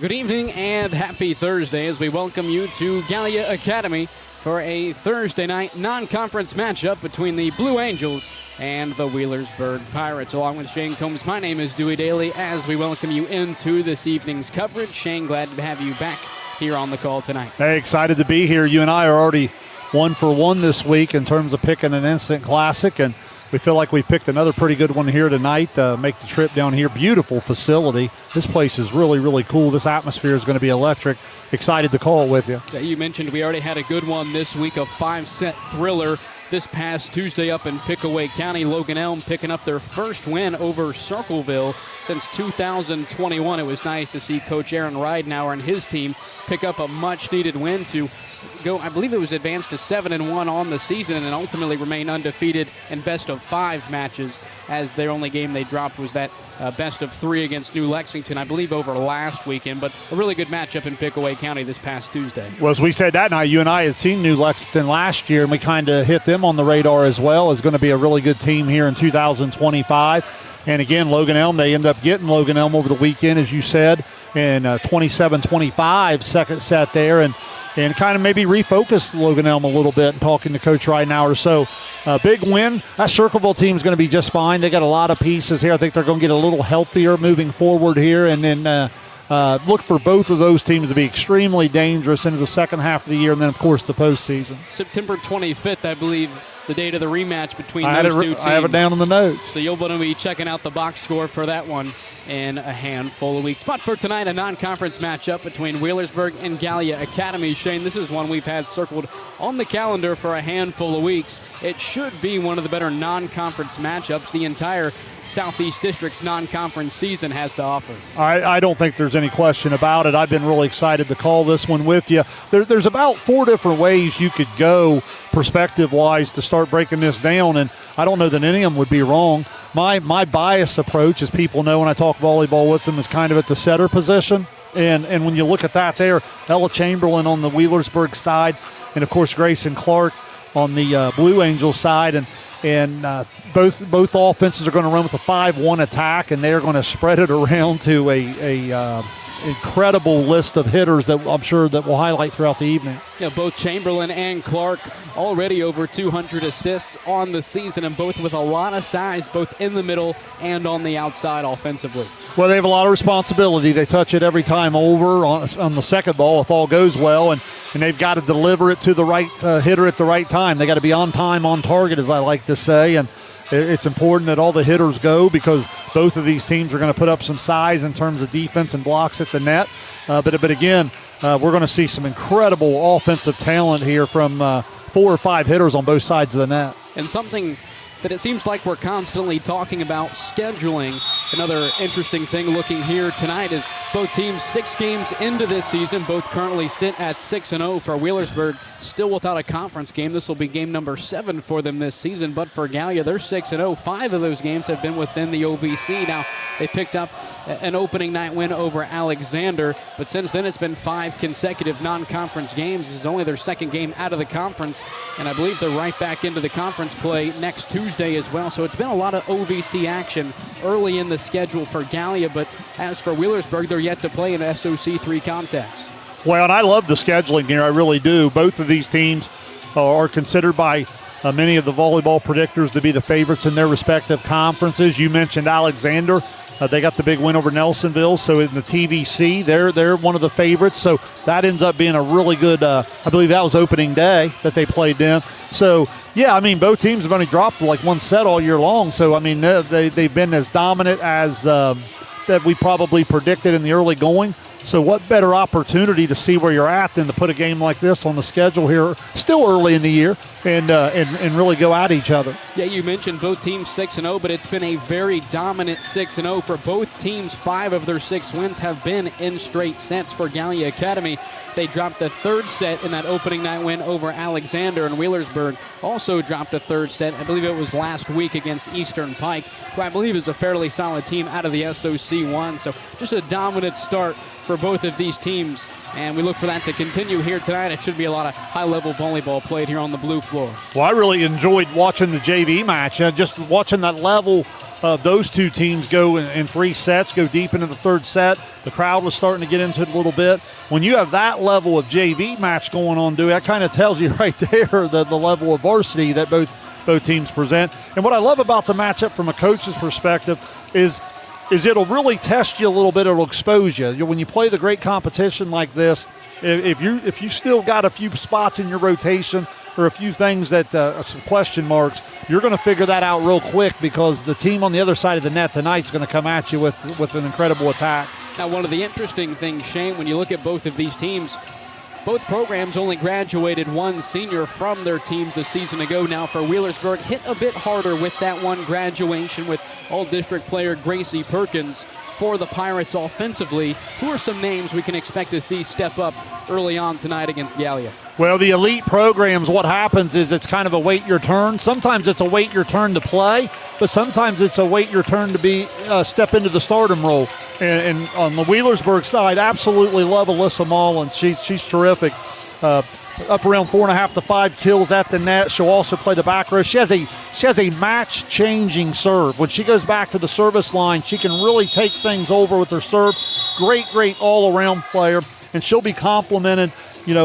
Good evening and happy Thursday as we welcome you to Gallia Academy for a Thursday night non-conference matchup between the Blue Angels and the Wheelersburg Pirates. Along with Shane Combs, my name is Dewey Daly as we welcome you into this evening's coverage. Shane, glad to have you back here on the call tonight. Hey, excited to be here. You and I are already 1 for 1 this week in terms of picking an instant classic, and we feel like we picked another pretty good one here tonight. Make the trip down here. Beautiful facility. This place is really, really cool. This atmosphere is going to be electric. Excited to call it with you. Yeah, you mentioned we already had a good one this week, a 5-set thriller this past Tuesday up in Pickaway County. Logan Elm picking up their first win over Circleville since 2021. It was nice to see Coach Aaron Ridenauer and his team pick up a much-needed win to go, I believe it was advanced to 7-1 on the season and ultimately remain undefeated in best-of-5 matches, as their only game they dropped was that best-of-3 against New Lexington, I believe over last weekend, but a really good matchup in Pickaway County this past Tuesday. Well, as we said that night, you and I had seen New Lexington last year, and we kind of hit them on the radar as well as going to be a really good team here in 2025. And again, Logan Elm, they end up getting Logan Elm over the weekend, as you said, in 27-25 second set there, and kind of maybe refocus Logan Elm a little bit and talking to Coach Ridenauer. So big win. That Circleville team is going to be just fine. They got a lot of pieces here. I think they're going to get a little healthier moving forward here, and then look for both of those teams to be extremely dangerous into the second half of the year, and then, of course, the postseason. September 25th, I believe, the date of the rematch between those two teams. I have it down in the notes. So you'll want to be checking out the box score for that one in a handful of weeks. But for tonight, a non-conference matchup between Wheelersburg and Gallia Academy. Shane, this is one we've had circled on the calendar for a handful of weeks. It should be one of the better non-conference matchups the entire Southeast District's non-conference season has to offer. I don't think there's any question about it. I've been really excited to call this one with you. There's about 4 different ways you could go perspective-wise to start breaking this down, and I don't know that any of them would be wrong. My bias approach, as people know when I talk volleyball with them, is kind of at the setter position. And when you look at that there, Ella Chamberlain on the Wheelersburg side, and, of course, Grayson Clark on the Blue Angels side, and both offenses are going to run with a 5-1 attack, and they're going to spread it around to a incredible list of hitters that I'm sure that we'll highlight throughout the evening. Yeah, both Chamberlain and Clark already over 200 assists on the season, and both with a lot of size, both in the middle and on the outside offensively. Well, they have a lot of responsibility. They touch it every time over on the second ball if all goes well, and they've got to deliver it to the right hitter at the right time. They got to be on time, on target, as I like to say, and it's important that all the hitters go because both of these teams are going to put up some size in terms of defense and blocks at the net. But again, we're going to see some incredible offensive talent here from 4 or 5 hitters on both sides of the net. And something that it seems like we're constantly talking about, scheduling. Another interesting thing looking here tonight is both teams 6 games into this season, both currently sit at 6-0 for Wheelersburg, still without a conference game. This will be game number 7 for them this season, but for Gallia, they're 6-0. 5 of those games have been within the OVC. Now, they picked up an opening night win over Alexander, but since then it's been 5 consecutive non-conference games. This is only their second game out of the conference, and I believe they're right back into the conference play next Tuesday as well. So it's been a lot of OVC action early in the schedule for Gallia, but as for Wheelersburg, they're yet to play an SOC 3 contest. Well, and I love the scheduling here. I really do. Both of these teams are considered by many of the volleyball predictors to be the favorites in their respective conferences. You mentioned Alexander. They got the big win over Nelsonville, so in the TVC, they're one of the favorites. So that ends up being a really good, I believe that was opening day that they played them. So, yeah, I mean, both teams have only dropped like 1 set all year long. So, I mean, they've been as dominant as that we probably predicted in the early going. So what better opportunity to see where you're at than to put a game like this on the schedule here, still early in the year, and really go at each other. Yeah, you mentioned both teams 6-0, but it's been a very dominant 6-0 for both teams. 5 of their 6 wins have been in straight sets for Gallia Academy. They dropped the 3rd set in that opening night win over Alexander, and Wheelersburg also dropped a 3rd set. I believe it was last week against Eastern Pike, who I believe is a fairly solid team out of the SOC 1. So just a dominant start for both of these teams, and we look for that to continue here tonight. It should be a lot of high-level volleyball played here on the blue floor. Well, I really enjoyed watching the JV match, just watching that level those two teams go in 3 sets, go deep into the third set. The crowd was starting to get into it a little bit. When you have that level of JV match going on, that kind of tells you right there the level of varsity that both teams present. And what I love about the matchup from a coach's perspective is it'll really test you a little bit. It'll expose you. When you play the great competition like this, if you still got a few spots in your rotation or a few things that are some question marks, you're going to figure that out real quick, because the team on the other side of the net tonight is going to come at you with an incredible attack. Now, one of the interesting things, Shane, when you look at both of these teams, both programs only graduated one senior from their teams a season ago. Now for Wheelersburg, hit a bit harder with that one graduation with all-district player Gracie Perkins. For the Pirates offensively, who are some names we can expect to see step up early on tonight against Gallia? Well, the elite programs, what happens is it's kind of a wait your turn. Sometimes it's a wait your turn to play, but sometimes it's a wait your turn to be step into the stardom role. And on the Wheelersburg side, absolutely love Alyssa Mall, and she's terrific. Up around 4.5 to 5 kills at the net. She'll also play the back row. She has a match-changing serve. When she goes back to the service line, she can really take things over with her serve. Great all-around player, and she'll be complimented,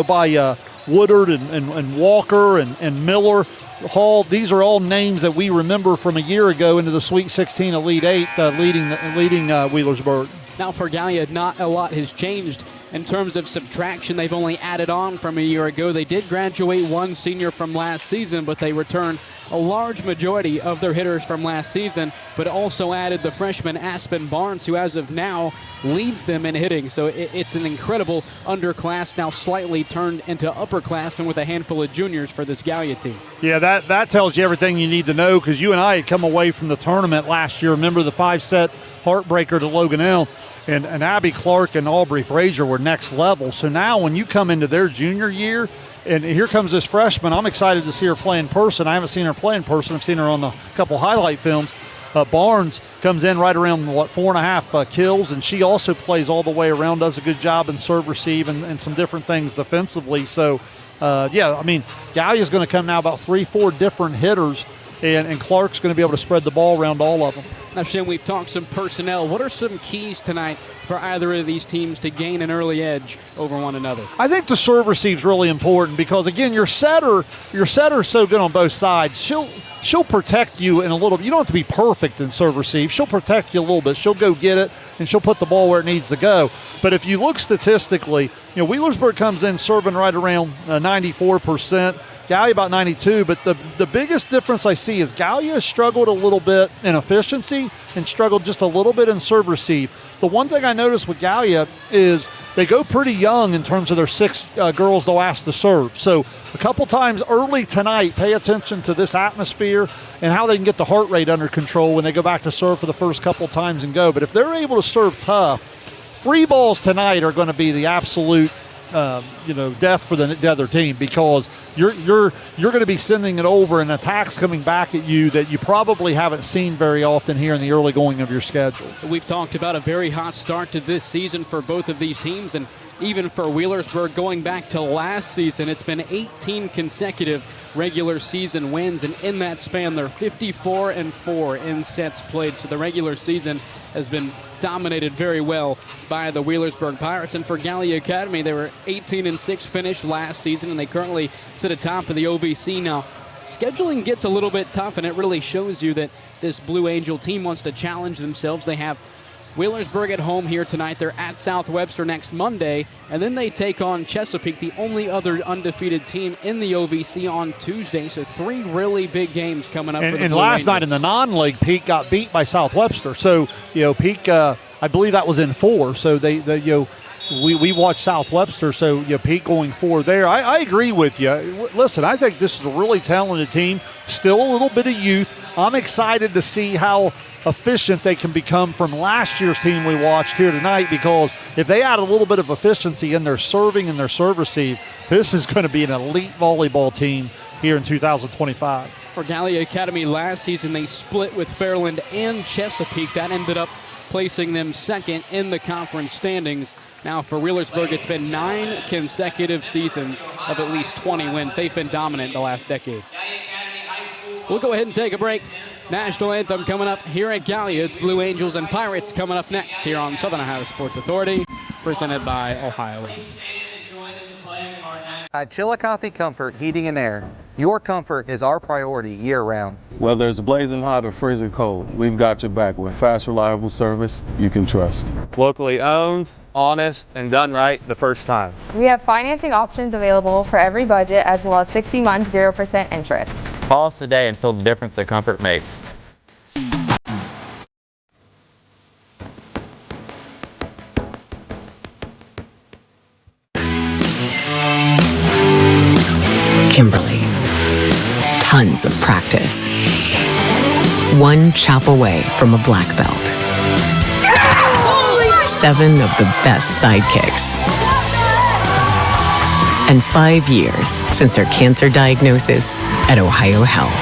by Woodard and Walker and Miller, Hall. These are all names that we remember from a year ago into the Sweet 16 Elite 8, leading Wheelersburg. Now for Gallia, not a lot has changed in terms of subtraction. They've only added on from a year ago. They did graduate one senior from last season, but they returned a large majority of their hitters from last season, but also added the freshman Aspen Barnes, who as of now leads them in hitting. So it's an incredible underclass, now slightly turned into upperclassmen with a handful of juniors for this Gallia team. Yeah, that tells you everything you need to know, because you and I had come away from the tournament last year. Remember the 5-set heartbreaker to Logan L, and Abby Clark and Aubrey Frazier were next level. So now when you come into their junior year, and here comes this freshman, I'm excited to see her play in person. I haven't seen her play in person. I've seen her on a couple highlight films. Barnes comes in right around, 4.5 kills, and she also plays all the way around, does a good job in serve receive and some different things defensively. So, Gallia's going to come now about 3-4 different hitters, and Clark's going to be able to spread the ball around all of them. Now, Shane, we've talked some personnel. What are some keys tonight for either of these teams to gain an early edge over one another? I think the serve receive is really important, because again, your setter's so good on both sides. She'll protect you in a little. You don't have to be perfect in serve receive. She'll protect you a little bit. She'll go get it, and she'll put the ball where it needs to go. But if you look statistically, Wheelersburg comes in serving right around 94%. Gallia about 92, but the biggest difference I see is Gallia struggled a little bit in efficiency and struggled just a little bit in serve receive. The one thing I noticed with Gallia is they go pretty young in terms of their 6 girls they'll ask to serve. So a couple times early tonight, pay attention to this atmosphere and how they can get the heart rate under control when they go back to serve for the first couple times and go. But if they're able to serve tough, free balls tonight are going to be the absolute death for the other team, because you're going to be sending it over and attacks coming back at you that you probably haven't seen very often here in the early going of your schedule. We've talked about a very hot start to this season for both of these teams, and even for Wheelersburg going back to last season, it's been 18 consecutive regular season wins, and in that span they're 54-4 in sets played. So the regular season has been dominated very well by the Wheelersburg Pirates. And for Gallia Academy, they were 18-6 finish last season, and they currently sit atop of the OVC now. Scheduling gets a little bit tough, and it really shows you that this Blue Angel team wants to challenge themselves. They have Wheelersburg at home here tonight. They're at South Webster next Monday, and then they take on Chesapeake, the only other undefeated team in the OVC, on Tuesday. So 3 really big games coming up. And last night in the non-league, Peak got beat by South Webster. So Peak, I believe that was in 4. So we watched South Webster. So Peak going 4 there. I agree with you. Listen, I think this is a really talented team. Still a little bit of youth. I'm excited to see how efficient they can become from last year's team we watched here tonight, because if they add a little bit of efficiency in their serving and their serve receive, this is going to be an elite volleyball team here in 2025. For Gallia Academy last season, they split with Fairland and Chesapeake. That ended up placing them second in the conference standings. Now for Wheelersburg, it's been 9 consecutive seasons of at least 20 wins. They've been dominant the last decade. We'll go ahead and take a break. National anthem coming up here at Gallia. It's Blue Angels and Pirates coming up next here on Southern Ohio Sports Authority, presented by Ohio. At Chillicothe Comfort Heating and Air, your comfort is our priority year-round. Whether it's blazing hot or freezing cold, we've got your back with fast, reliable service you can trust. Locally owned, honest, and done right the first time. We have financing options available for every budget, as well as 60 months, 0% interest. Call us today and feel the difference that comfort makes. Kimberly. Tons of practice. One chop away from a black belt. 7 of the best sidekicks. And 5 years since her cancer diagnosis at Ohio Health.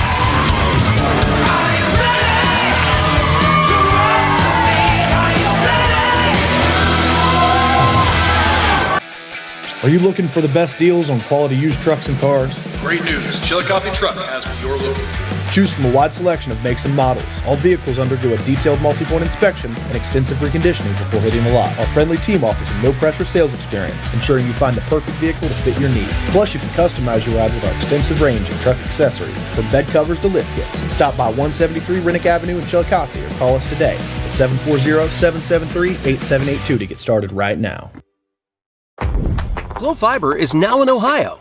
Are you looking for the best deals on quality used trucks and cars? Great news, Chillicothe Truck has what you're looking for. Choose from a wide selection of makes and models. All vehicles undergo a detailed multi-point inspection and extensive reconditioning before hitting the lot. Our friendly team offers a no-pressure sales experience, ensuring you find the perfect vehicle to fit your needs. Plus, you can customize your ride with our extensive range of truck accessories, from bed covers to lift kits. Stop by 173 Rennick Avenue in Chillicothe or call us today at 740-773-8782 to get started right now. Glo Fiber is now in Ohio.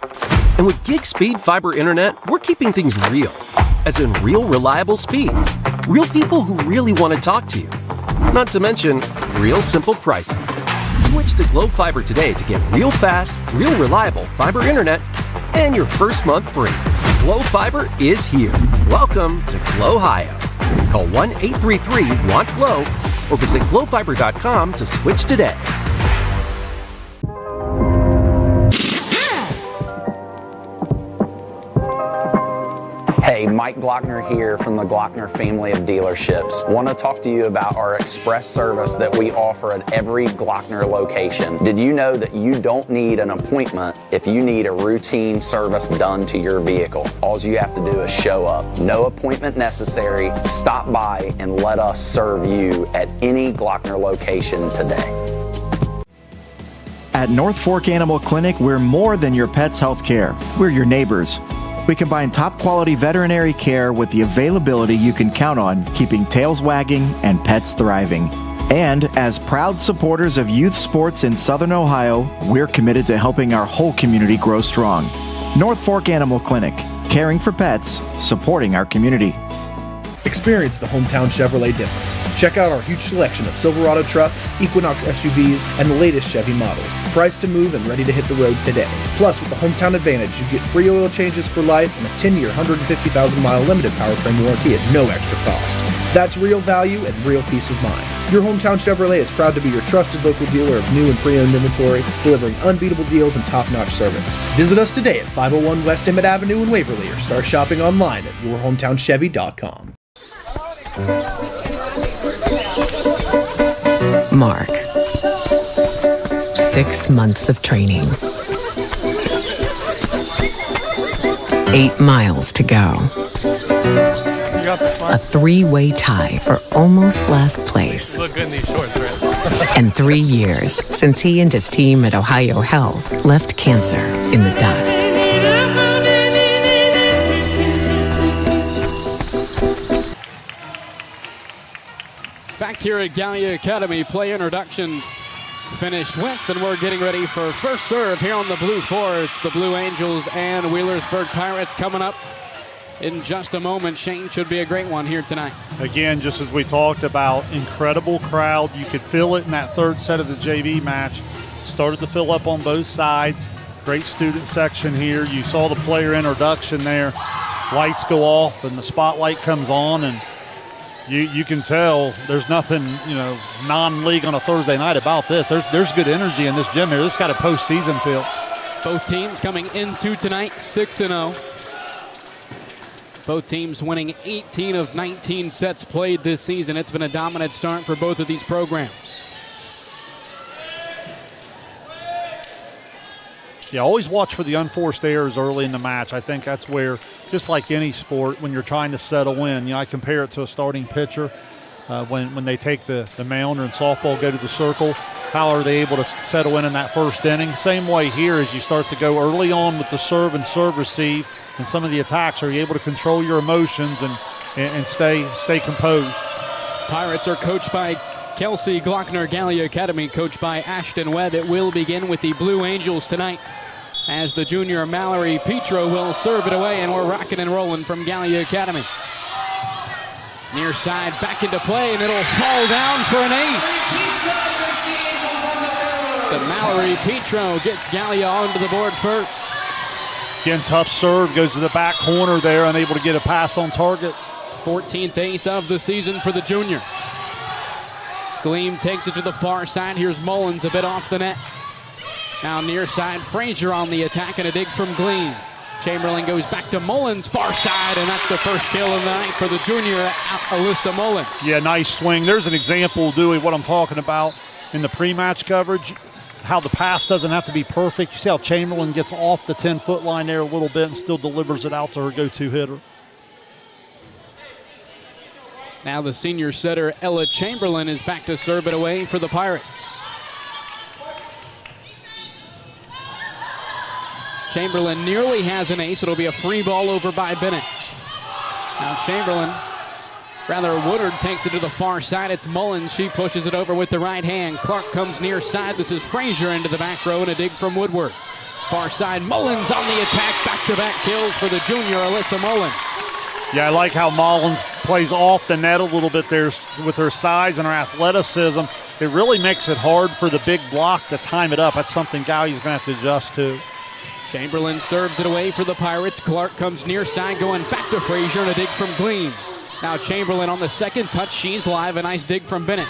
And with gig speed fiber internet, we're keeping things real. As in real reliable speeds. Real people who really want to talk to you. Not to mention, real simple pricing. Switch to Glo Fiber today to get real fast, real reliable fiber internet and your first month free. Glo Fiber is here. Welcome to Glo Ohio. Call 1-833-WANT-GLO or visit glofiber.com to switch today. Hey, Mike Glockner here from the Glockner family of dealerships. Want to talk to you about our express service that we offer at every Glockner location. Did you know that you don't need an appointment if you need a routine service done to your vehicle? All you have to do is show up. No appointment necessary. Stop by and let us serve you at any Glockner location today. At North Fork Animal Clinic, we're more than your pet's health care. We're your neighbors. We combine top-quality veterinary care with the availability you can count on, keeping tails wagging and pets thriving. And as proud supporters of youth sports in Southern Ohio, we're committed to helping our whole community grow strong. North Fork Animal Clinic, caring for pets, supporting our community. Experience the hometown Chevrolet difference. Check out our huge selection of Silverado trucks, Equinox SUVs, and the latest Chevy models. Priced to move and ready to hit the road today. Plus, with the Hometown Advantage, you get free oil changes for life and a 10-year, 150,000-mile limited powertrain warranty at no extra cost. That's real value and real peace of mind. Your Hometown Chevrolet is proud to be your trusted local dealer of new and pre-owned inventory, delivering unbeatable deals and top-notch service. Visit us today at 501 West Emmett Avenue in Waverly or start shopping online at yourhometownchevy.com. Mark. 6 months of training. 8 miles to go. A 3-way tie for almost last place. Look good in these shorts, right? And 3 years since he and his team at Ohio Health left cancer in the dust. Back here at Gallia Academy, play introductions finished with, and we're getting ready for first serve here on the blue courts. The Blue Angels and Wheelersburg Pirates coming up in just a moment. Shane, should be a great one here tonight. Again, just as we talked about, incredible crowd. You could feel it in that third set of the JV match. Started to fill up on both sides. Great student section here. You saw the player introduction there. Lights go off and the spotlight comes on, and you can tell there's nothing, non-league on a Thursday night about this. There's good energy in this gym here. This got a postseason feel. Both teams coming into tonight 6-0. Both teams winning 18 of 19 sets played this season. It's been a dominant start for both of these programs. Yeah, always watch for the unforced errors early in the match. I think that's where, just like any sport, when you're trying to settle in, I compare it to a starting pitcher. When they take the mound or in softball, go to the circle, how are they able to settle in that first inning? Same way here as you start to go early on with the serve and serve receive and some of the attacks. Are you able to control your emotions and stay composed? Pirates are coached by Kelsey Glockner, Gallia Academy, coached by Ashton Webb. It will begin with the Blue Angels tonight as the junior Mallory Petro will serve it away, and we're rocking and rolling from Gallia Academy. Near side, back into play, and it'll fall down for an ace. The Mallory Petro gets Gallia onto the board first. Again, tough serve, goes to the back corner there, unable to get a pass on target. 14th ace of the season for the junior. Gleam takes it to the far side. Here's Mullins a bit off the net. Now near side, Frazier on the attack and a dig from Gleam. Chamberlain goes back to Mullins, far side, and that's the first kill of the night for the junior, Alyssa Mullins. Yeah, nice swing. There's an example, Dewey, what I'm talking about in the pre-match coverage, how the pass doesn't have to be perfect. You see how Chamberlain gets off the 10-foot line there a little bit and still delivers it out to her go-to hitter. Now the senior setter, Ella Chamberlain, is back to serve it away for the Pirates. Chamberlain nearly has an ace. It'll be a free ball over by Bennett. Now Chamberlain, Woodard takes it to the far side. It's Mullins. She pushes it over with the right hand. Clark comes near side. This is Frazier into the back row and a dig from Woodward. Far side, Mullins on the attack. Back-to-back kills for the junior, Alyssa Mullins. Yeah, I like how Mullins plays off the net a little bit there with her size and her athleticism. It really makes it hard for the big block to time it up. That's something Gallia's going to have to adjust to. Chamberlain serves it away for the Pirates. Clark comes near side, going back to Frazier and a dig from Gleam. Now Chamberlain on the second touch. She's live. A nice dig from Bennett.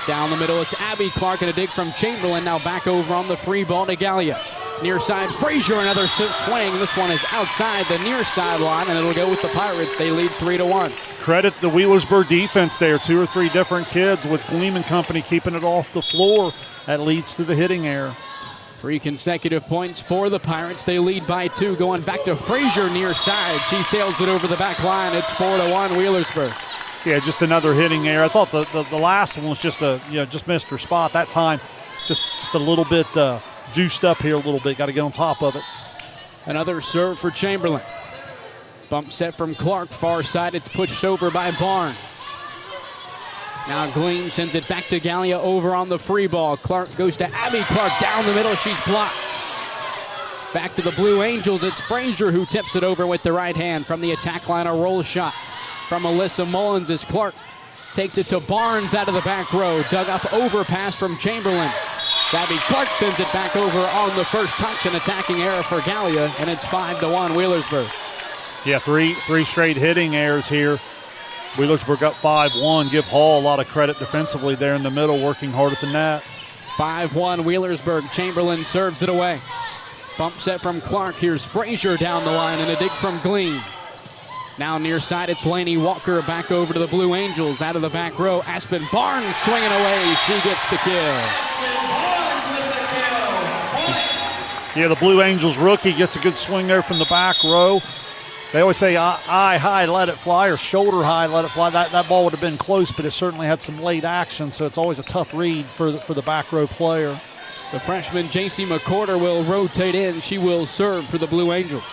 Down the middle, it's Abby Clark and a dig from Chamberlain. Now back over on the free ball to Gallia. Near side, Frazier, another swing. This one is outside the near sideline, and it'll go with the Pirates. They lead 3-1. Credit the Wheelersburg defense there. 2 or 3 different kids with Gleam and company keeping it off the floor. That leads to the hitting error. 3 consecutive points for the Pirates. They lead by 2. Going back to Frazier near side. She sails it over the back line. It's 4-1 Wheelersburg. Yeah, just another hitting error. I thought the last one was just just missed her spot. That time, just a little bit juiced up here a little bit. Got to get on top of it. Another serve for Chamberlain. Bump set from Clark, far side. It's pushed over by Barnes. Now Gleam sends it back to Gallia over on the free ball. Clark goes to Abby Clark down the middle. She's blocked. Back to the Blue Angels. It's Frazier who tips it over with the right hand from the attack line. A roll shot from Alyssa Mullins as Clark takes it to Barnes out of the back row. Dug up overpass from Chamberlain. Abby Clark sends it back over on the first touch. An attacking error for Gallia, and it's 5-1 Wheelersburg. Yeah, three straight hitting errors here. Wheelersburg up 5-1. Give Hall a lot of credit defensively there in the middle, working hard at the net. 5-1 Wheelersburg. Chamberlain serves it away. Bump set from Clark. Here's Frazier down the line and a dig from Gleam. Now near side, it's Laney Walker back over to the Blue Angels out of the back row. Aspen Barnes swinging away. She gets the kill. Yeah, the Blue Angels rookie gets a good swing there from the back row. They always say eye high, let it fly, or shoulder high, let it fly. That ball would have been close, but it certainly had some late action, so it's always a tough read for the back row player. The freshman J.C. McCorder will rotate in. She will serve for the Blue Angels.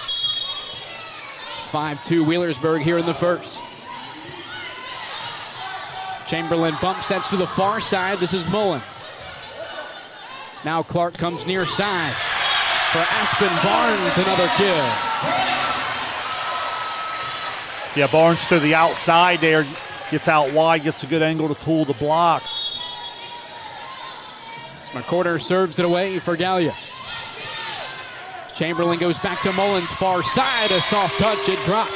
5-2 Wheelersburg here in the first. Chamberlain bump sets to the far side. This is Mullins. Now Clark comes near side for Aspen Barnes, another kill. Yeah, Barnes to the outside there, gets out wide, gets a good angle to tool the block. McCorder serves it away for Gallia. Chamberlain goes back to Mullins, far side, a soft touch, it drops.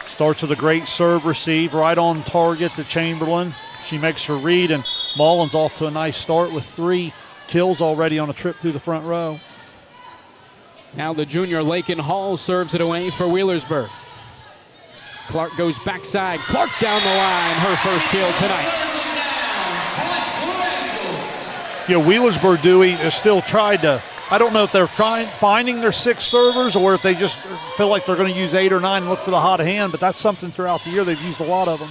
Starts with a great serve receive, right on target to Chamberlain. She makes her read, and Mullins off to a nice start with 3 kills already on a trip through the front row. Now the junior Lakin Hall serves it away for Wheelersburg. Clark goes backside. Clark down the line, her first kill tonight. Wheelersburg Dewey is still trying to, I don't know if they're finding their 6 servers or if they just feel like they're going to use 8 or 9 and look for the hot hand, but that's something throughout the year. They've used a lot of them.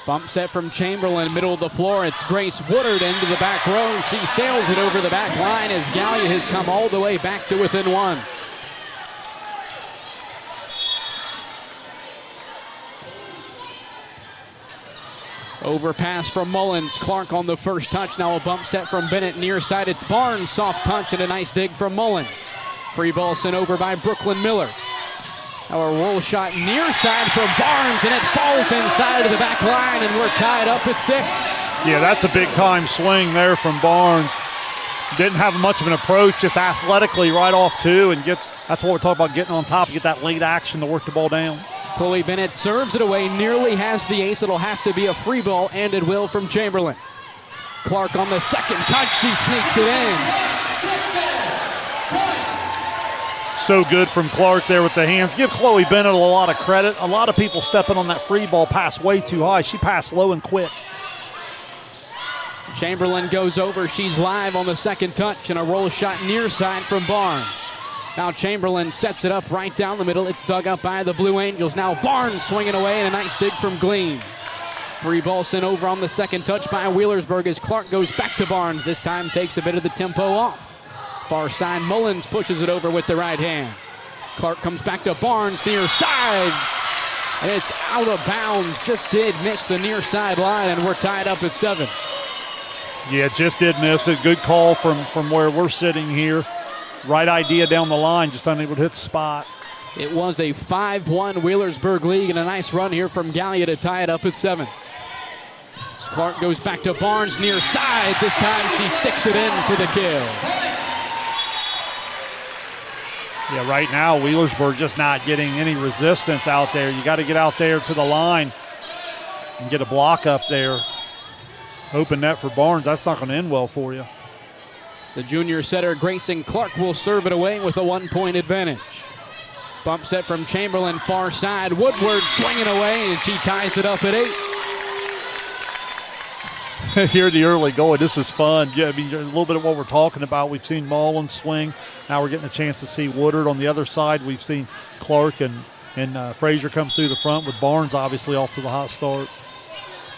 Bump set from Chamberlain, middle of the floor. It's Grace Woodard into the back row. She sails it over the back line as Gallia has come all the way back to within 1. Overpass from Mullins. Clark on the first touch. Now a bump set from Bennett near side. It's Barnes. Soft touch and a nice dig from Mullins. Free ball sent over by Brooklyn Miller. Now a roll shot near side from Barnes, and it falls inside of the back line, and we're tied up at 6. Yeah, that's a big time swing there from Barnes. Didn't have much of an approach, just athletically right off 2 and that's what we're talking about, getting on top and get that late action to work the ball down. Chloe Bennett serves it away, nearly has the ace. It'll have to be a free ball, and it will from Chamberlain. Clark on the second touch, she sneaks it in. So good from Clark there with the hands. Give Chloe Bennett a lot of credit. A lot of people stepping on that free ball, pass way too high. She passed low and quick. Chamberlain goes over, she's live on the second touch, and a roll shot near side from Barnes. Now Chamberlain sets it up right down the middle. It's dug up by the Blue Angels. Now Barnes swinging away, and a nice dig from Gleam. Free ball sent over on the second touch by Wheelersburg as Clark goes back to Barnes. This time takes a bit of the tempo off. Far side, Mullins pushes it over with the right hand. Clark comes back to Barnes, near side. And it's out of bounds. Just did miss the near side line, and we're tied up at 7. Yeah, just did miss it. Good call from where we're sitting here. Right idea down the line, just unable to hit the spot. It was a 5-1 Wheelersburg league, and a nice run here from Gallia to tie it up at 7. Clark goes back to Barnes, near side. This time she sticks it in for the kill. Yeah, right now Wheelersburg just not getting any resistance out there. You got to get out there to the line and get a block up there. Open net for Barnes. That's not going to end well for you. The junior setter Grayson Clark will serve it away with a 1-point advantage. Bump set from Chamberlain, far side. Woodward swinging away, and she ties it up at 8. Here the early going. This is fun. Yeah, I mean, a little bit of what we're talking about. We've seen Mullins swing. Now we're getting a chance to see Woodard on the other side. We've seen Clark and Frazier come through the front with Barnes obviously off to the hot start.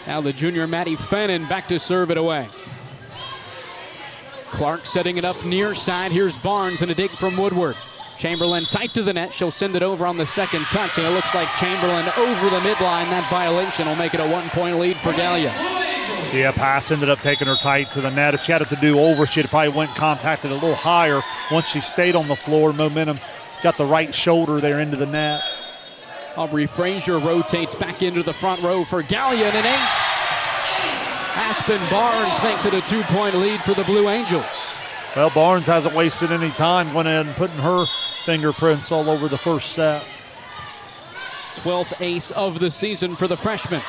Now the junior Maddie Fennon back to serve it away. Clark setting it up near side. Here's Barnes and a dig from Woodward. Chamberlain tight to the net. She'll send it over on the second touch, and it looks like Chamberlain over the midline. That violation will make it a 1-point lead for Gallia. Yeah, pass ended up taking her tight to the net. If she had it to do over, she'd probably went and contacted a little higher. Once she stayed on the floor, momentum got the right shoulder there into the net. Aubrey Frazier rotates back into the front row for Gallia, and an ace. Aspen Barnes makes it a 2-point lead for the Blue Angels. Well, Barnes hasn't wasted any time, went in and putting her fingerprints all over the first set. 12th ace of the season for the freshman.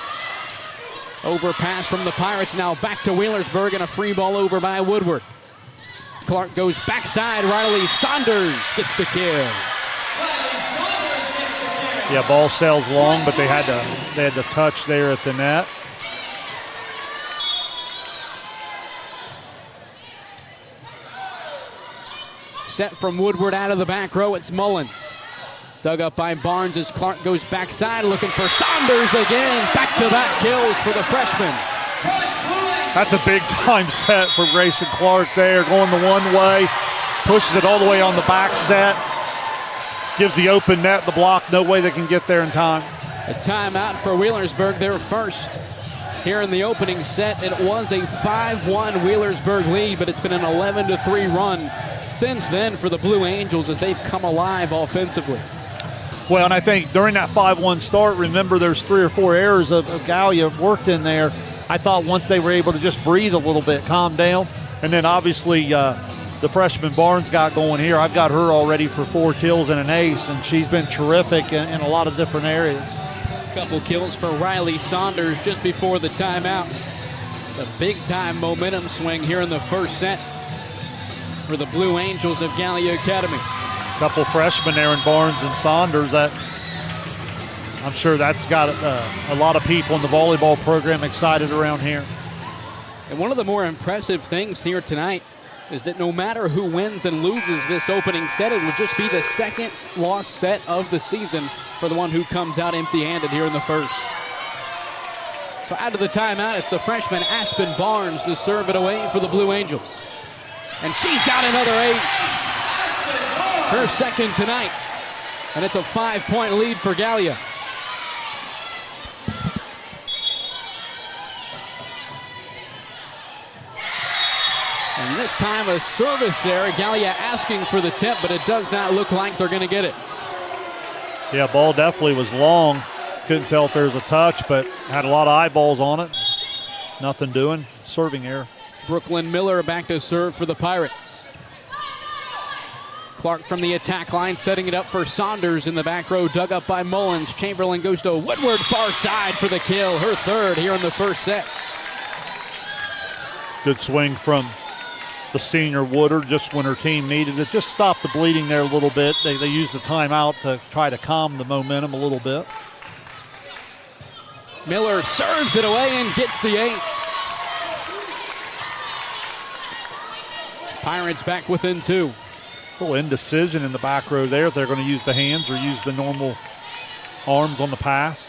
Overpass from the Pirates, now back to Wheelersburg, and a free ball over by Woodward. Clark goes backside, Riley Saunders gets the kill. Yeah, ball sails long, but they had to touch there at the net. Set from Woodward out of the back row, it's Mullins. Dug up by Barnes as Clark goes backside, looking for Saunders again. Back-to-back kills for the freshman. That's a big-time set for Grayson Clark there, going the one way, pushes it all the way on the back set, gives the open net the block, no way they can get there in time. A timeout for Wheelersburg, their first here in the opening set. It was a 5-1 Wheelersburg lead, but it's been an 11-3 run since then for the Blue Angels as they've come alive offensively. Well, and I think during that 5-1 start, remember there's 3 or 4 errors of Gallia worked in there. I thought once they were able to just breathe a little bit, calm down, and then obviously the freshman Barnes got going here. I've got her already for 4 kills and an ace, and she's been terrific in a lot of different areas. Couple kills for Riley Saunders just before the timeout. The big-time momentum swing here in the first set for the Blue Angels of Gallia Academy. Couple freshmen there in Barnes and Saunders. That I'm sure that's got a lot of people in the volleyball program excited around here. And one of the more impressive things here tonight is that no matter who wins and loses this opening set, it will just be the second lost set of the season for the one who comes out empty-handed here in the first. So out of the timeout, it's the freshman Aspen Barnes to serve it away for the Blue Angels. And she's got another ace. Her second tonight. And it's a 5-point lead for Gallia. And this time a service there. Gallia asking for the tip, but it does not look like they're going to get it. Yeah, ball definitely was long. Couldn't tell if there was a touch, but had a lot of eyeballs on it. Nothing doing. Serving error. Brooklyn Miller back to serve for the Pirates. Clark from the attack line setting it up for Saunders in the back row, dug up by Mullins. Chamberlain goes to Woodward far side for the kill. Her third here in the first set. Good swing from the senior Woodward just when her team needed it. Just stopped the bleeding there a little bit. They used the timeout to try to calm the momentum a little bit. Miller serves it away and gets the ace. Pirates back within 2. A little indecision in the back row there if they're going to use the hands or use the normal arms on the pass.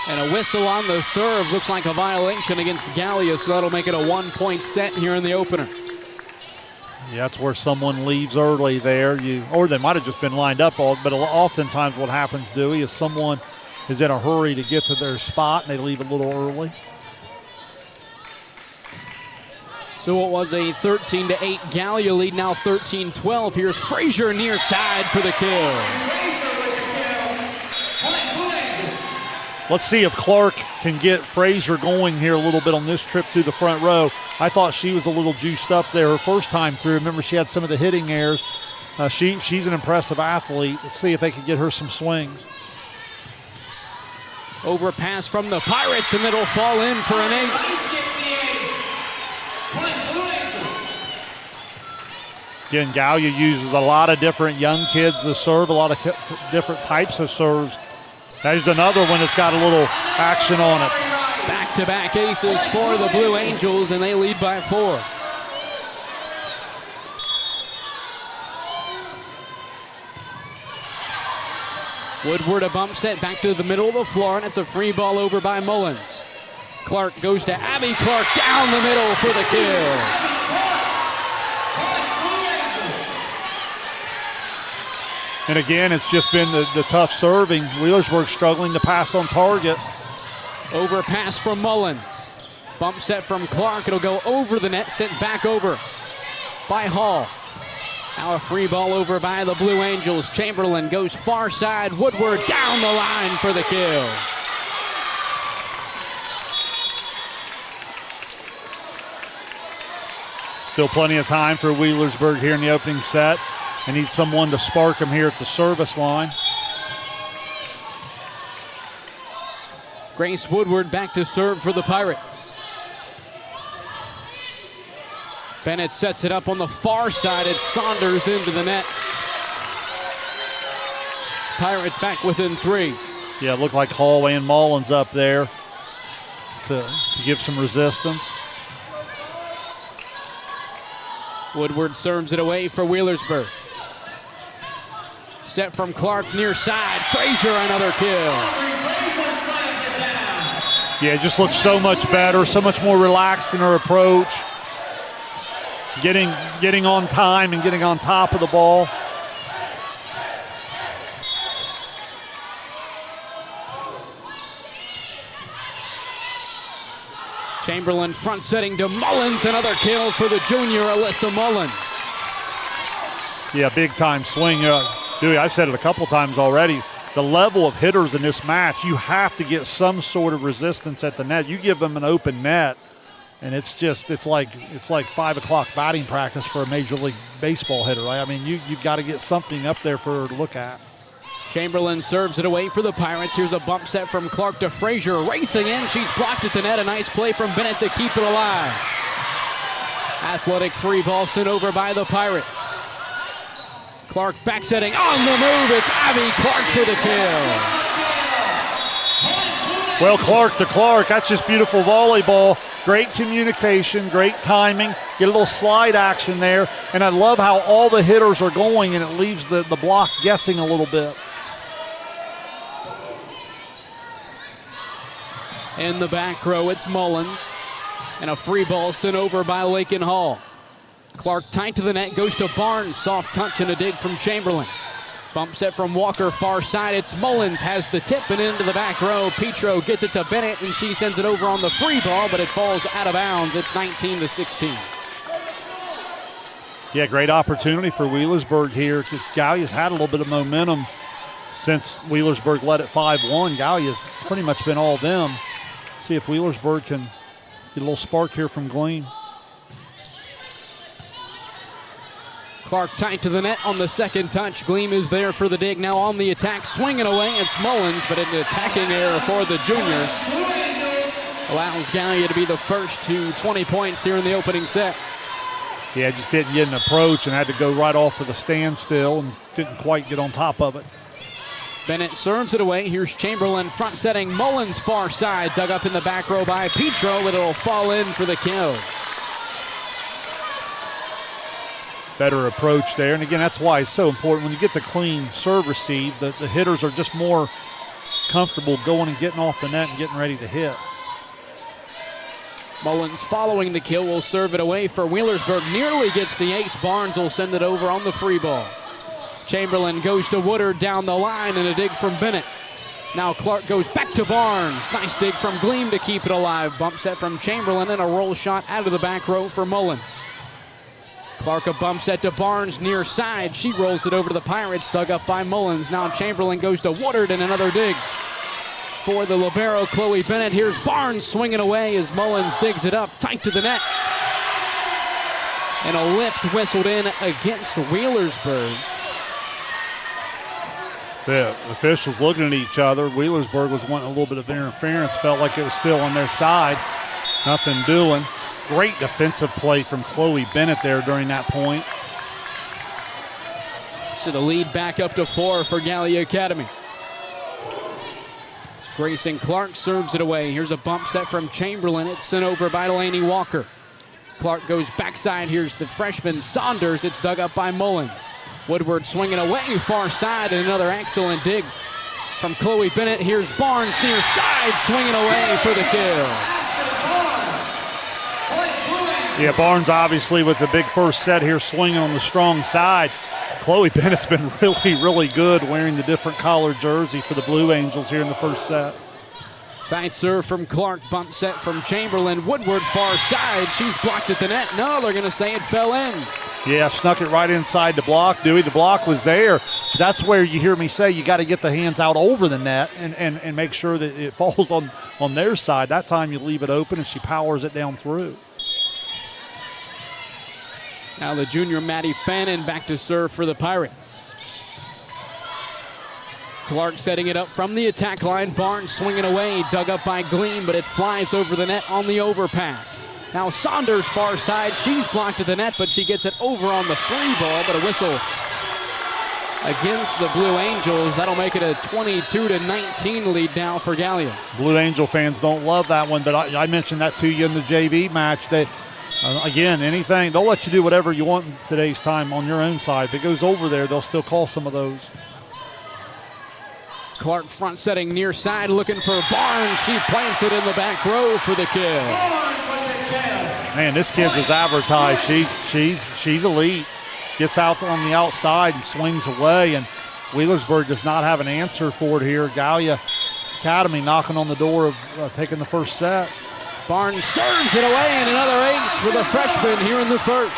And a whistle on the serve. Looks like a violation against Gallia, so that'll make it a 1-point set here in the opener. Yeah, that's where someone leaves early there. Or they might have just been lined up, but oftentimes what happens, Dewey, is someone is in a hurry to get to their spot and they leave a little early. So it was a 13-8 Gallia lead, now 13-12. Here's Frazier near side for the kill. Let's see if Clark can get Frazier going here a little bit on this trip through the front row. I thought she was a little juiced up there her first time through. Remember, she had some of the hitting errors. She's an impressive athlete. Let's see if they can get her some swings. Overpass from the Pirates, and it'll fall in for an ace. Again, Gallia uses a lot of different young kids to serve, a lot of different types of serves. There's another one that's got a little action on it. Back-to-back aces for the Blue Angels, and they lead by 4. Woodward a bump set back to the middle of the floor, and it's a free ball over by Mullins. Clark goes to Abby Clark down the middle for the kill. And again, it's just been the tough serving. Wheelersburg struggling to pass on target. Overpass from Mullins. Bump set from Clark. It'll go over the net, sent back over by Hall. Now a free ball over by the Blue Angels. Chamberlain goes far side. Woodward down the line for the kill. Still plenty of time for Wheelersburg here in the opening set. They need someone to spark them here at the service line. Grace Woodward back to serve for the Pirates. Bennett sets it up on the far side. It's Saunders into the net. Pirates back within 3. Yeah, it looked like Hallway and Mullins up there to give some resistance. Woodward serves it away for Wheelersburg. Set from Clark near side. Frazier another kill. Yeah, it just looks so much better, so much more relaxed in her approach. Getting on time and getting on top of the ball. Chamberlain front setting to Mullins. Another kill for the junior, Alyssa Mullins. Yeah, big time swing. Dewey, I've said it a couple times already. The level of hitters in this match, you have to get some sort of resistance at the net. You give them an open net, and it's like 5 o'clock batting practice for a Major League Baseball hitter. Right? I mean, you've got to get something up there for her to look at. Chamberlain serves it away for the Pirates. Here's a bump set from Clark to Frazier. Racing in, she's blocked at the net. A nice play from Bennett to keep it alive. Athletic free ball sent over by the Pirates. Clark back setting on the move. It's Abby Clark for the kill. Well, Clark to Clark, that's just beautiful volleyball. Great communication, great timing. Get a little slide action there. And I love how all the hitters are going, and it leaves the block guessing a little bit. In the back row, it's Mullins. And a free ball sent over by Lakin Hall. Clark tight to the net, goes to Barnes. Soft touch and a dig from Chamberlain. Bump set from Walker, far side. It's Mullins, has the tip and into the back row. Petro gets it to Bennett, and she sends it over on the free ball, but it falls out of bounds. It's 19-16. Yeah, great opportunity for Wheelersburg here, because Gallia's had a little bit of momentum since Wheelersburg led at 5-1. Gallia's pretty much been all them. See if Wheelersburg can get a little spark here from Gleam. Clark tight to the net on the second touch. Gleam is there for the dig. Now on the attack, swinging away. It's Mullins, but an attacking error for the junior. Allows Gallia to be the first to 20 points here in the opening set. Yeah, just didn't get an approach and had to go right off of the standstill and didn't quite get on top of it. Bennett serves it away. Here's Chamberlain front setting. Mullins far side, dug up in the back row by Petro, but it'll fall in for the kill. Better approach there. And again, that's why it's so important when you get the clean serve receive, the hitters are just more comfortable going and getting off the net and getting ready to hit. Mullins following the kill will serve it away for Wheelersburg. Nearly gets the ace. Barnes will send it over on the free ball. Chamberlain goes to Woodard down the line and a dig from Bennett. Now Clark goes back to Barnes. Nice dig from Gleam to keep it alive. Bump set from Chamberlain and a roll shot out of the back row for Mullins. Clark a bump set to Barnes near side. She rolls it over to the Pirates, dug up by Mullins. Now Chamberlain goes to Woodard and another dig. For the libero, Chloe Bennett. Here's Barnes swinging away as Mullins digs it up tight to the net. And a lift whistled in against Wheelersburg. The officials looking at each other. Wheelersburg was wanting a little bit of interference. Felt like it was still on their side. Nothing doing. Great defensive play from Chloe Bennett there during that point. So the lead back up to 4 for Gallia Academy. Grayson Clark serves it away. Here's a bump set from Chamberlain. It's sent over by Delaney Walker. Clark goes backside. Here's the freshman Saunders. It's dug up by Mullins. Woodward swinging away far side, and another excellent dig from Chloe Bennett. Here's Barnes near side, swinging away for the kill. Yeah, Barnes obviously with the big first set here, swinging on the strong side. Chloe Bennett's been really, really good wearing the different collar jersey for the Blue Angels here in the first set. Side serve from Clark, bump set from Chamberlain. Woodward far side, she's blocked at the net. No, they're gonna say it fell in. Yeah, snuck it right inside the block, Dewey. The block was there. That's where you hear me say you got to get the hands out over the net and make sure that it falls on their side. That time you leave it open and she powers it down through. Now the junior Maddie Fannin back to serve for the Pirates. Clark setting it up from the attack line. Barnes swinging away, dug up by Gleam, but it flies over the net on the overpass. Now Saunders far side, she's blocked at the net, but she gets it over on the free ball, but a whistle against the Blue Angels. That'll make it a 22-19 lead now for Gallia. Blue Angel fans don't love that one, but I mentioned that to you in the JV match that, again, anything, they'll let you do whatever you want in today's time on your own side. If it goes over there, they'll still call some of those. Clark front setting near side, looking for Barnes. She plants it in the back row for the kill. Man, this kid's is advertised. She's elite. Gets out on the outside and swings away, and Wheelersburg does not have an answer for it here. Gallia Academy knocking on the door of taking the first set. Barnes serves it away, and another ace for the freshman here in the first.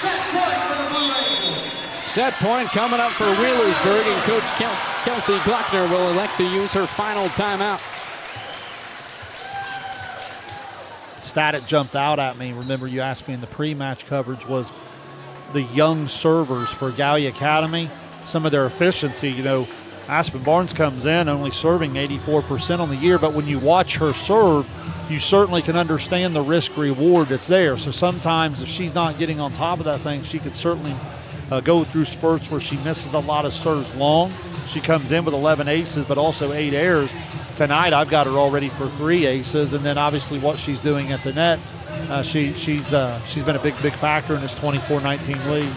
Set point coming up for Wheelersburg, and Coach Kelsey Glockner will elect to use her final timeout. Stat that jumped out at me, remember you asked me in the pre-match coverage, was the young servers for Gallia Academy. Some of their efficiency, you know, Aspen Barnes comes in only serving 84% on the year, but when you watch her serve, you certainly can understand the risk reward that's there. So sometimes if she's not getting on top of that thing, she could certainly go through spurts where she misses a lot of serves long. She comes in with 11 aces, but also 8 errors. tonight I've got her already for 3 aces, and then obviously what she's doing at the net, she's been a big factor in this 24-19 lead.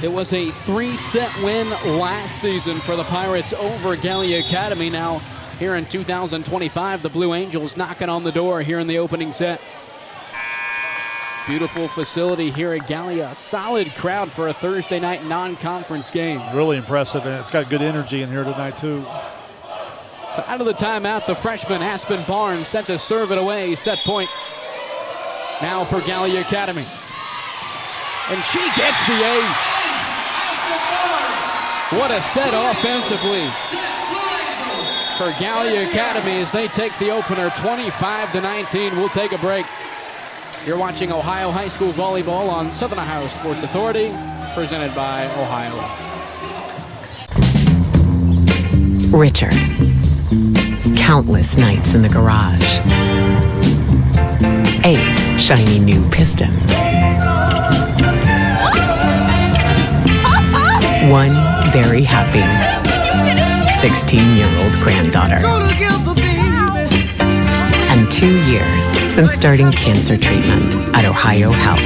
It was a 3-set win last season for the Pirates over Gallia Academy. Now here in 2025, the Blue Angels knocking on the door here in the opening set. Beautiful facility here at Gallia. A solid crowd for a Thursday night non-conference game. Really impressive, and it's got good energy in here tonight too. So out of the timeout, the freshman Aspen Barnes set to serve it away. Set point now for Gallia Academy. And she gets the ace. What a set offensively for Gallia Academy as they take the opener 25-19. We'll take a break. You're watching Ohio High School Volleyball on Southern Ohio Sports Authority, presented by Ohio. Richard. Countless nights in the garage. 8 shiny new pistons. 1 very happy 16-year-old granddaughter. And 2 years since starting cancer treatment at Ohio Health.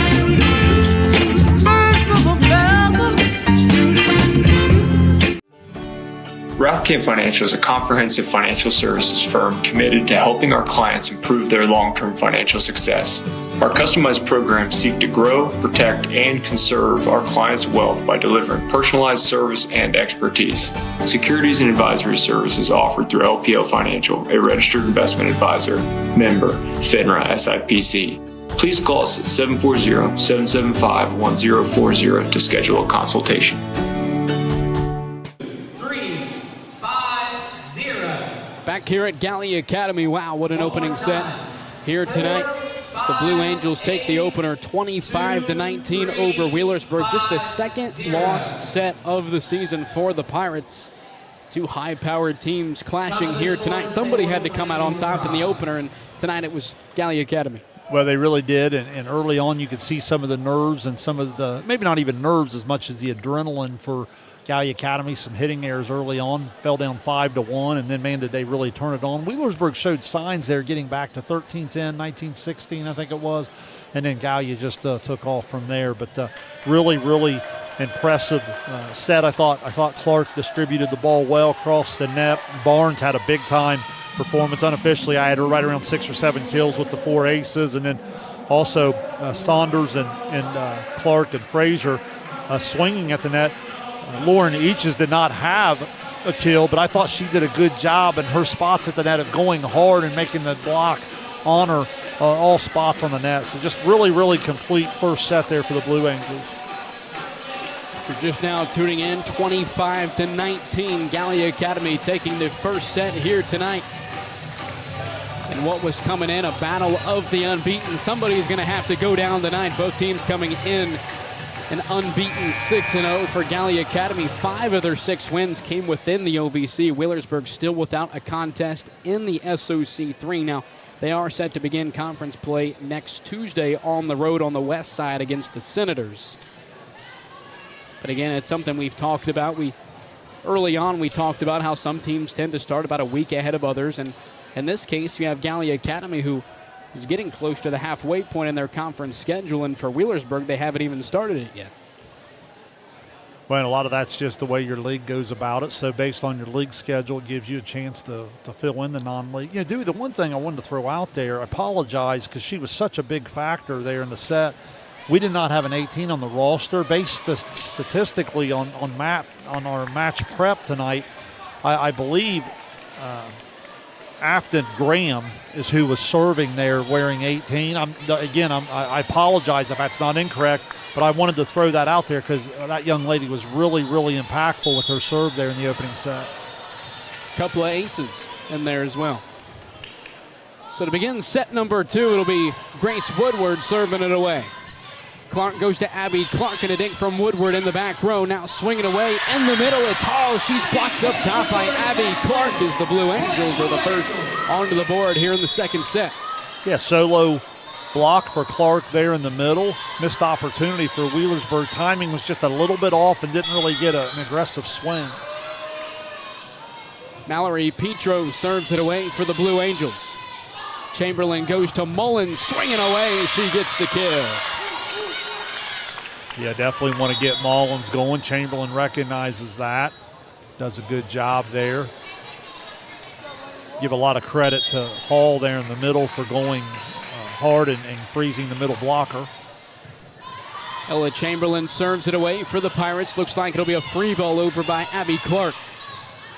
Rathkamp Financial is a comprehensive financial services firm committed to helping our clients improve their long-term financial success. Our customized programs seek to grow, protect, and conserve our clients' wealth by delivering personalized service and expertise. Securities and advisory services offered through LPL Financial, a registered investment advisor, member, FINRA SIPC. Please call us at 740-775-1040 to schedule a consultation. Back here at Gallia Academy. Wow, what an opening set here tonight. The Blue Angels take the opener 25-19 over Wheelersburg. Just the second lost set of the season for the Pirates. 2 high-powered teams clashing here tonight. Somebody had to come out on top in the opener, and tonight it was Gallia Academy. Well, they really did, and early on you could see some of the nerves and some of the, maybe not even nerves as much as the adrenaline for Gallia Academy. Some hitting errors early on, fell down 5-1, and then, man, did they really turn it on. Wheelersburg showed signs there getting back to 13-10, 19-16, I think it was, and then Gallia just took off from there. But really impressive set. I thought Clark distributed the ball well across the net. Barnes had a big-time performance. Unofficially, I had her right around 6 or 7 kills with the 4 aces, and then also Saunders and Clark and Frazier swinging at the net. Lauren Eaches did not have a kill, but I thought she did a good job in her spots at the net of going hard and making the block on her all spots on the net. So just really complete first set there for the Blue Angels. You're just now tuning in, 25-19. Gallia Academy taking the first set here tonight. And what was coming in, a battle of the unbeaten. Somebody's going to have to go down tonight. Both teams coming in an unbeaten 6-0 for Gallia Academy. 5 of their 6 wins came within the OVC. Wheelersburg still without a contest in the SOC3. Now, they are set to begin conference play next Tuesday on the road on the west side against the Senators. But again, it's something we've talked about. Early on, we talked about how some teams tend to start about a week ahead of others. And in this case, you have Gallia Academy, who is getting close to the halfway point in their conference schedule, and for Wheelersburg, they haven't even started it yet. Well, a lot of that's just the way your league goes about it. So based on your league schedule, it gives you a chance to fill in the non-league. Yeah, the one thing I wanted to throw out there, I apologize because she was such a big factor there in the set. We did not have an 18 on the roster. Based statistically on our match prep tonight, I believe Afton Graham is who was serving there wearing 18. I apologize if that's not incorrect, but I wanted to throw that out there because that young lady was really impactful with her serve there in the opening set. Couple of aces in there as well. So to begin set number 2, it'll be Grace Woodward serving it away. Clark goes to Abby Clark, and a dink from Woodward in the back row. Now swinging away in the middle. It's Hall. She's blocked up top by Abby Clark as the Blue Angels are the first onto the board here in the second set. Yeah, solo block for Clark there in the middle. Missed opportunity for Wheelersburg. Timing was just a little bit off and didn't really get an aggressive swing. Mallory Petro serves it away for the Blue Angels. Chamberlain goes to Mullins, swinging away. She gets the kill. Yeah, definitely want to get Mullins going. Chamberlain recognizes that. Does a good job there. Give a lot of credit to Hall there in the middle for going hard and freezing the middle blocker. Ella Chamberlain serves it away for the Pirates. Looks like it'll be a free ball over by Abby Clark.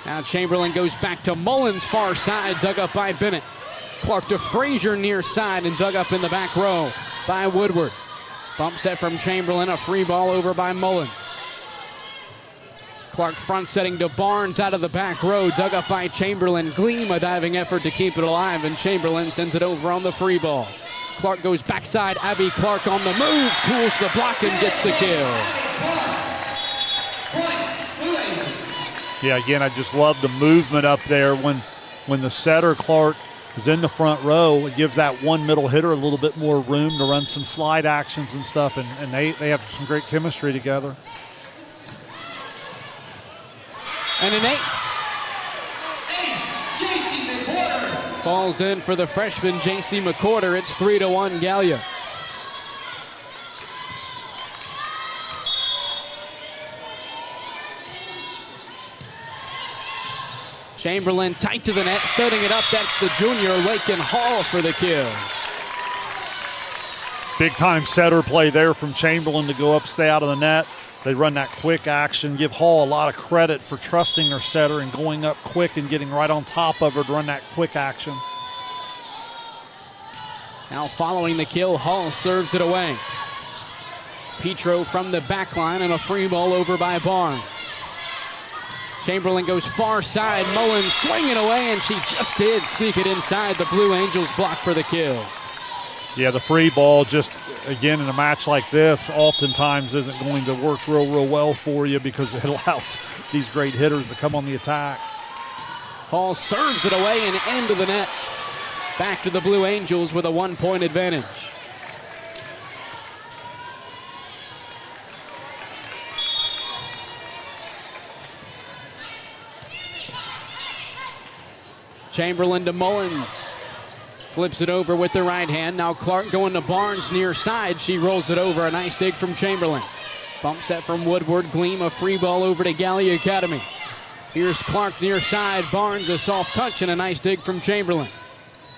Now Chamberlain goes back to Mullins, far side, dug up by Bennett. Clark to Frazier near side and dug up in the back row by Woodward. Bump set from Chamberlain, a free ball over by Mullins. Clark front setting to Barnes out of the back row, dug up by Chamberlain. Gleam, a diving effort to keep it alive, and Chamberlain sends it over on the free ball. Clark goes backside, Abby Clark on the move, tools the block and gets the kill. Yeah, again, I just love the movement up there when the setter, Clark, is in the front row. It gives that one middle hitter a little bit more room to run some slide actions and stuff, and they have some great chemistry together. And an ace. Falls in for the freshman J.C. McCorder. It's 3-1 Gallia. Chamberlain tight to the net, setting it up. That's the junior Lakin Hall for the kill. Big time setter play there from Chamberlain to go up, stay out of the net. They run that quick action. Give Hall a lot of credit for trusting her setter and going up quick and getting right on top of her to run that quick action. Now following the kill, Hall serves it away. Petro from the back line and a free ball over by Barnes. Chamberlain goes far side, Mullins swinging away, and she just did sneak it inside. The Blue Angels block for the kill. Yeah, the free ball just, again, in a match like this, oftentimes isn't going to work real well for you because it allows these great hitters to come on the attack. Hall serves it away and into the net. Back to the Blue Angels with a 1-point advantage. Chamberlain to Mullins. Flips it over with the right hand. Now Clark going to Barnes near side. She rolls it over. A nice dig from Chamberlain. Bump set from Woodward. Gleam, a free ball over to Gallia Academy. Here's Clark near side. Barnes, a soft touch and a nice dig from Chamberlain.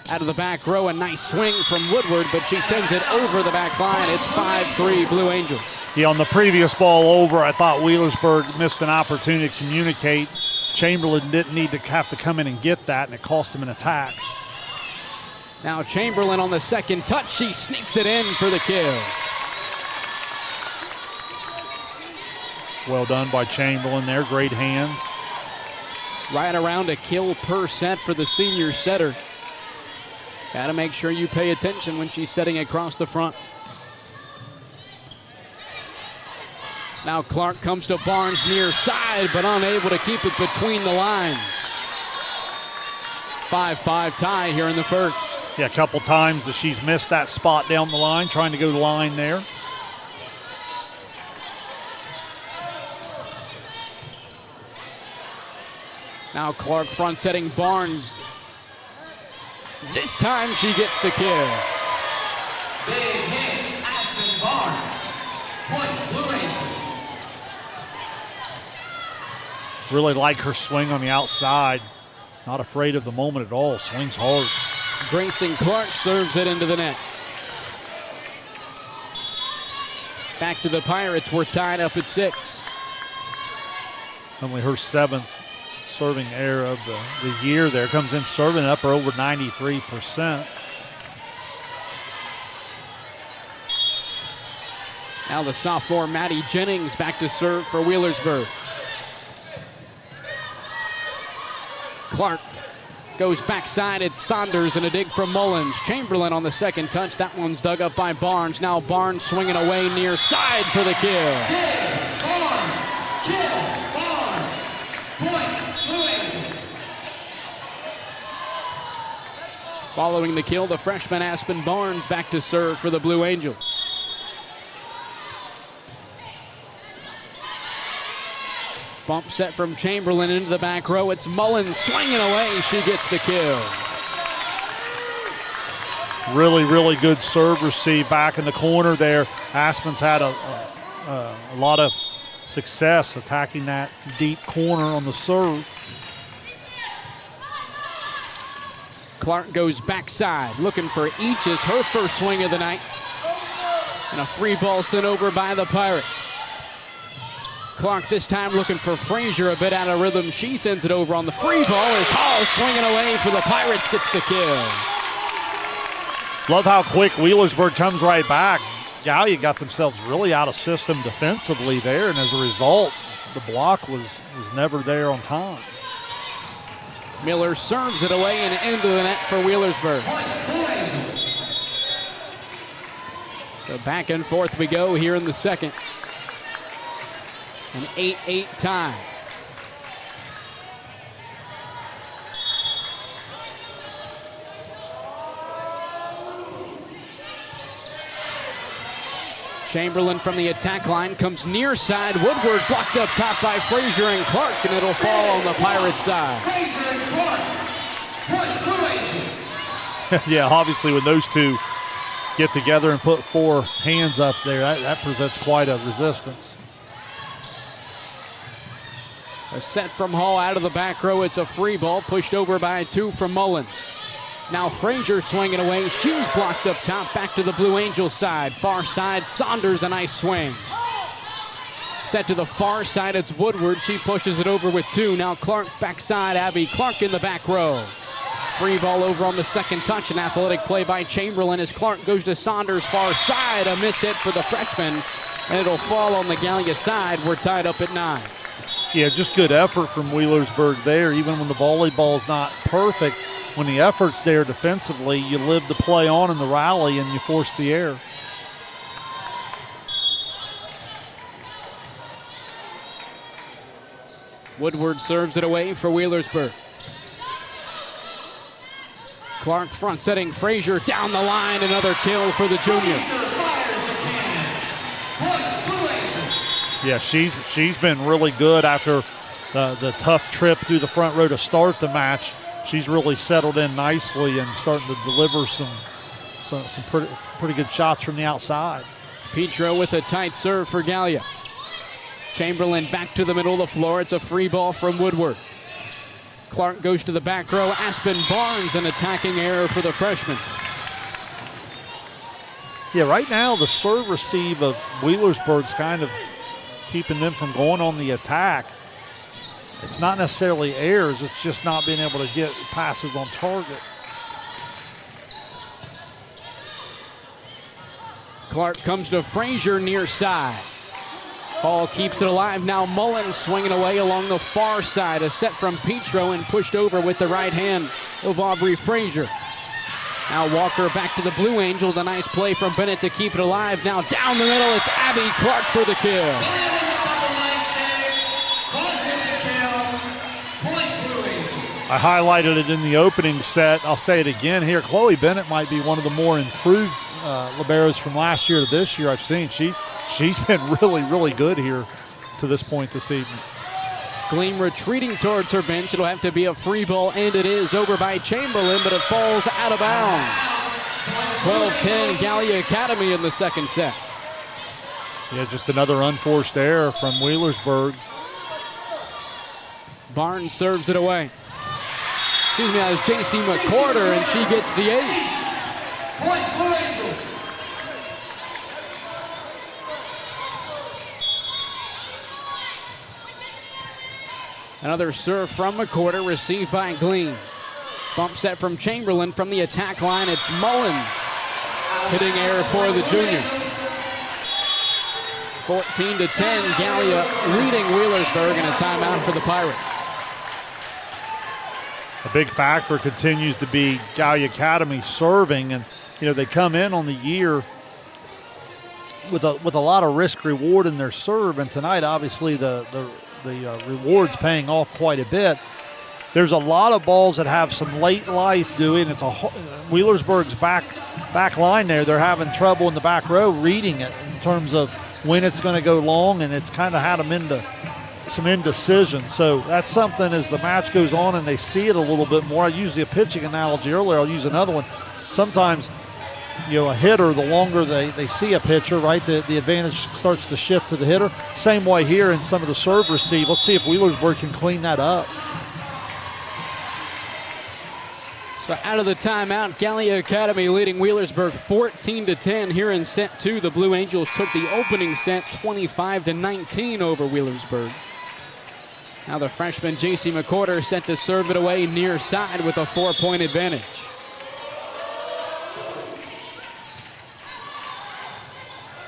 Out of the back row, a nice swing from Woodward, but she sends it over the back line. It's 5-3 Blue Angels. Yeah, on the previous ball over, I thought Wheelersburg missed an opportunity to communicate. Chamberlain didn't need to have to come in and get that, and it cost him an attack. Now Chamberlain on the second touch. She sneaks it in for the kill. Well done by Chamberlain there. Great hands. Right around a kill per set for the senior setter. Got to make sure you pay attention when she's setting across the front. Now Clark comes to Barnes near side, but unable to keep it between the lines. 5-5 tie here in the first. Yeah, a couple times that she's missed that spot down the line, trying to go to the line there. Now Clark front setting Barnes. This time she gets the kill. Big hit, Aspen Barnes. Point, Blue Angels. Really like her swing on the outside. Not afraid of the moment at all. Swings hard. Grayson Clark serves it into the net. Back to the Pirates. We're tied up at 6. Only her 7th serving error of the year there. Comes in serving up or over 93%. Now the sophomore Maddie Jennings back to serve for Wheelersburg. Clark goes backside. It's Saunders and a dig from Mullins. Chamberlain on the second touch. That one's dug up by Barnes. Now Barnes swinging away near side for the kill. Barnes, kill, Barnes. Point, Blue Angels. Following the kill, the freshman Aspen Barnes back to serve for the Blue Bump set from Chamberlain into the back row. It's Mullins swinging away. She gets the kill. Really, really good serve receive back in the corner there. Aspen's had a lot of success attacking that deep corner on the serve. Clark goes backside, looking for Eaches, her first swing of the night. And a free ball sent over by the Pirates. Clark this time looking for Frazier, a bit out of rhythm. She sends it over on the free ball as Hall swinging away for the Pirates, gets the kill. Love how quick Wheelersburg comes right back. Gallia got themselves really out of system defensively there, and as a result, the block was never there on time. Miller serves it away and into the net for Wheelersburg. So back and forth we go here in the second. An 8-8 tie. Chamberlain from the attack line comes near side. Woodward blocked up top by Frazier and Clark, and it'll fall on the Pirates side. Frazier and Clark, point Blue Angels. Yeah, obviously when those two get together and put four hands up there, that presents quite a resistance. A set from Hall out of the back row. It's a free ball pushed over by two from Mullins. Now Frazier swinging away. She's blocked up top. Back to the Blue Angels side. Far side, Saunders, a nice swing. Set to the far side, it's Woodward. She pushes it over with two. Now Clark backside. Abby Clark in the back row. Free ball over on the second touch. An athletic play by Chamberlain as Clark goes to Saunders far side. A miss hit for the freshman, and it'll fall on the Gallia side. We're tied up at 9. Yeah, just good effort from Wheelersburg there. Even when the volleyball's not perfect, when the effort's there defensively, you live the play on in the rally and you force the error. Woodward serves it away for Wheelersburg. Clark front setting Frazier down the line. Another kill for the junior. Yeah, she's been really good after the tough trip through the front row to start the match. She's really settled in nicely and starting to deliver some pretty good shots from the outside. Petro with a tight serve for Gallia. Chamberlain back to the middle of the floor. It's a free ball from Woodward. Clark goes to the back row. Aspen Barnes, an attacking error for the freshman. Yeah, right now the serve receive of Wheelersburg's kind of keeping them from going on the attack. It's not necessarily errors, it's just not being able to get passes on target. Clark comes to Frazier near side. Hall keeps it alive. Now Mullins swinging away along the far side. A set from Petro and pushed over with the right hand of Aubrey Frazier. Now Walker back to the Blue Angels. A nice play from Bennett to keep it alive. Now down the middle, it's Abby Clark for the kill. I highlighted it in the opening set. I'll say it again here. Chloe Bennett might be one of the more improved liberos from last year to this year I've seen. She's been really, really good here to this point this evening. Gleam retreating towards her bench. It'll have to be a free ball, and it is over by Chamberlain, but it falls out of bounds. 12-10 Gallia Academy in the second set. Yeah, just another unforced error from Wheelersburg. Barnes serves it away. Excuse me, that was J.C. McCorder, and she gets the ace. Point Blue Angels. Another serve from McCorder, received by Gleam. Bump set from Chamberlain from the attack line. It's Mullins. Hitting error for the junior. 14-10, Gallia leading Wheelersburg, and a timeout for the Pirates. A big factor continues to be Gallia Academy serving, and they come in on the year with a lot of risk reward in their serve, and tonight obviously the reward's paying off quite a bit. There's a lot of balls that have some late life doing. It's Wheelersburg's back line there. They're having trouble in the back row reading it in terms of when it's going to go long, and it's kind of had them into some indecision. So that's something as the match goes on and they see it a little bit more. I used a pitching analogy earlier. I'll use another one. Sometimes, a hitter, the longer they see a pitcher, right, the advantage starts to shift to the hitter. Same way here in some of the serve receive. Let's see if Wheelersburg can clean that up. So out of the timeout, Gallia Academy leading Wheelersburg 14-10 here in set 2. The Blue Angels took the opening set 25-19 over Wheelersburg. Now the freshman J.C. McCorder set to serve it away near side with a 4-point advantage.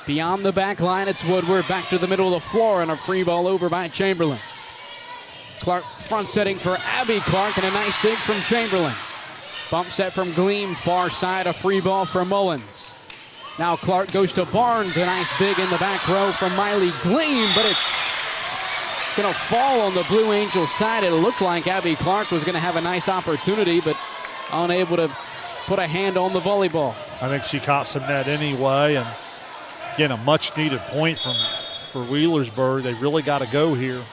Beyond the back line, it's Woodward back to the middle of the floor and a free ball over by Chamberlain. Clark front setting for Abby Clark and a nice dig from Chamberlain. Bump set from Gleam, far side, a free ball for Mullins. Now Clark goes to Barnes, a nice dig in the back row from Miley Gleam, but it's going to fall on the Blue Angels side. It looked like Abby Clark was going to have a nice opportunity, but unable to put a hand on the volleyball. I think she caught some net anyway, and again, a much-needed point for Wheelersburg. They really got to go here.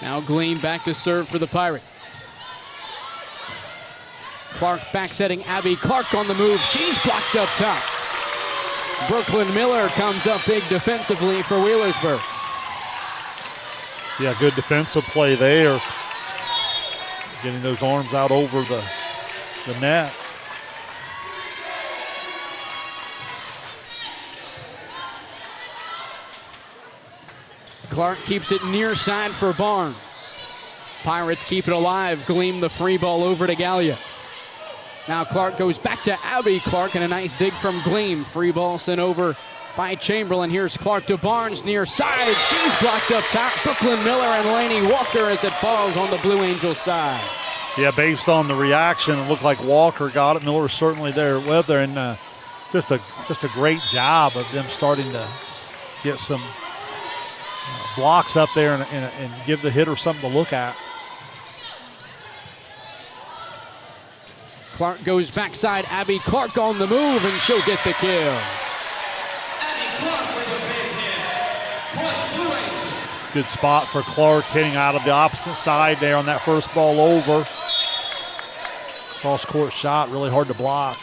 Now Gleam back to serve for the Pirates. Clark back setting Abby Clark on the move. She's blocked up top. Brooklyn Miller comes up big defensively for Wheelersburg. Yeah, good defensive play there. Getting those arms out over the net. Clark keeps it near side for Barnes. Pirates keep it alive. Gleam the free ball over to Gallia. Now Clark goes back to Abby Clark and a nice dig from Gleam. Free ball sent over by Chamberlain. Here's Clark to Barnes near side. She's blocked up top. Brooklyn Miller and Laney Walker as it falls on the Blue Angels side. Yeah, based on the reaction, it looked like Walker got it. Miller was certainly there with her, and just a great job of them starting to get some blocks up there and give the hitter something to look at. Clark goes backside. Abby Clark on the move, and she'll get the kill. Good spot for Clark, hitting out of the opposite side there on that first ball over. Cross-court shot, really hard to block.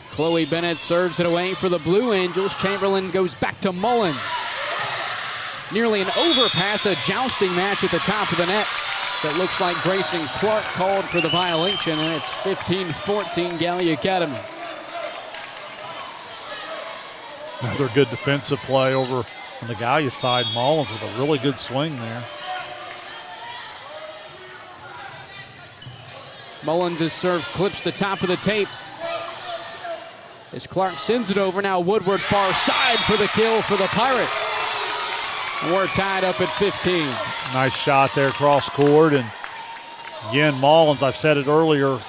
Chloe Bennett serves it away for the Blue Angels. Chamberlain goes back to Mullins. Nearly an overpass, a jousting match at the top of the net. That looks like Grayson Clark called for the violation, and it's 15-14 Gallia Academy. Another good defensive play over on the Gallia side. Mullins with a really good swing there. Mullins' serve clips the top of the tape. As Clark sends it over, now Woodward far side for the kill for the Pirates. And we're tied up at 15. Nice shot there cross court. And again, Mullins, I've said it earlier,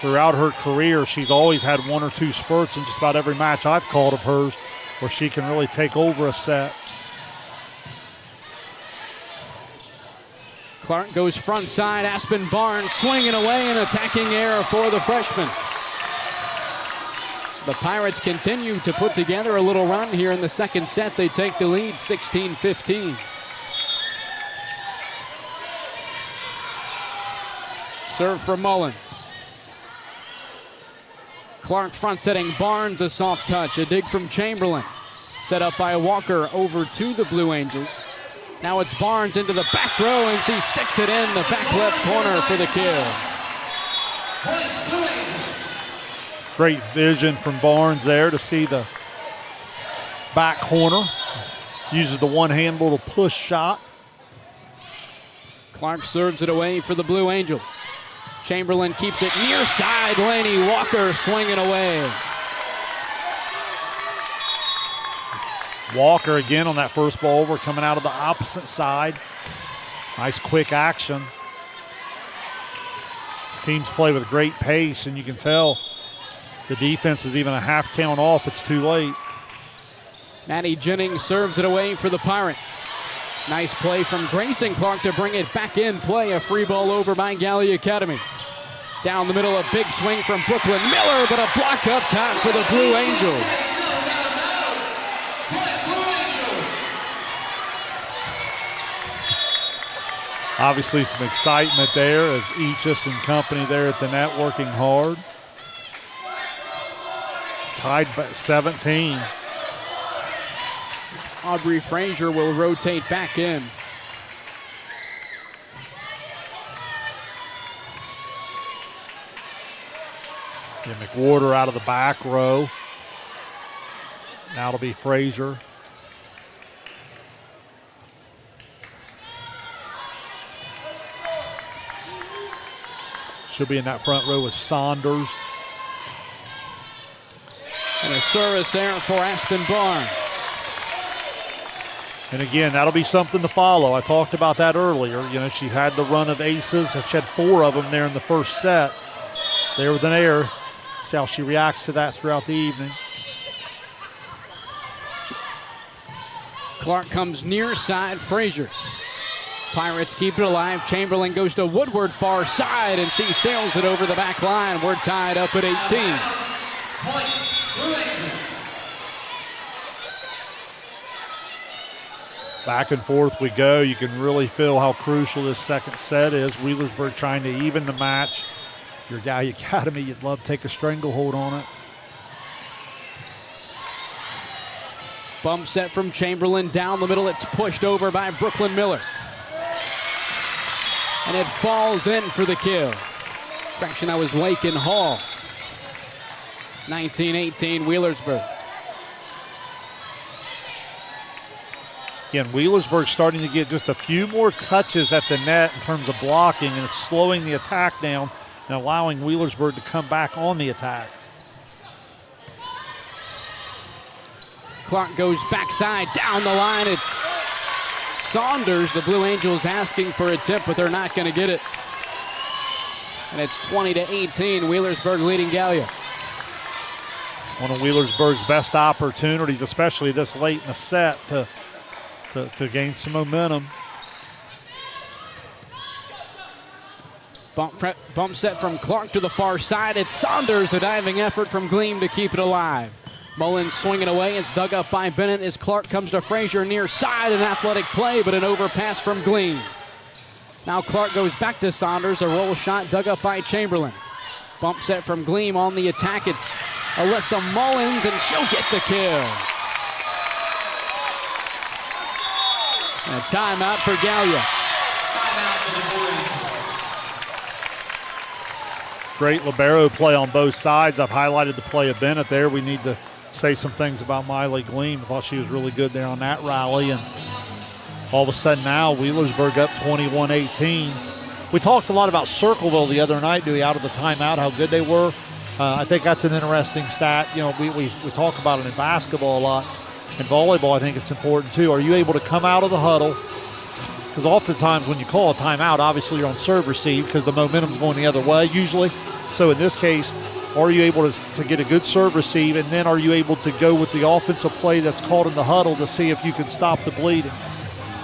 throughout her career, she's always had one or two spurts in just about every match I've called of hers where she can really take over a set. Clark goes front side. Aspen Barnes swinging away and attacking error for the freshman. The Pirates continue to put together a little run here in the second set. They take the lead 16-15. Serve for Mullins. Clark front setting Barnes, a soft touch. A dig from Chamberlain. Set up by Walker over to the Blue Angels. Now it's Barnes into the back row, and she sticks it in the back left corner for the kill. Great vision from Barnes there to see the back corner. Uses the one-hand little push shot. Clark serves it away for the Blue Angels. Chamberlain keeps it near side. Laney Walker swinging away. Walker again on that first ball over, coming out of the opposite side. Nice quick action. These teams play with great pace, and you can tell the defense is even a half count off. It's too late. Maddie Jennings serves it away for the Pirates. Nice play from Grayson Clark to bring it back in play. A free ball over by Gallia Academy. Down the middle, a big swing from Brooklyn Miller, but a block up top for the Blue Angels. Obviously some excitement there as Eachus and company there at the net working hard. Tied by 17. Aubrey Frazier will rotate back in. Yeah, McWhorter out of the back row. Now it'll be Frazier. She'll be in that front row with Saunders. And a service error for Aspen Barnes. And again, that'll be something to follow. I talked about that earlier. You know, she had the run of aces. She had 4 of them there in the first set. There with an error. See how she reacts to that throughout the evening. Clark comes near side, Frazier. Pirates keep it alive. Chamberlain goes to Woodward far side, and she sails it over the back line. We're tied up at 18. Point, Blue Angels. Back and forth we go. You can really feel how crucial this second set is. Wheelersburg trying to even the match. If you're Gallia Academy, you'd love to take a stranglehold on it. Bump set from Chamberlain down the middle. It's pushed over by Brooklyn Miller. And it falls in for the kill. Correction, that was Lakin Hall. 19-18, Wheelersburg. Again, Wheelersburg starting to get just a few more touches at the net in terms of blocking, and it's slowing the attack down and allowing Wheelersburg to come back on the attack. Clark goes backside down the line. It's Saunders. The Blue Angels asking for a tip, but they're not going to get it. And it's 20-18, Wheelersburg leading Gallia. One of Wheelersburg's best opportunities, especially this late in the set, to gain some momentum. Bump set from Clark to the far side. It's Saunders, a diving effort from Gleam to keep it alive. Mullins swinging away. It's dug up by Bennett as Clark comes to Frazier near side. An athletic play, but an overpass from Gleam. Now Clark goes back to Saunders. A roll shot dug up by Chamberlain. Bump set from Gleam on the attack. It's Alyssa Mullins, and she'll get the kill. And a timeout for Gallia. Timeout for the Blue Angels. Great libero play on both sides. I've highlighted the play of Bennett there. We need to say some things about Miley Gleam. I thought she was really good there on that rally. And all of a sudden now, Wheelersburg up 21-18. We talked a lot about Circleville the other night, Dewey, out of the timeout, how good they were. I think that's an interesting stat. You know, we talk about it in basketball a lot. In volleyball, I think it's important too. Are you able to come out of the huddle? Because oftentimes when you call a timeout, obviously you're on serve receive because the momentum's going the other way usually. So in this case, are you able to get a good serve receive, and then are you able to go with the offensive play that's called in the huddle to see if you can stop the bleeding?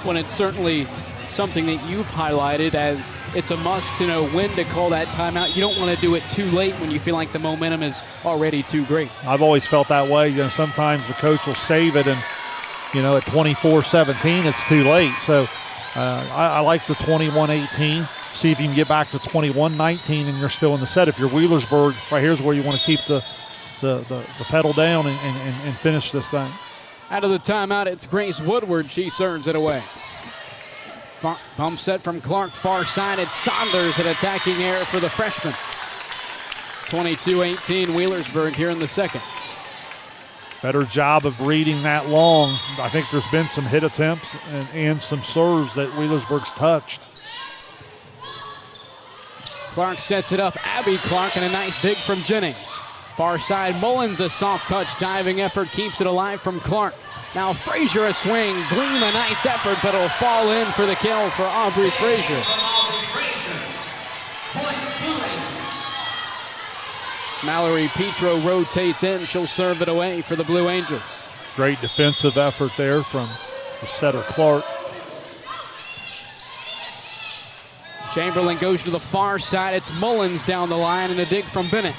When it's certainly something that you've highlighted as it's a must to know when to call that timeout. You don't want to do it too late when you feel like the momentum is already too great. I've always felt that way. You know, sometimes the coach will save it, and you know, at 24-17, it's too late. So I like the 21-18. See if you can get back to 21-19 and you're still in the set. If you're Wheelersburg, right here's where you want to keep the pedal down and finish this thing. Out of the timeout, it's Grace Woodward. She serves it away. Bump set from Clark, far side. It's Saunders, an attacking error for the freshman. 22-18, Wheelersburg here in the second. Better job of reading that long. I think there's been some hit attempts and some serves that Wheelersburg's touched. Clark sets it up. Abby Clark, and a nice dig from Jennings. Far side, Mullins, a soft touch diving effort, keeps it alive from Clark. Now Frazier a swing, Gleam a nice effort, but it'll fall in for the kill for Aubrey Frazier. Mallory Petro rotates in. She'll serve it away for the Blue Angels. Great defensive effort there from the setter Clark. Chamberlain goes to the far side. It's Mullins down the line, and a dig from Bennett.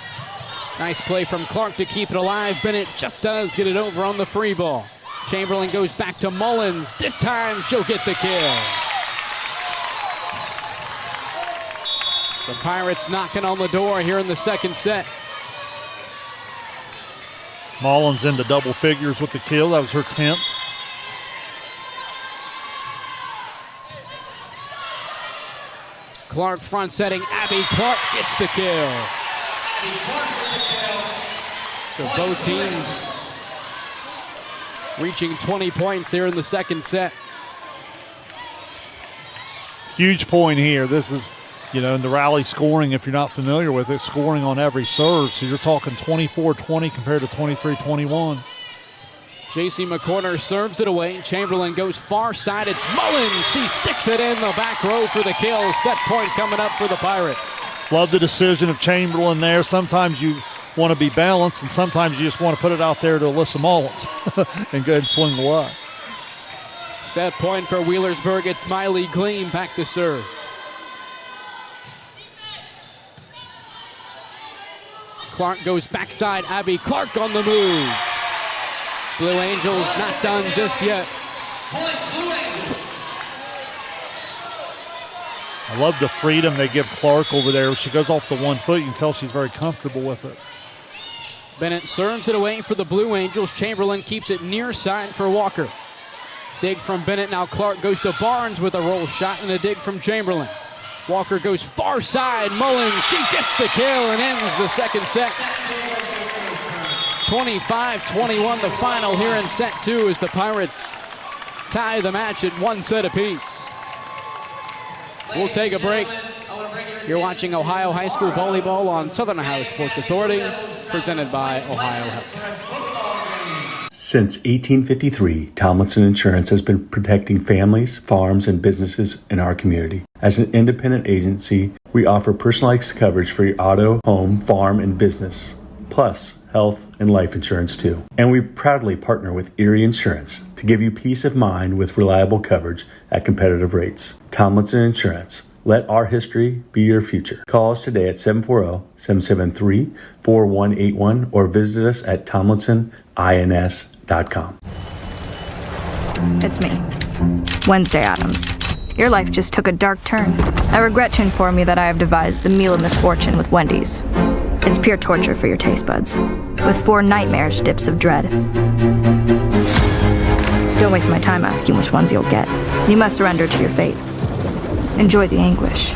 Nice play from Clark to keep it alive. Bennett just does get it over on the free ball. Chamberlain goes back to Mullins. This time she'll get the kill. The Pirates knocking on the door here in the second set. Mullins into double figures with the kill. That was her 10th. Clark front setting. Abby Clark gets the kill. So both teams reaching 20 points here in the second set. Huge point here. This is, in the rally scoring, if you're not familiar with it, scoring on every serve. So you're talking 24-20 compared to 23-21. J.C. McCorner serves it away. Chamberlain goes far side. It's Mullins. She sticks it in the back row for the kill. Set point coming up for the Pirates. Love the decision of Chamberlain there. Sometimes you want to be balanced, and sometimes you just want to put it out there to Alyssa Mullins and go ahead and swing the luck. Set point for Wheelersburg. It's Miley Gleam back to serve. Clark goes backside. Abby Clark on the move. Blue Angels not done just yet. I love the freedom they give Clark over there. She goes off the 1 foot. You can tell she's very comfortable with it. Bennett serves it away for the Blue Angels. Chamberlain keeps it near side for Walker. Dig from Bennett. Now Clark goes to Barnes with a roll shot and a dig from Chamberlain. Walker goes far side. Mullins, she gets the kill and ends the second set. 25-21 the final here in set 2 as the Pirates tie the match at 1 set apiece. We'll take a break. You're watching Ohio High School Volleyball on Southern Ohio Sports Authority, presented by Ohio Health. Since 1853, Tomlinson Insurance has been protecting families, farms, and businesses in our community. As an independent agency, we offer personalized coverage for your auto, home, farm, and business, plus health and life insurance too. And we proudly partner with Erie Insurance to give you peace of mind with reliable coverage at competitive rates. Tomlinson Insurance. Let our history be your future. Call us today at 740-773-4181 or visit us at tomlinsonins.com. It's me, Wednesday Addams. Your life just took a dark turn. I regret to inform you that I have devised the meal of misfortune with Wendy's. It's pure torture for your taste buds, with 4 nightmares dips of dread. Don't waste my time asking which ones you'll get. You must surrender to your fate. Enjoy the anguish.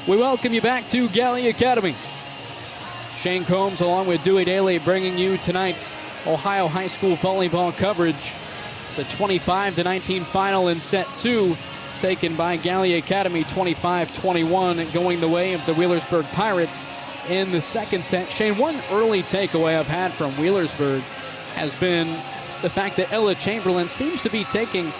We welcome you back to Gallia Academy. Shane Combs along with Dewey Daly bringing you tonight's Ohio High School volleyball coverage. The 25-19 final in set 2, taken by Gallia Academy 25-21, going the way of the Wheelersburg Pirates in the second set. Shane, one early takeaway I've had from Wheelersburg has been the fact that Ella Chamberlain seems to be taking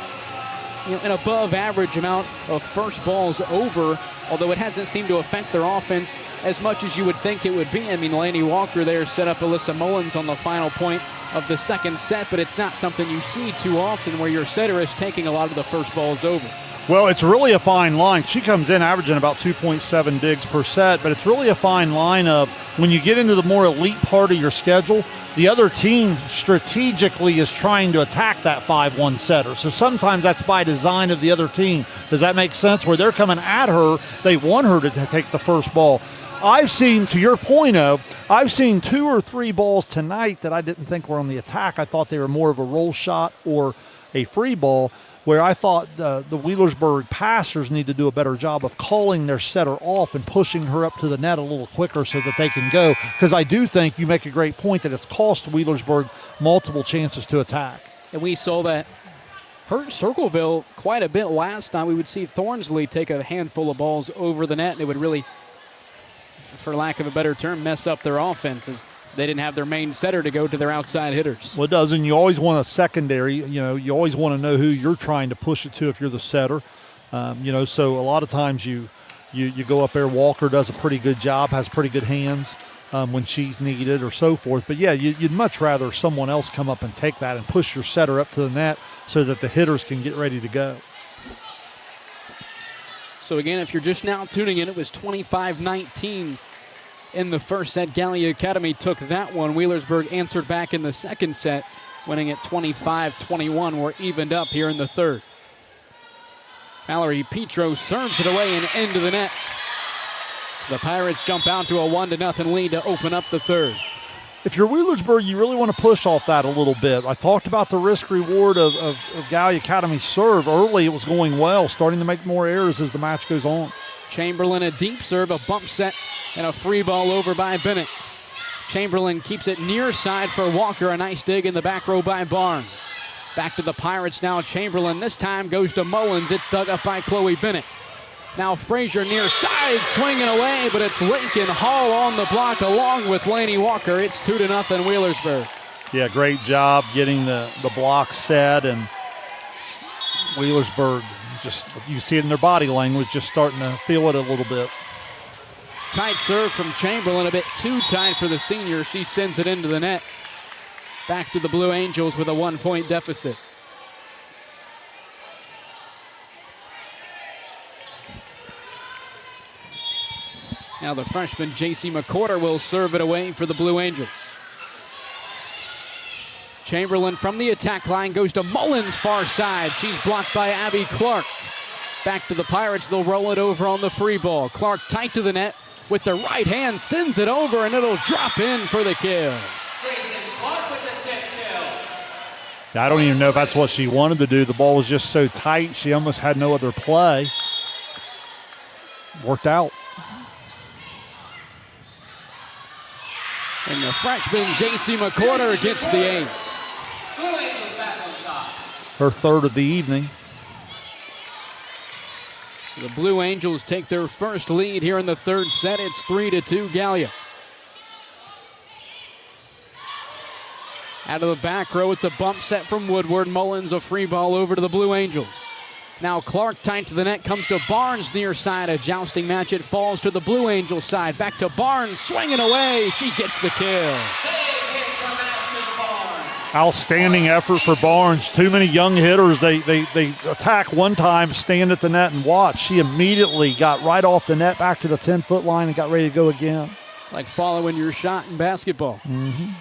an above average amount of first balls over, although it hasn't seemed to affect their offense as much as you would think it would be. I mean, Laney Walker there set up Alyssa Mullins on the final point of the second set, but it's not something you see too often where your setter is taking a lot of the first balls over. Well, it's really a fine line. She comes in averaging about 2.7 digs per set, but it's really a fine line of when you get into the more elite part of your schedule, the other team strategically is trying to attack that 5-1 setter. So sometimes that's by design of the other team. Does that make sense? Where they're coming at her, they want her to take the first ball. I've seen, to your point of, I've seen 2 or 3 balls tonight that I didn't think were on the attack. I thought they were more of a roll shot or a free ball, where I thought the Wheelersburg passers need to do a better job of calling their setter off and pushing her up to the net a little quicker so that they can go. Because I do think you make a great point that it's cost Wheelersburg multiple chances to attack. And we saw that hurt Circleville quite a bit last time. We would see Thornsley take a handful of balls over the net, and it would really, for lack of a better term, mess up their offenses. They didn't have their main setter to go to their outside hitters. Well, it does, and you always want a secondary. You always want to know who you're trying to push it to if you're the setter. So a lot of times you go up there. Walker does a pretty good job, has pretty good hands when she's needed or so forth. But, yeah, you'd much rather someone else come up and take that and push your setter up to the net so that the hitters can get ready to go. So, again, if you're just now tuning in, it was 25-19 in the first set. Gallia Academy took that one. Wheelersburg answered back in the second set, winning at 25-21. We're evened up here in the third. Mallory Petro serves it away and into the net. The Pirates jump out to a 1-0 lead to open up the third. If you're Wheelersburg, you really want to push off that a little bit. I talked about the risk-reward of Gallia Academy's serve. Early it was going well, starting to make more errors as the match goes on. Chamberlain a deep serve, a bump set, and a free ball over by Bennett. Chamberlain keeps it near side for Walker. A nice dig in the back row by Barnes. Back to the Pirates now. Chamberlain this time goes to Mullins. It's dug up by Chloe Bennett. Now Frazier near side, swinging away, but it's Lincoln Hall on the block along with Laney Walker. It's 2-0 Wheelersburg. Yeah, great job getting the block set, and Wheelersburg, just, you see it in their body language, just starting to feel it a little bit. Tight serve from Chamberlain, a bit too tight for the senior. She sends it into the net. Back to the Blue Angels with a 1-point deficit. Now the freshman J.C. McCorder will serve it away for the Blue Angels. Chamberlain from the attack line goes to Mullins far side. She's blocked by Abby Clark. Back to the Pirates, they'll roll it over on the free ball. Clark tight to the net with the right hand, sends it over, and it'll drop in for the kill. I don't even know if that's what she wanted to do. The ball was just so tight, she almost had no other play. Worked out. And the freshman J.C. McCorder gets the ace. Her third of the evening. So the Blue Angels take their first lead here in the third set. It's 3-2 Gallia. Out of the back row, it's a bump set from Woodward. Mullins a free ball over to the Blue Angels. Now Clark tight to the net, comes to Barnes near side. A jousting match, it falls to the Blue Angels side. Back to Barnes, swinging away. She gets the kill. Outstanding effort for Barnes. Too many young hitters. They attack one time, stand at the net and watch. She immediately got right off the net, back to the 10-foot line and got ready to go again. Like following your shot in basketball.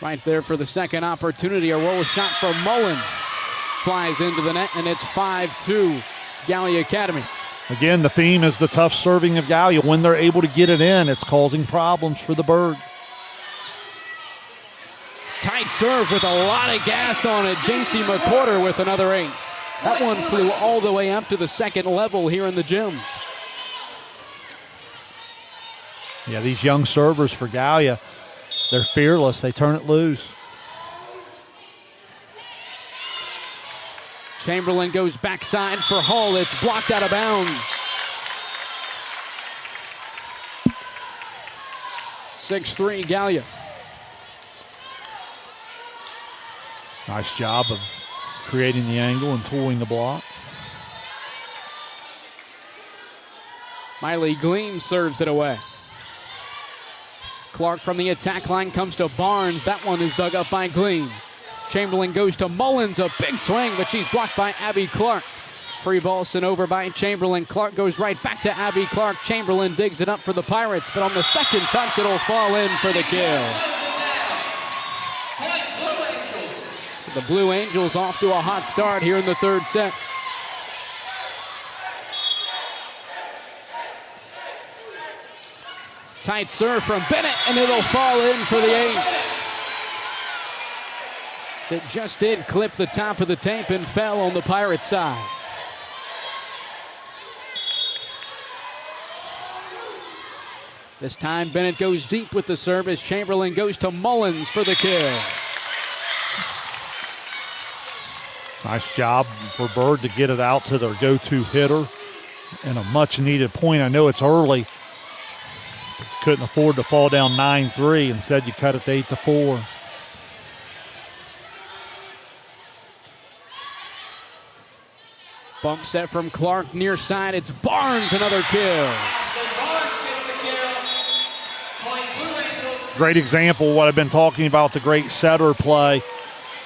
Right there for the second opportunity. A roll shot for Mullins. Flies into the net, and it's 5-2 Gallia Academy. Again, the theme is the tough serving of Gallia. When they're able to get it in, it's causing problems for the Bird. Tight serve with a lot of gas on it. J.C. McCorder with another ace. That one flew all the way up to the second level here in the gym. Yeah, these young servers for Gallia, they're fearless. They turn it loose. Chamberlain goes backside for Hull. It's blocked out of bounds. 6-3 Gallia. Nice job of creating the angle and tooling the block. Miley Gleam serves it away. Clark from the attack line comes to Barnes. That one is dug up by Gleam. Chamberlain goes to Mullins, a big swing, but she's blocked by Abby Clark. Free ball sent over by Chamberlain. Clark goes right back to Abby Clark. Chamberlain digs it up for the Pirates, but on the second touch, it'll fall in for the kill. The Blue Angels off to a hot start here in the third set. Tight serve from Bennett, and it'll fall in for the ace. It just did clip the top of the tape and fell on the Pirate side. This time Bennett goes deep with the service. Chamberlain goes to Mullins for the kill. Nice job for Bird to get it out to their go-to hitter and a much-needed point. I know it's early. Couldn't afford to fall down 9-3. Instead, you cut it to 8-4. Bump set from Clark near side. It's Barnes, another kill. Great example of what I've been talking about, the great setter play.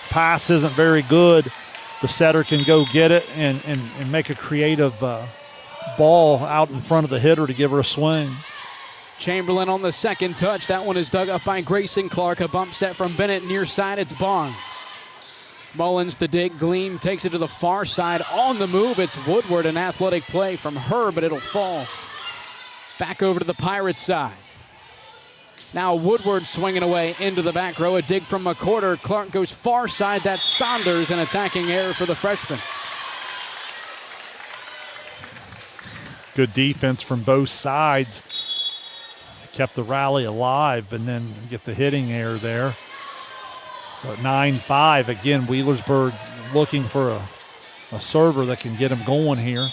Pass isn't very good. The setter can go get it and make a creative ball out in front of the hitter to give her a swing. Chamberlain on the second touch. That one is dug up by Grayson Clark. A bump set from Bennett near side. It's Barnes. Mullins the dig. Gleam takes it to the far side. On the move, it's Woodward. An athletic play from her, but it'll fall back over to the Pirates side. Now Woodward swinging away into the back row. A dig from McCorder. Clark goes far side. That's Saunders. An attacking error for the freshman. Good defense from both sides. Kept the rally alive and then get the hitting error there. So at 9-5, again, Wheelersburg looking for a server that can get them going here.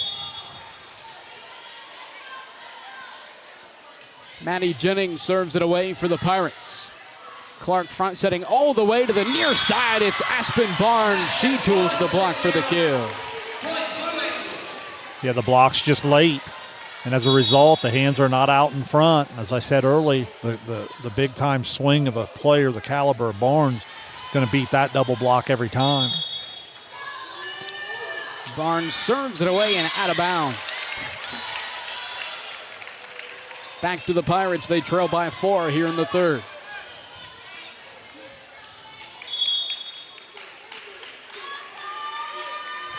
Maddie Jennings serves it away for the Pirates. Clark front setting all the way to the near side. It's Aspen Barnes. She tools the block for the kill. Yeah, the block's just late. And as a result, the hands are not out in front. As I said early, the big-time swing of a player the caliber of Barnes going to beat that double block every time. Barnes serves it away and out of bounds. Back to the Pirates. They trail by 4 here in the third.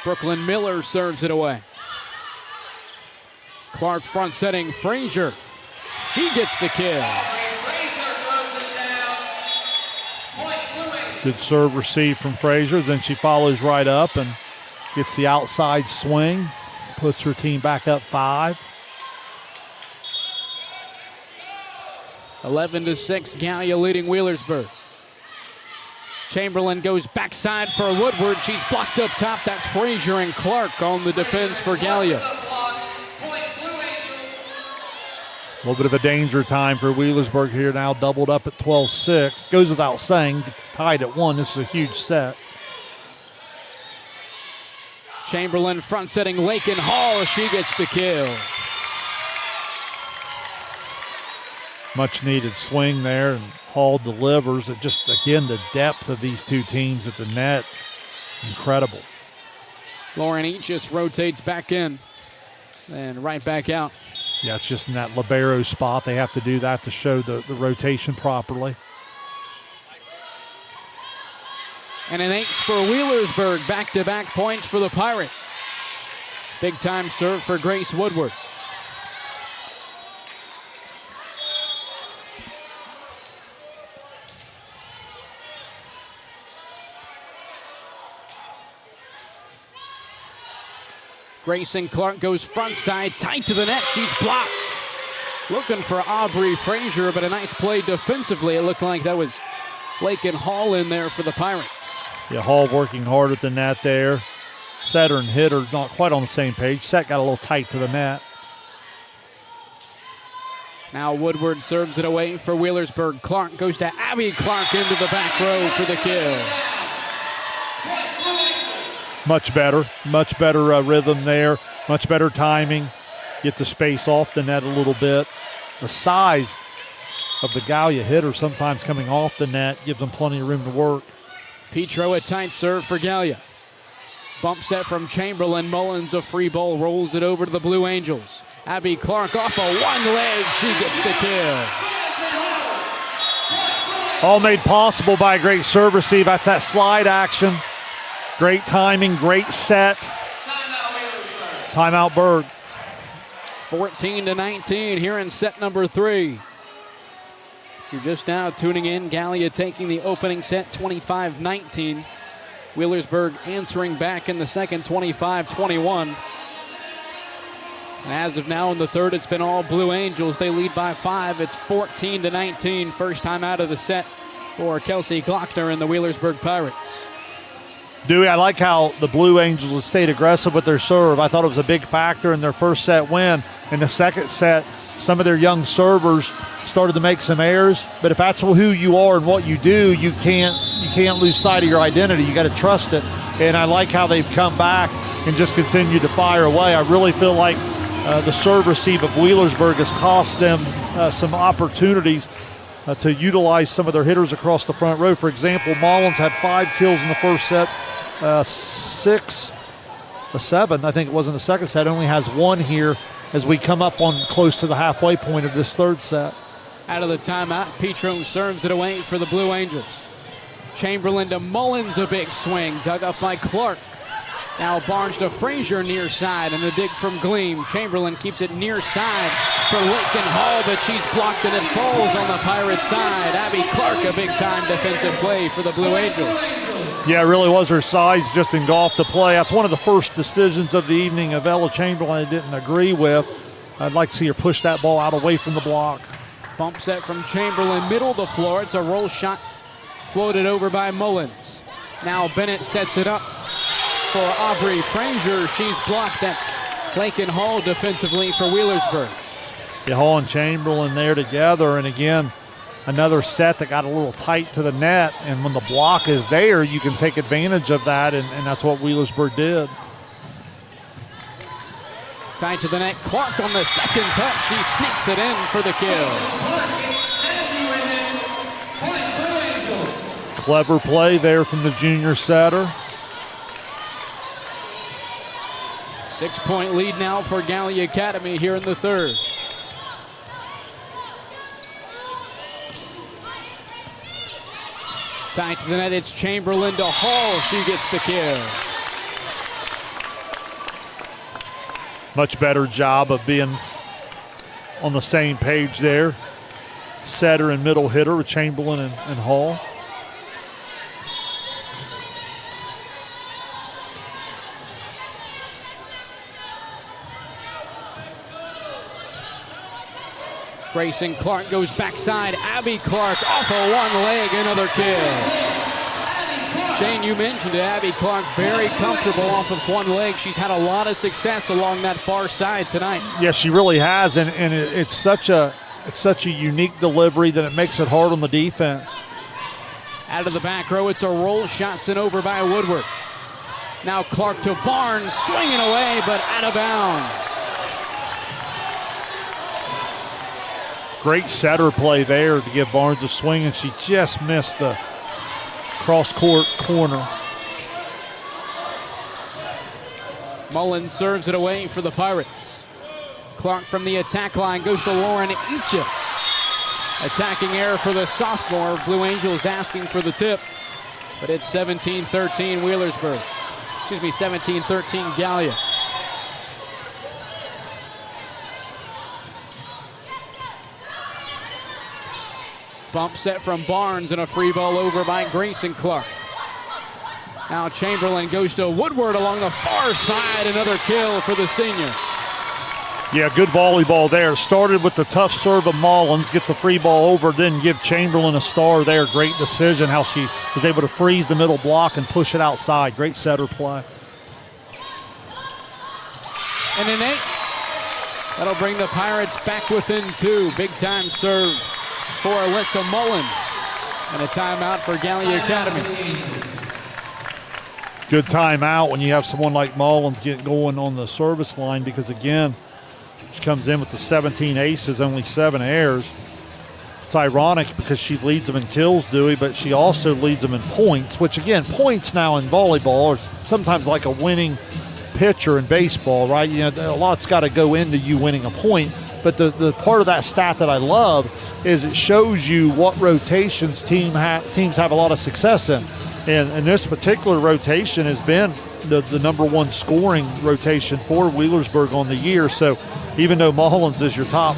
Brooklyn Miller serves it away. Clark front setting Frazier. She gets the kill. Good serve receive from Frazier. Then she follows right up and gets the outside swing. Puts her team back up 5. 11-6, Gallia leading Wheelersburg. Chamberlain goes backside for Woodward. She's blocked up top. That's Frazier and Clark on the defense for Gallia. A little bit of a danger time for Wheelersburg here now, doubled up at 12-6. Goes without saying, tied at 1. This is a huge set. Chamberlain front setting Lakin Hall. She gets the kill. Much needed swing there, and Hall delivers. It just, again, the depth of these two teams at the net, incredible. Lauren Eachus rotates back in and right back out. Yeah, it's just in that libero spot. They have to do that to show the rotation properly. And an ace for Wheelersburg. Back-to-back points for the Pirates. Big-time serve for Grace Woodward. Grayson Clark goes front side, tight to the net. She's blocked. Looking for Aubrey Frazier, but a nice play defensively. It looked like that was Lakin Hall in there for the Pirates. Yeah, Hall working hard at the net there. Setter and hitter not quite on the same page. Set got a little tight to the net. Now Woodward serves it away for Wheelersburg. Clark goes to Abby Clark into the back row for the kill. Much better rhythm there, much better timing. Get the space off the net a little bit. The size of the Gallia hitter sometimes coming off the net gives them plenty of room to work. Petro a tight serve for Gallia. Bump set from Chamberlain. Mullins a free ball, rolls it over to the Blue Angels. Abby Clark off a one leg, she gets the kill. All made possible by a great serve receive. That's that slide action. Great timing, great set. Timeout Berg. 14-19 here in set number 3. If you're just now tuning in, Gallia taking the opening set 25-19. Wheelersburg answering back in the second 25-21. And as of now in the third, it's been all Blue Angels. They lead by 5. It's 14-19. First time out of the set for Kelsey Glockner and the Wheelersburg Pirates. Dewey, I like how the Blue Angels have stayed aggressive with their serve. I thought it was a big factor in their first set win. In the second set, some of their young servers started to make some errors. But if that's who you are and what you do, you can't lose sight of your identity. You got to trust it. And I like how they've come back and just continued to fire away. I really feel like the serve receive of Wheelersburg has cost them some opportunities to utilize some of their hitters across the front row. For example, Mullins had 5 kills in the first set, 7, I think it was in the second set. Only has 1 here as we come up on close to the halfway point of this third set. Out of the timeout, Petro serves it away for the Blue Angels. Chamberlain to Mullins, a big swing, dug up by Clark. Now Barnes to Frazier near side, and the dig from Gleam. Chamberlain keeps it near side for Lakin Hall, but she's blocked and it falls on the Pirates side. Abby Clark, a big-time defensive play for the Blue Angels. Yeah, it really was her size just engulfed the play. That's one of the first decisions of the evening of Ella Chamberlain I didn't agree with. I'd like to see her push that ball out away from the block. Bump set from Chamberlain, middle of the floor. It's a roll shot floated over by Mullins. Now Bennett sets it up for Aubrey Frazier. She's blocked. That's Lakin Hall defensively for Wheelersburg. Yeah, Hall and Chamberlain there together, and again, another set that got a little tight to the net, and when the block is there, you can take advantage of that, and that's what Wheelersburg did. Tied to the net, Clark on the second touch. She sneaks it in for the kill. Clever play there from the junior setter. 6-point lead now for Gallia Academy here in the third. Tied to the net, it's Chamberlain to Hall. She gets the kill. Much better job of being on the same page there. Setter and middle hitter with Chamberlain and Hall. Grayson Clark goes backside. Abby Clark off of one leg, another kill. Shane, you mentioned it. Abby Clark very comfortable off of one leg. She's had a lot of success along that far side tonight. Yes, she really has, and it's such a unique delivery that it makes it hard on the defense. Out of the back row, it's a roll shot sent over by Woodward. Now Clark to Barnes, swinging away, but out of bounds. Great setter play there to give Barnes a swing, and she just missed the cross-court corner. Mullins serves it away for the Pirates. Clark from the attack line goes to Lauren Eaches. Attacking error for the sophomore. Blue Angels asking for the tip, but it's 17-13 Wheelersburg. Excuse me, 17-13 Gallia. Bump set from Barnes and a free ball over by Grayson Clark. Now Chamberlain goes to Woodward along the far side. Another kill for the senior. Yeah, good volleyball there. Started with the tough serve of Mullins, get the free ball over, then give Chamberlain a star there. Great decision how she was able to freeze the middle block and push it outside. Great setter play. And an ace. That'll bring the Pirates back within two. Big time serve for Alyssa Mullins. And a timeout for Gallia Academy. Good timeout when you have someone like Mullins get going on the service line, because again, she comes in with the 17 aces, only 7 errors. It's ironic because she leads them in kills, Dewey, but she also leads them in points, which again, points now in volleyball are sometimes like a winning pitcher in baseball, right? You know, a lot's got to go into you winning a point. But the part of that stat that I love is it shows you what rotations teams have a lot of success in. And this particular rotation has been the #1 scoring rotation for Wheelersburg on the year. So even though Mullins is your top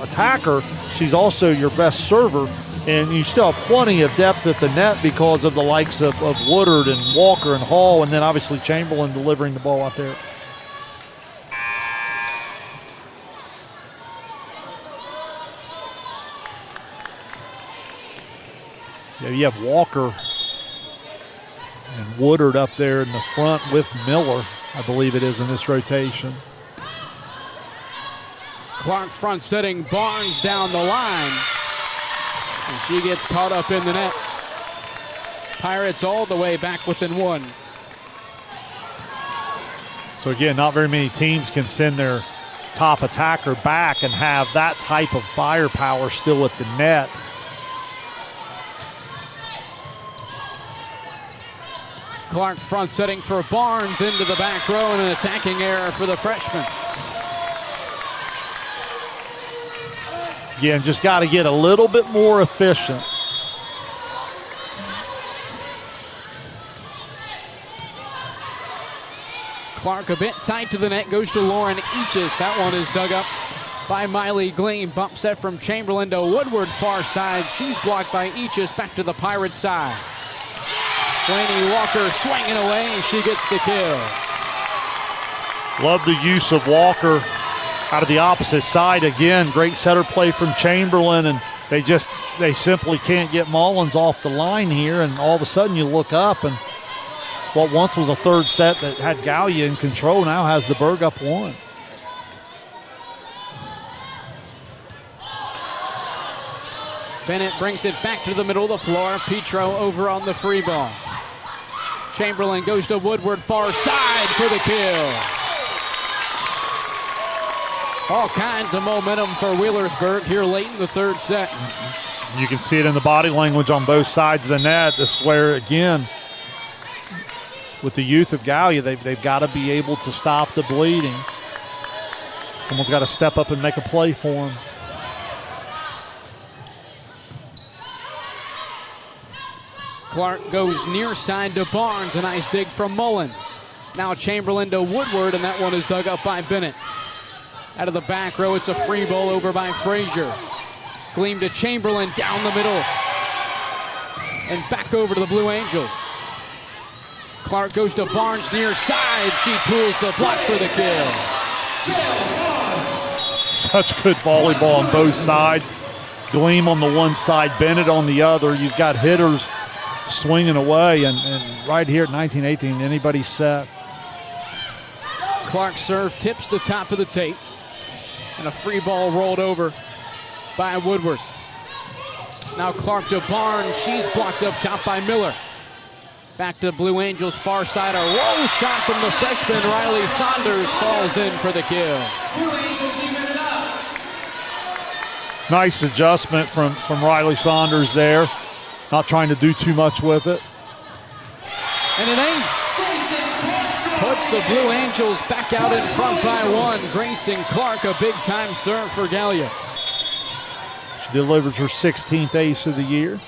attacker, she's also your best server. And you still have plenty of depth at the net because of the likes of Woodard and Walker and Hall, and then obviously Chamberlain delivering the ball out there. Yeah, you have Walker and Woodard up there in the front with Miller, I believe it is, in this rotation. Clark front setting Barnes down the line. And she gets caught up in the net. Pirates all the way back within 1. So again, not very many teams can send their top attacker back and have that type of firepower still at the net. Clark front setting for Barnes into the back row, and an attacking error for the freshman. Again, just got to get a little bit more efficient. Clark a bit tight to the net, goes to Lauren Eaches. That one is dug up by Miley Gleam. Bump set from Chamberlain to Woodward, far side. She's blocked by Eaches, back to the Pirates side. Blaney Walker swinging away, she gets the kill. Love the use of Walker out of the opposite side. Again, great setter play from Chamberlain, and they simply can't get Mullins off the line here, and all of a sudden you look up and what once was a third set that had Gallia in control now has the Berg up 1. Bennett brings it back to the middle of the floor. Petro over on the free ball. Chamberlain goes to Woodward, far side for the kill. All kinds of momentum for Wheelersburg here late in the third set. You can see it in the body language on both sides of the net. This is where, again, with the youth of Gallia, they've got to be able to stop the bleeding. Someone's got to step up and make a play for them. Clark goes near side to Barnes, a nice dig from Mullins. Now Chamberlain to Woodward, and that one is dug up by Bennett. Out of the back row, it's a free ball over by Frazier. Gleam to Chamberlain, down the middle. And back over to the Blue Angels. Clark goes to Barnes near side. She tools the block for the kill. Such good volleyball on both sides. Gleam on the one side, Bennett on the other. You've got hitters swinging away, and right here at 19-18, anybody's set. Clark serve tips the top of the tape, and a free ball rolled over by Woodward. Now Clark to Barnes. She's blocked up top by Miller. Back to Blue Angels far side. A roll shot from the freshman Riley Saunders falls in for the kill. Nice adjustment from Riley Saunders there. Not trying to do too much with it. And an ace. Puts the Blue Angels back out in front by 1. Grayson Clark, a big time serve for Gallia. She delivers her 16th ace of the year.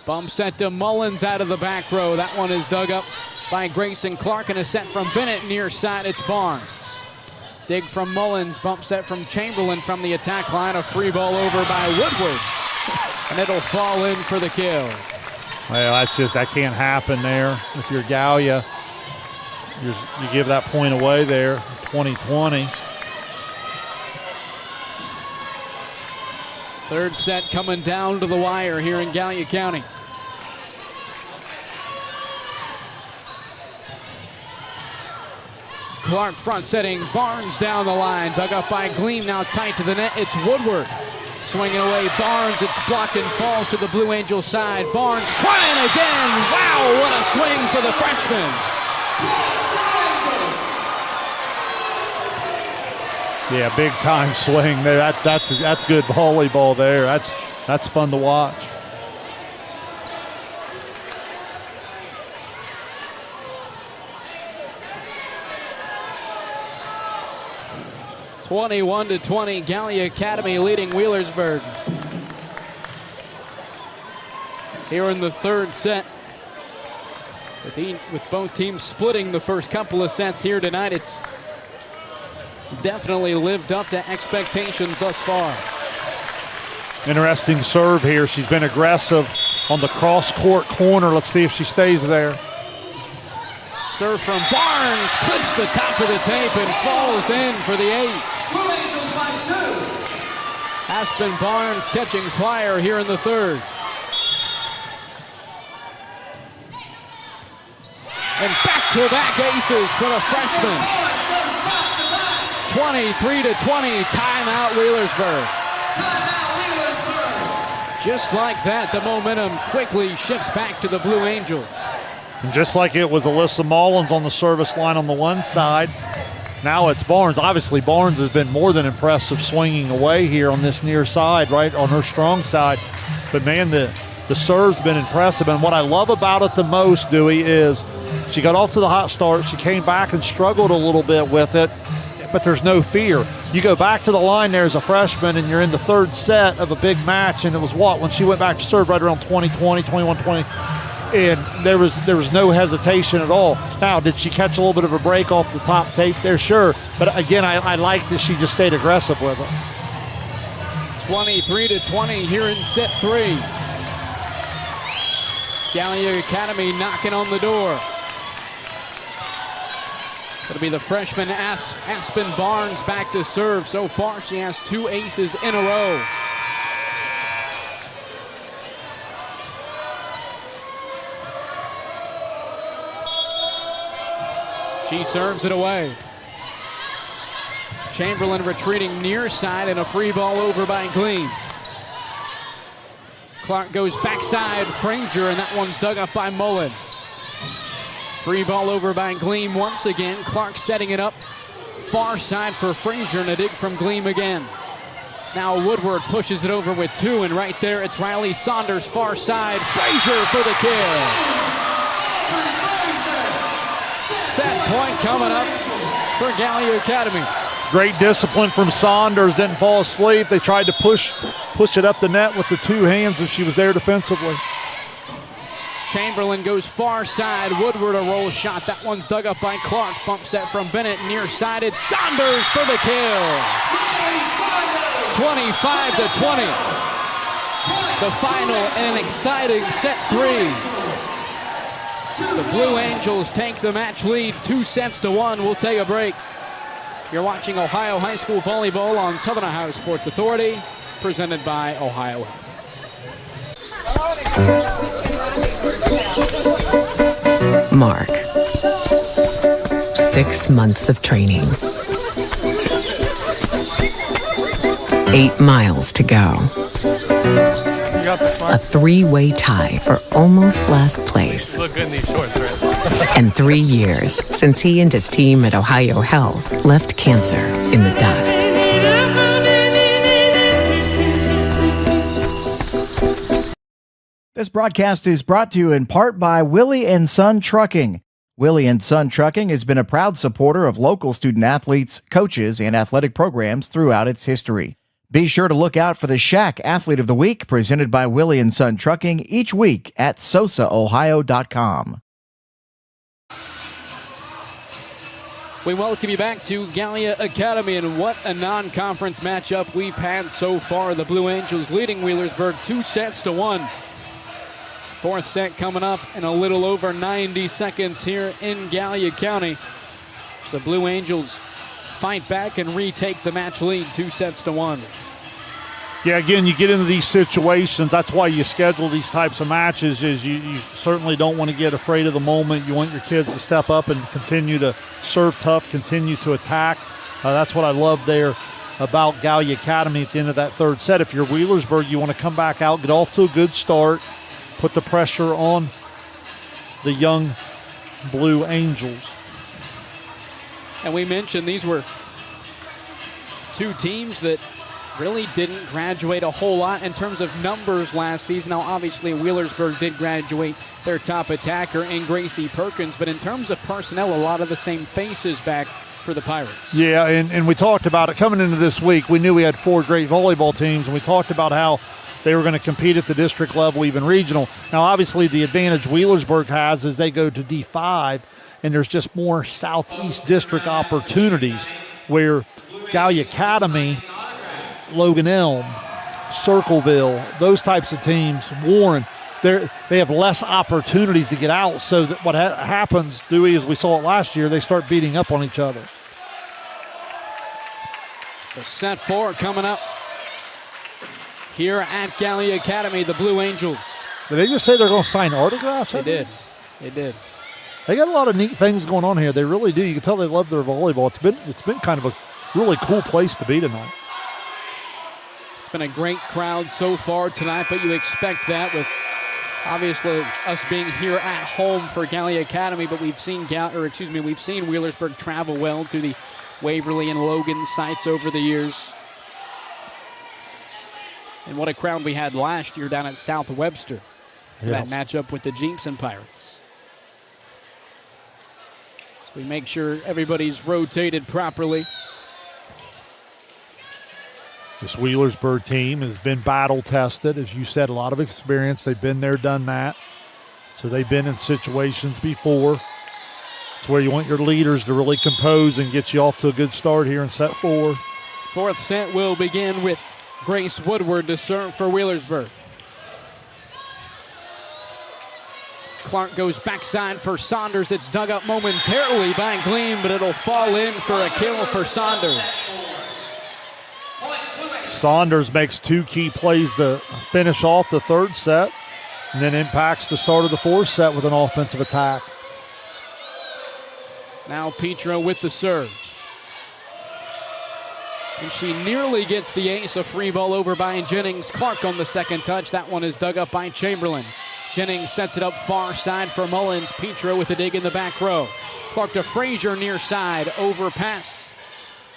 Bump set to Mullins out of the back row. That one is dug up by Grayson Clark, and a set from Bennett near side. It's Barnes. Dig from Mullins. Bump set from Chamberlain from the attack line. A free ball over by Woodward, and it'll fall in for the kill. Well, that can't happen there. If you're Gallia, you give that point away there, 20-20. Third set coming down to the wire here in Gallia County. Clark front setting, Barnes down the line, dug up by Gleam, now tight to the net, it's Woodward. Swinging away Barnes, it's blocked and falls to the Blue Angels side. Barnes trying again, wow, what a swing for the freshman. Yeah, big time swing there. That's good volleyball there. That's fun to watch. (21-20), Gallia Academy leading Wheelersburg. Here in the third set, with both teams splitting the first couple of sets here tonight, it's definitely lived up to expectations thus far. Interesting serve here. She's been aggressive on the cross-court corner. Let's see if she stays there. Serve from Barnes, clips the top of the tape and falls in for the ace. Aspen Barnes catching fire here in the third. And back-to-back aces for the freshman. 23-20, timeout Wheelersburg. Just like that, the momentum quickly shifts back to the Blue Angels. And just like it was Alyssa Mullins on the service line on the one side, now it's Barnes. Obviously, Barnes has been more than impressive swinging away here on this near side, right on her strong side. But man, the The serve's been impressive, and what I love about it the most, Dewey, is she got off to the hot start. She came back and struggled a little bit with it, but there's no fear. You go back to the line there as a freshman, and you're in the third set of a big match, and it was when she went back to serve right around 20-20, 21-20, and there was no hesitation at all. Now, did she catch a little bit of a break off the top tape there? Sure, but again, I like that she just stayed aggressive with it. 23-20 here in set 3. Gallia Academy knocking on the door. It'll be the freshman Aspen Barnes back to serve. So far, she has 2 aces in a row. She serves it away. Chamberlain retreating near side and a free ball over by Gleam. Clark goes backside, Frazier, and that one's dug up by Mullins. Free ball over by Gleam once again. Clark setting it up far side for Frazier, and a dig from Gleam again. Now Woodward pushes it over with 2, and right there it's Riley Saunders far side. Frazier for the kill. Set point coming up for Gallia Academy. Great discipline from Saunders, didn't fall asleep. They tried to push it up the net with the 2 hands, and she was there defensively. Chamberlain goes far side. Woodward a roll shot. That one's dug up by Clark. Bump set from Bennett, near-sided. Saunders for the kill. 25-20. The final in an exciting set 3. The Blue Angels take the match lead 2-1. We'll take a break. You're watching Ohio High School Volleyball on Southern Ohio Sports Authority, presented by Ohio Health. Mark. 6 months of training. 8 miles to go. A 3-way tie for almost last place. You look good in these shorts, right? And 3 years since he and his team at Ohio Health left cancer in the dust. This broadcast is brought to you in part by Willie & Son Trucking. Willie & Son Trucking has been a proud supporter of local student athletes, coaches, and athletic programs throughout its history. Be sure to look out for the Shack Athlete of the Week presented by Willie & Son Trucking each week at sosaohio.com. We welcome you back to Gallia Academy, and what a non-conference matchup we've had so far. The Blue Angels leading Wheelersburg 2-1. 4th set coming up in a little over 90 seconds here in Gallia County. The Blue Angels fight back and retake the match lead 2-1. Yeah, again, you get into these situations. That's why you schedule these types of matches. Is you certainly don't want to get afraid of the moment. You want your kids to step up and continue to serve tough, continue to attack. That's what I love there about Gallia Academy at the end of that 3rd set. If you're Wheelersburg, you want to come back out, get off to a good start, put the pressure on the young Blue Angels. And we mentioned these were 2 teams that really didn't graduate a whole lot in terms of numbers last season. Now, obviously, Wheelersburg did graduate their top attacker in Gracie Perkins, but in terms of personnel, a lot of the same faces back for the Pirates. Yeah, and we talked about it coming into this week. We knew we had 4 great volleyball teams, and we talked about how they were going to compete at the district level, even regional. Now, obviously, the advantage Wheelersburg has is they go to D5, and there's just more Southeast District opportunities where Gallia Academy, Logan Elm, Circleville, those types of teams, Warren, they have less opportunities to get out. So that what happens, Dewey, as we saw it last year, they start beating up on each other. The set 4 coming up here at Gallia Academy, the Blue Angels. Did they just say they're going to sign autographs? They did. They did. They got a lot of neat things going on here. They really do. You can tell they love their volleyball. It's been kind of a really cool place to be tonight. It's been a great crowd so far tonight, but you expect that with obviously us being here at home for Gallia Academy, but we've seen Wheelersburg travel well to the Waverly and Logan sites over the years. And what a crowd we had last year down at South Webster. that matchup with the Jeepson Pirates. So we make sure everybody's rotated properly. This Wheelersburg team has been battle tested. As you said, a lot of experience. They've been there, done that. So they've been in situations before. It's where you want your leaders to really compose and get you off to a good start here in set 4. Fourth set will begin with Grace Woodward to serve for Wheelersburg. Clark goes backside for Saunders. It's dug up momentarily by Gleam, but it'll fall in for a kill for Saunders. Saunders makes 2 key plays to finish off the 3rd set and then impacts the start of the 4th set with an offensive attack. Now Petra with the serve. And she nearly gets the ace. A free ball over by Jennings. Clark on the second touch. That one is dug up by Chamberlain. Jennings sets it up far side for Mullins. Petra with a dig in the back row. Clark to Frazier near side. Overpass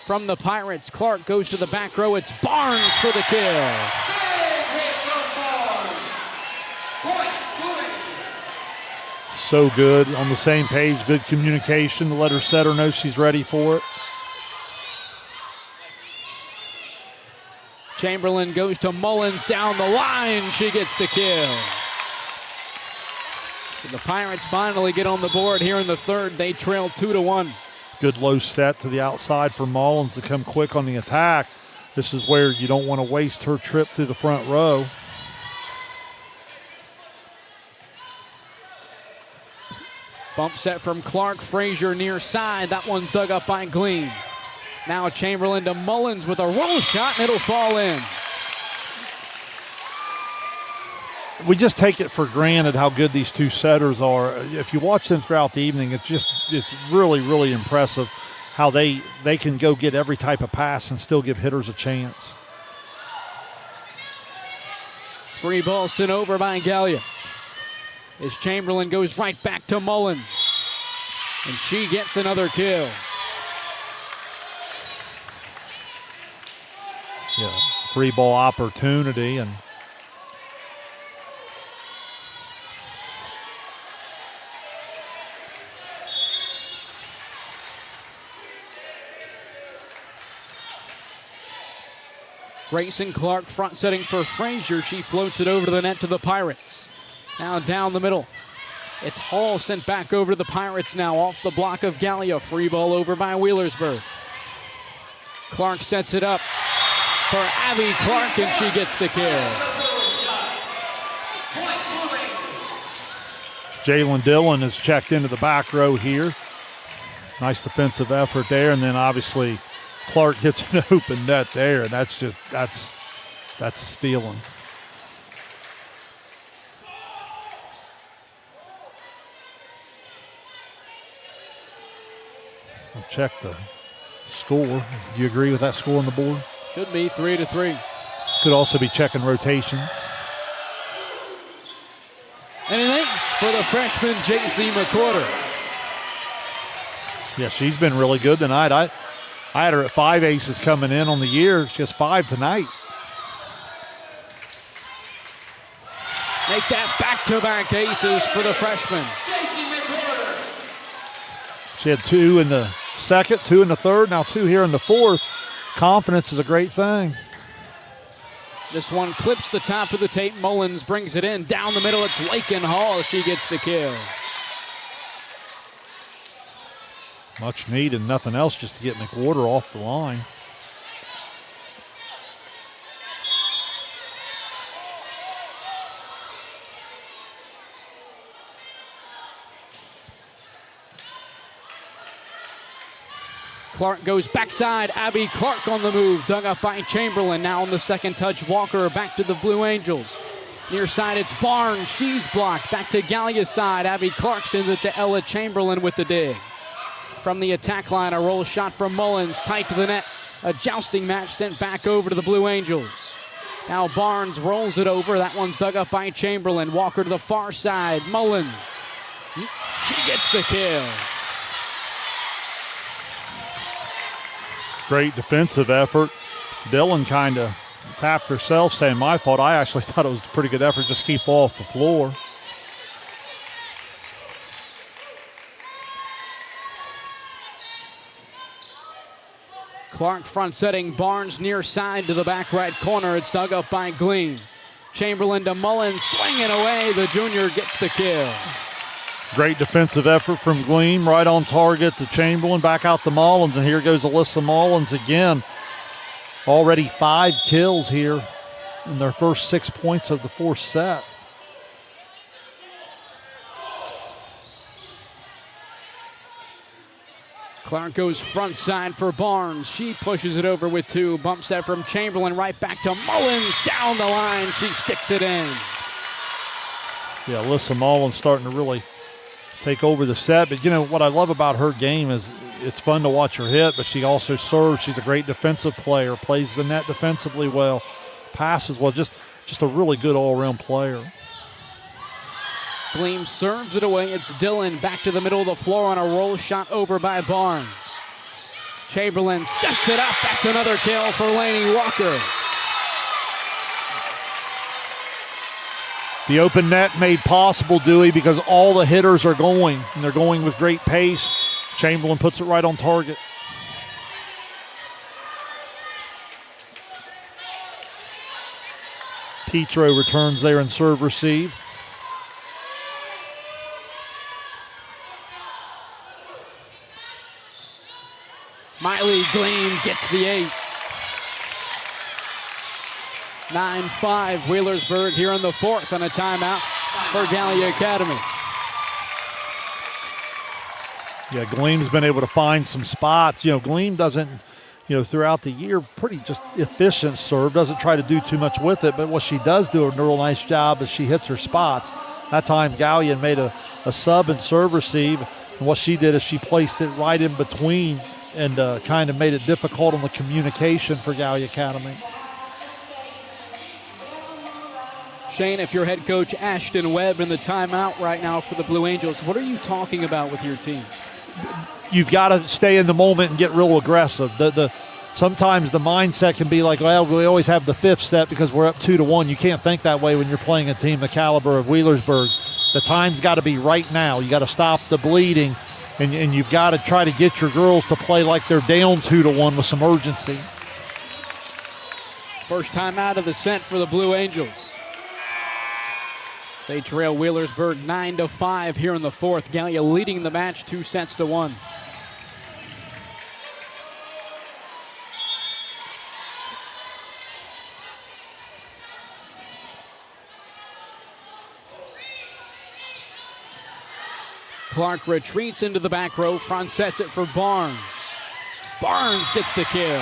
from the Pirates. Clark goes to the back row. It's Barnes for the kill. So good, on the same page, good communication to let her setter know she's ready for it. Chamberlain goes to Mullins down the line. She gets the kill. So the Pirates finally get on the board here in the 3rd. They trail 2-1. Good low set to the outside for Mullins to come quick on the attack. This is where you don't want to waste her trip through the front row. Bump set from Clark. Frazier near side. That one's dug up by Gleam. Now Chamberlain to Mullins with a roll shot, and it'll fall in. We just take it for granted how good these 2 setters are. If you watch them throughout the evening, it's really, really impressive how they can go get every type of pass and still give hitters a chance. Free ball sent over by Gallia. As Chamberlain goes right back to Mullins. And she gets another kill. Yeah, free ball opportunity, and Grayson Clark front setting for Frazier. She floats it over to the net to the Pirates. Now down the middle. It's Hall sent back over to the Pirates now off the block of Gallia. Free ball over by Wheelersburg. Clark sets it up for Abby Clark, and she gets the kill. Jalen Dillon is checked into the back row here. Nice defensive effort there, and then obviously Clark hits an open net there, and that's stealing. I'll check the score. Do you agree with that score on the board? Should be 3-3. Could also be checking rotation. And an ace for the freshman J.C. McCorder. Yeah, she's been really good tonight. I had her at 5 aces coming in on the year. She has 5 tonight. Make that back-to-back aces for the freshman. She had 2 in the second, 2 in the third, now 2 here in the fourth. Confidence is a great thing. This one clips the top of the tape. Mullins brings it in. Down the middle, it's Lakin Hall. She gets the kill. Much need and nothing else just to get McWhorter off the line. Clark goes backside. Abby Clark on the move. Dug up by Chamberlain. Now on the second touch, Walker back to the Blue Angels. Near side, it's Barnes. She's blocked. Back to Gallia's side. Abby Clark sends it to Ella Chamberlain with the dig. From the attack line, a roll shot from Mullins. Tight to the net. A jousting match sent back over to the Blue Angels. Now Barnes rolls it over. That one's dug up by Chamberlain. Walker to the far side. Mullins. She gets the kill. Great defensive effort. Dillon kind of tapped herself saying, my fault. I actually thought it was a pretty good effort. Just keep off the floor. Clark front setting Barnes near side to the back right corner. It's dug up by Gleam. Chamberlain to Mullins, swinging away. The junior gets the kill. Great defensive effort from Gleam, right on target to Chamberlain, back out to Mullins, and here goes Alyssa Mullins again. Already 5 kills here in their first 6 points of the fourth set. Clark goes front side for Barnes. She pushes it over with 2. Bump set from Chamberlain right back to Mullins. Down the line, she sticks it in. Yeah, Alyssa Mullins starting to really take over the set. But, you know, what I love about her game is it's fun to watch her hit, but she also serves. She's a great defensive player, plays the net defensively well, passes well, just a really good all-around player. Gleam serves it away. It's Dillon back to the middle of the floor on a roll shot over by Barnes. Chamberlain sets it up. That's another kill for Lainey Walker. The open net made possible, Dewey, because all the hitters are going, and they're going with great pace. Chamberlain puts it right on target. Petro returns there in serve receive. Miley Gleam gets the ace. 9-5 Wheelersburg here in the fourth on a timeout for Gallia Academy. Yeah, Gleam's been able to find some spots. You know, Gleam doesn't, you know, throughout the year, pretty just efficient serve, doesn't try to do too much with it, but what she does do a real nice job is she hits her spots. That time Gallia made a sub and serve receive, and what she did is she placed it right in between and kind of made it difficult on the communication for Gallia Academy. Shane, if you're head coach Ashton Webb in the timeout right now for the Blue Angels, what are you talking about with your team? You've got to stay in the moment and get real aggressive. Sometimes the mindset can be like, well, we always have the 5th set because we're up 2-1. You can't think that way when you're playing a team the caliber of Wheelersburg. The time's got to be right now. You got to stop the bleeding, and you've got to try to get your girls to play like they're down 2-1 with some urgency. First time out of the set for the Blue Angels. They trail Wheelersburg 9-5 here in the fourth. Gallia leading the match 2-1. Clark retreats into the back row, front sets it for Barnes. Barnes gets the kill.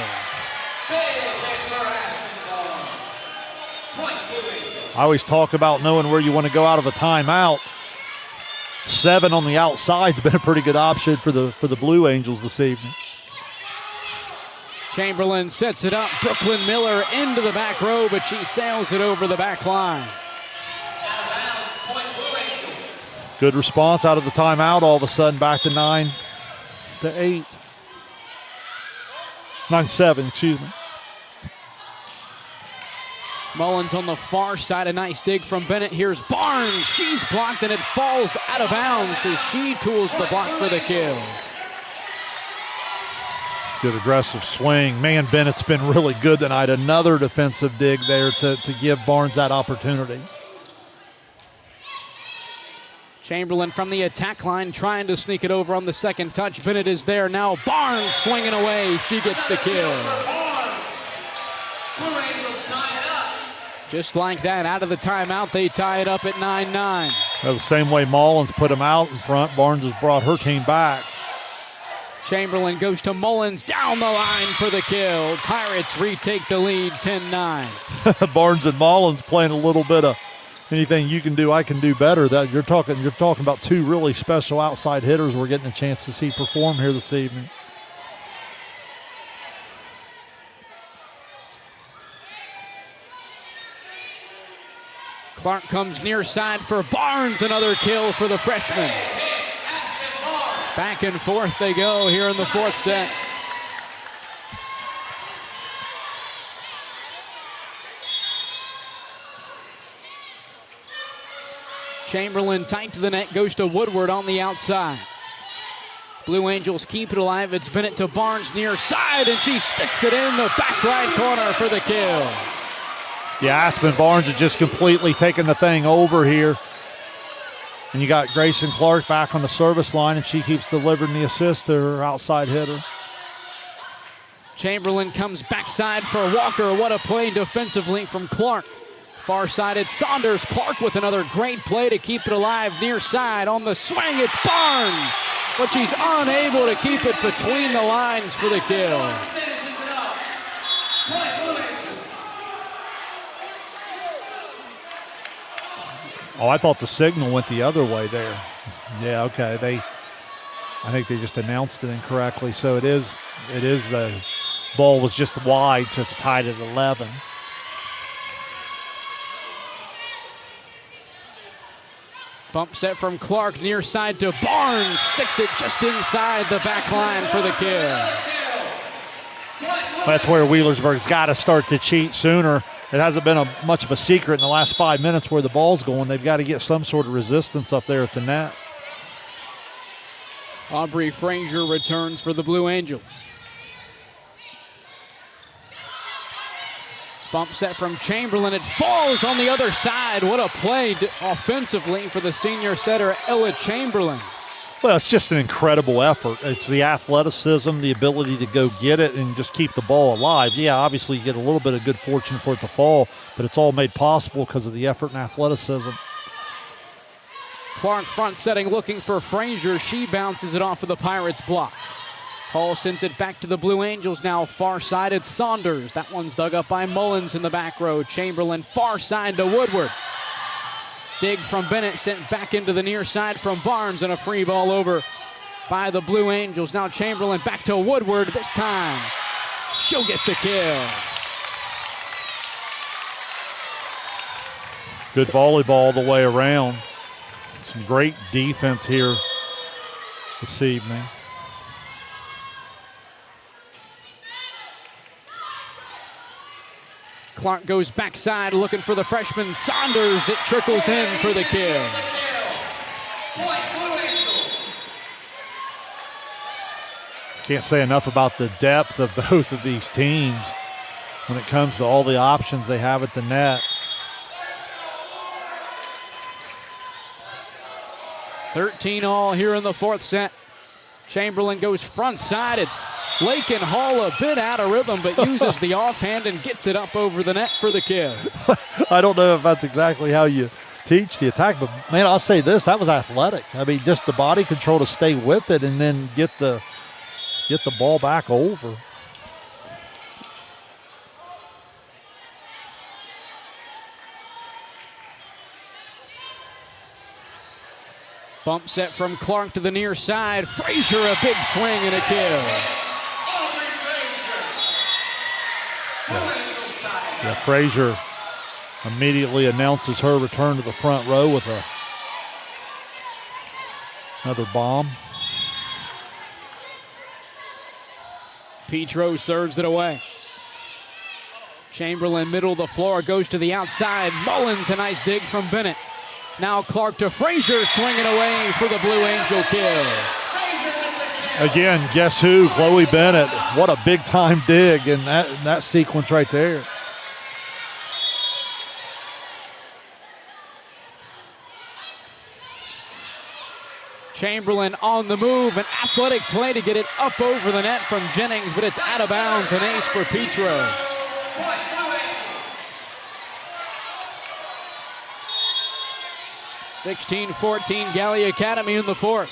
I always talk about knowing where you want to go out of a timeout. 7 on the outside's been a pretty good option for the Blue Angels this evening. Chamberlain sets it up. Brooklyn Miller into the back row, but she sails it over the back line. Good response out of the timeout. All of a sudden back to 9-8. 9-7, excuse me. Mullins on the far side, a nice dig from Bennett. Here's Barnes. She's blocked and it falls out of bounds as she tools the block for the kill. Good aggressive swing. Man, Bennett's been really good tonight. Another defensive dig there to give Barnes that opportunity. Chamberlain from the attack line trying to sneak it over on the second touch. Bennett is there now. Barnes swinging away. She gets the kill. Just like that, out of the timeout, they tie it up at 9-9. That was the same way Mullins put him out in front. Barnes has brought her team back. Chamberlain goes to Mullins down the line for the kill. Pirates retake the lead 10-9. Barnes and Mullins playing a little bit of anything you can do, I can do better. That you're talking about 2 really special outside hitters we're getting a chance to see perform here this evening. Clark comes near side for Barnes, another kill for the freshman. Back and forth they go here in the fourth set. Chamberlain tight to the net, goes to Woodward on the outside. Blue Angels keep it alive. It's Bennett to Barnes near side, and she sticks it in the back right corner for the kill. Yeah, Aspen Barnes has just completely taken the thing over here. And you got Grayson Clark back on the service line, and she keeps delivering the assist to her outside hitter. Chamberlain comes backside for Walker. What a play defensively from Clark. Far-sided Saunders. Clark with another great play to keep it alive near side. On the swing, it's Barnes. But she's unable to keep it between the lines for the kill. Oh, I thought the signal went the other way there. Yeah, okay. I think they just announced it incorrectly. So it is the ball was just wide, so it's tied at 11. Bump set from Clark near side to Barnes. Sticks it just inside the back line for the kill. That's where Wheelersburg's got to start to cheat sooner. It hasn't been much of a secret in the last 5 minutes where the ball's going. They've got to get some sort of resistance up there at the net. Aubrey Frazier returns for the Blue Angels. Bump set from Chamberlain. It falls on the other side. What a play offensively for the senior setter, Ella Chamberlain. Well, it's just an incredible effort. It's the athleticism, the ability to go get it and just keep the ball alive. Yeah, obviously you get a little bit of good fortune for it to fall, but it's all made possible because of the effort and athleticism. Clark front setting, looking for Frazier. She bounces it off of the Pirates block. Hall sends it back to the Blue Angels now. Far-sided Saunders. That one's dug up by Mullins in the back row. Chamberlain far side to Woodward. Dig from Bennett, sent back into the near side from Barnes, and a free ball over by the Blue Angels. Now Chamberlain back to Woodward. This time she'll get the kill. Good volleyball all the way around. Some great defense here this evening. Clark goes backside looking for the freshman Saunders. It trickles in for the kill. Can't say enough about the depth of both of these teams when it comes to all the options they have at the net. 13-all here in the fourth set. Chamberlain goes front side. It's Lakin Hall a bit out of rhythm, but uses the offhand and gets it up over the net for the kill. I don't know if that's exactly how you teach the attack, but man, I'll say this, that was athletic. I mean, just the body control to stay with it and then get the ball back over. Bump set from Clark to the near side. Frazier, a big swing and a kill. Yeah, Frazier immediately announces her return to the front row with another bomb. Petro serves it away. Chamberlain, middle of the floor, goes to the outside. Mullins, a nice dig from Bennett. Now Clark to Frazier, swinging away for the Blue Angel kill. Again, guess who? Chloe Bennett. What a big-time dig in that sequence right there. Chamberlain on the move, an athletic play to get it up over the net from Jennings, but it's out of bounds, an ace for Petro. 16-14, Gallia Academy in the fourth.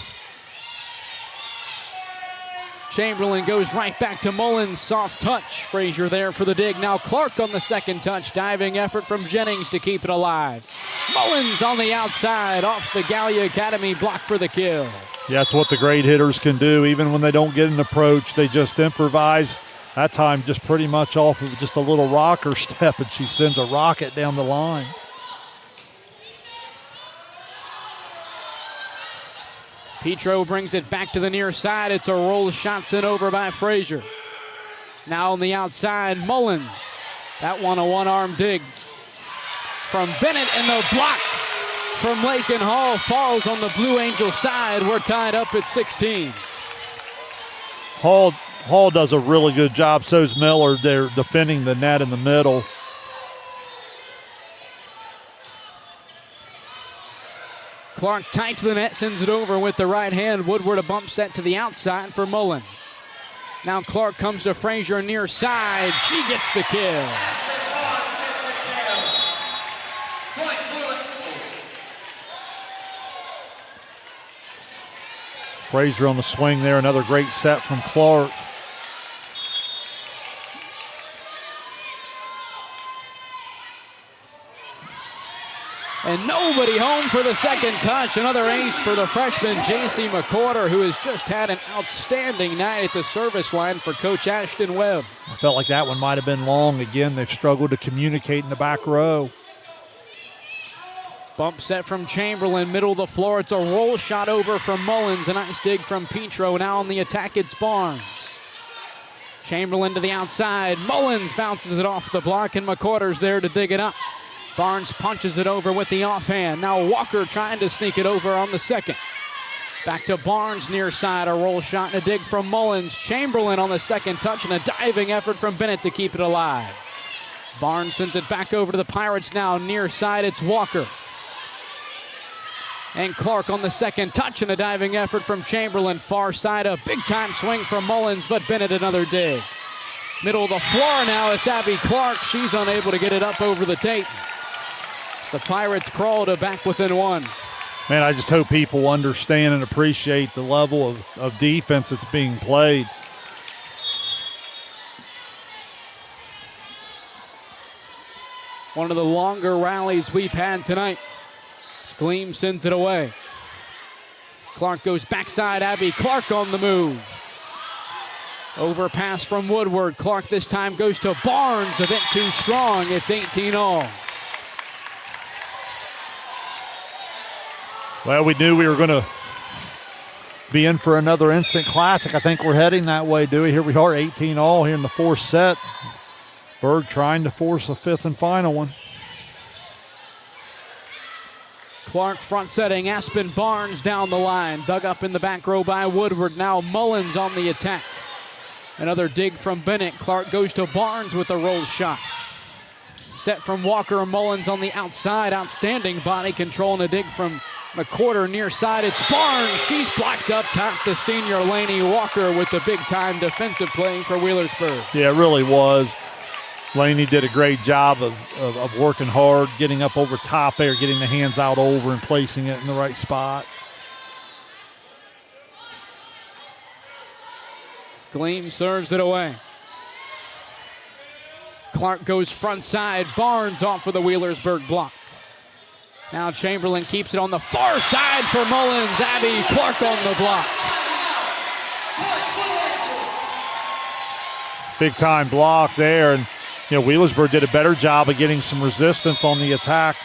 Chamberlain goes right back to Mullins, soft touch. Frazier there for the dig. Now Clark on the second touch, diving effort from Jennings to keep it alive. Mullins on the outside, off the Gallia Academy block for the kill. Yeah, that's what the great hitters can do. Even when they don't get an approach, they just improvise. That time just pretty much off of just a little rocker step, and she sends a rocket down the line. Petro brings it back to the near side. It's a roll shot sent over by Frazier. Now on the outside, Mullins. That one a one-arm dig from Bennett, and the block from Lakin Hall falls on the Blue Angel side. We're tied up at 16. Hall does a really good job. So's Miller. They're defending the net in the middle. Clark tight to the net, sends it over with the right hand. Woodward a bump set to the outside for Mullins. Now Clark comes to Frazier near side. She gets the kill. Frazier on the swing there. Another great set from Clark. And nobody home for the second touch. Another ace for the freshman, J.C. McCorder, who has just had an outstanding night at the service line for Coach Ashton Webb. I felt like that one might have been long. Again, they've struggled to communicate in the back row. Bump set from Chamberlain, middle of the floor. It's a roll shot over from Mullins. A nice dig from Petro. Now on the attack, it's Barnes. Chamberlain to the outside. Mullins bounces it off the block, and McCorder's there to dig it up. Barnes punches it over with the offhand. Now Walker trying to sneak it over on the second. Back to Barnes near side, a roll shot and a dig from Mullins. Chamberlain on the second touch and a diving effort from Bennett to keep it alive. Barnes sends it back over to the Pirates now. Near side, it's Walker. And Clark on the second touch and a diving effort from Chamberlain. Far side, a big-time swing from Mullins, but Bennett another dig. Middle of the floor now, it's Abby Clark. She's unable to get it up over the tape. The Pirates crawl to back within one. Man, I just hope people understand and appreciate the level of defense that's being played. One of the longer rallies we've had tonight. Gleam sends it away. Clark goes backside. Abby Clark on the move. Overpass from Woodward. Clark this time goes to Barnes. A bit too strong. It's 18-all. Well, we knew we were going to be in for another instant classic. I think we're heading that way, Dewey. Here we are, 18-all here in the fourth set. Berg trying to force a fifth and final one. Clark front setting. Aspen Barnes down the line. Dug up in the back row by Woodward. Now Mullins on the attack. Another dig from Bennett. Clark goes to Barnes with a roll shot. Set from Walker. Mullins on the outside. Outstanding body control and a dig from McCorder near side. It's Barnes. She's blocked up top. The senior Laney Walker with the big-time defensive play for Wheelersburg. Yeah, it really was. Laney did a great job of working hard, getting up over top there, getting the hands out over and placing it in the right spot. Gleam serves it away. Clark goes front side. Barnes off for the Wheelersburg block. Now Chamberlain keeps it on the far side for Mullins. Abby Clark on the block. Big time block there. And, you know, Wheelersburg did a better job of getting some resistance on the attack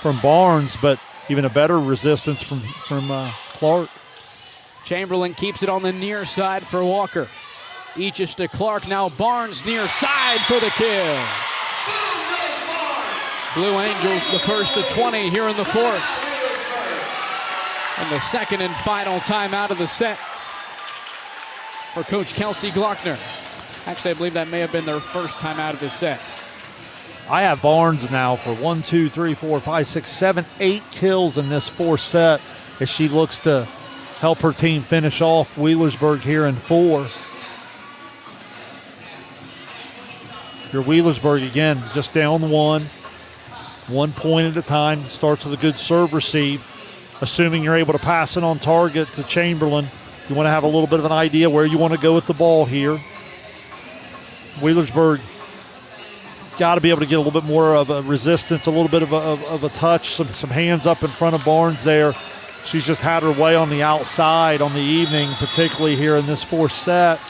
from Barnes, but even a better resistance from Clark. Chamberlain keeps it on the near side for Walker. Eaches to Clark. Now Barnes near side for the kill. Blue Angels the first to 20 here in the fourth. And the second and final timeout of the set for Coach Kelsey Glockner. Actually, I believe that may have been their first timeout of the set. I have Barnes now for 1, 2, 3, 4, 5, 6, 7, 8 kills in this fourth set as she looks to help her team finish off Wheelersburg here in 4. Your Wheelersburg again just down 1 point at a time. Starts with a good serve receive. Assuming you're able to pass it on target to Chamberlain, you want to have a little bit of an idea where you want to go with the ball here. Wheelersburg got to be able to get a little bit more of a resistance, a little bit of a touch, some hands up in front of Barnes there. She's just had her way on the outside on the evening, particularly here in this fourth set.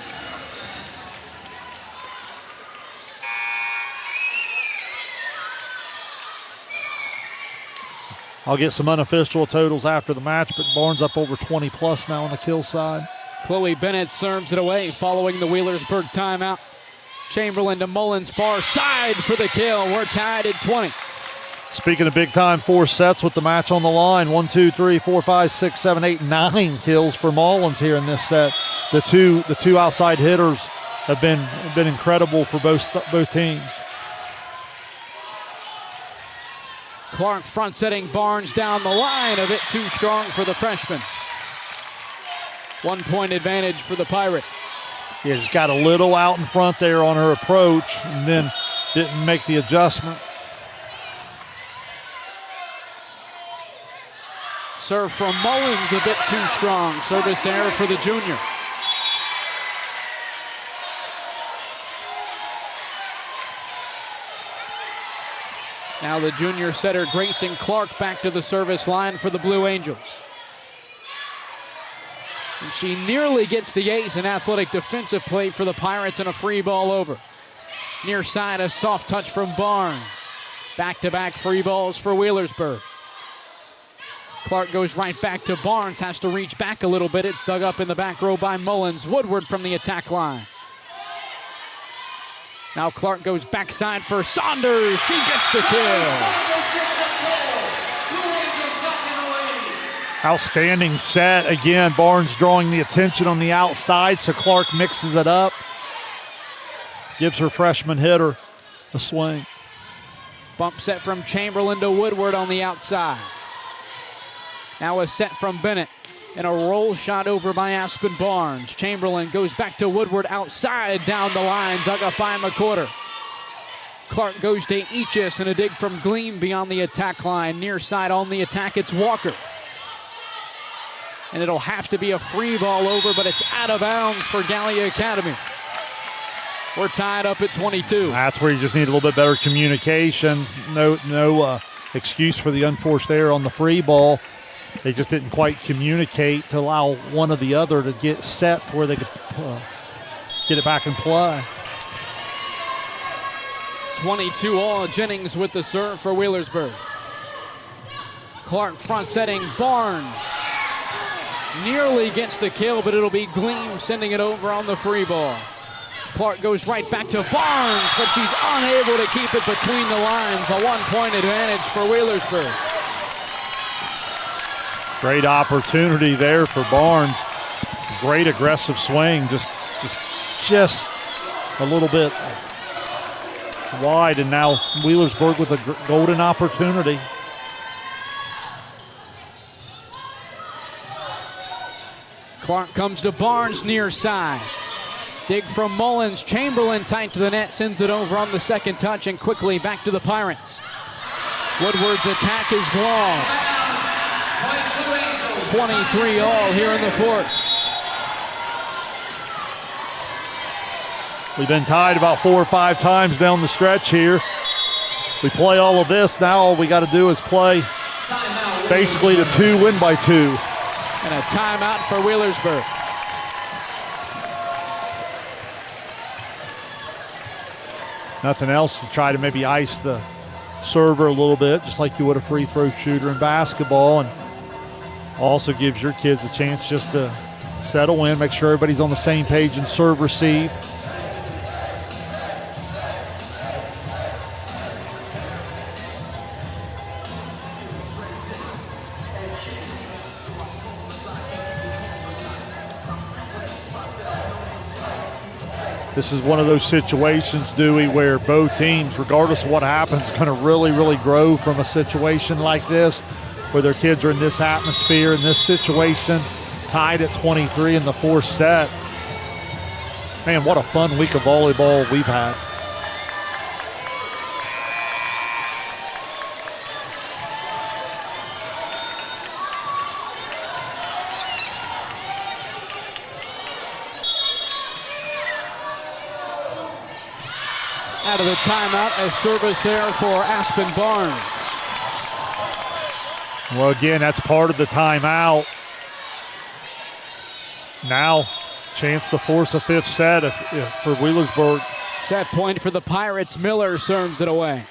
I'll get some unofficial totals after the match, but Barnes up over 20 plus now on the kill side. Chloe Bennett serves it away following the Wheelersburg timeout. Chamberlain to Mullins far side for the kill. We're tied at 20. Speaking of big time, 4 sets with the match on the line. 1, 2, 3, 4, 5, 6, 7, 8, 9 kills for Mullins here in this set. The two outside hitters have been incredible for both teams. Clark front setting Barnes down the line, a bit too strong for the freshman. 1 point advantage for the Pirates. Yeah, just got a little out in front there on her approach and then didn't make the adjustment. Serve from Mullins, a bit too strong. Service error for the junior. Now the junior setter Grayson Clark back to the service line for the Blue Angels. And she nearly gets the ace, an athletic defensive play for the Pirates and a free ball over. Near side, a soft touch from Barnes. Back-to-back free balls for Wheelersburg. Clark goes right back to Barnes, has to reach back a little bit. It's dug up in the back row by Mullins. Woodward from the attack line. Now Clark goes backside for Saunders. She gets the kill. Outstanding set. Again, Barnes drawing the attention on the outside, so Clark mixes it up. Gives her freshman hitter a swing. Bump set from Chamberlain to Woodward on the outside. Now a set from Bennett and a roll shot over by Aspen Barnes. Chamberlain goes back to Woodward outside down the line, dug up by McQuarter. Clark goes to Eachus and a dig from Gleam beyond the attack line. Near side on the attack, it's Walker. And it'll have to be a free ball over, but it's out of bounds for Gallia Academy. We're tied up at 22. That's where you just need a little bit better communication. No excuse for the unforced error on the free ball. They just didn't quite communicate to allow one or the other to get set where they could get it back in play. 22 all. Jennings with the serve for Wheelersburg. Clark front setting Barnes. Nearly gets the kill, but it'll be Gleam sending it over on the free ball. Clark goes right back to Barnes, but she's unable to keep it between the lines. A 1 point advantage for Wheelersburg. Great opportunity there for Barnes. Great aggressive swing, just a little bit wide, and now Wheelersburg with a golden opportunity. Clark comes to Barnes near side. Dig from Mullins. Chamberlain tight to the net, sends it over on the second touch and quickly back to the Pirates. Woodward's attack is long. 23 all here in the fourth. We've been tied about 4 or 5 times down the stretch here. We play all of this. Now all we got to do is play basically the 2 win by 2. And a timeout for Wheelersburg. Nothing else to try to maybe ice the server a little bit, just like you would a free throw shooter in basketball, and also gives your kids a chance just to settle in, make sure everybody's on the same page in serve receive. This is one of those situations, Dewey, where both teams, regardless of what happens, going to really grow from a situation like this, where their kids are in this atmosphere, in this situation, tied at 23 in the fourth set. Man, what a fun week of volleyball we've had. Out of the timeout, a service error for Aspen Barnes. Well, again, that's part of the timeout. Now, chance to force a fifth set for Wheelersburg. Set point for the Pirates. Miller serves it away.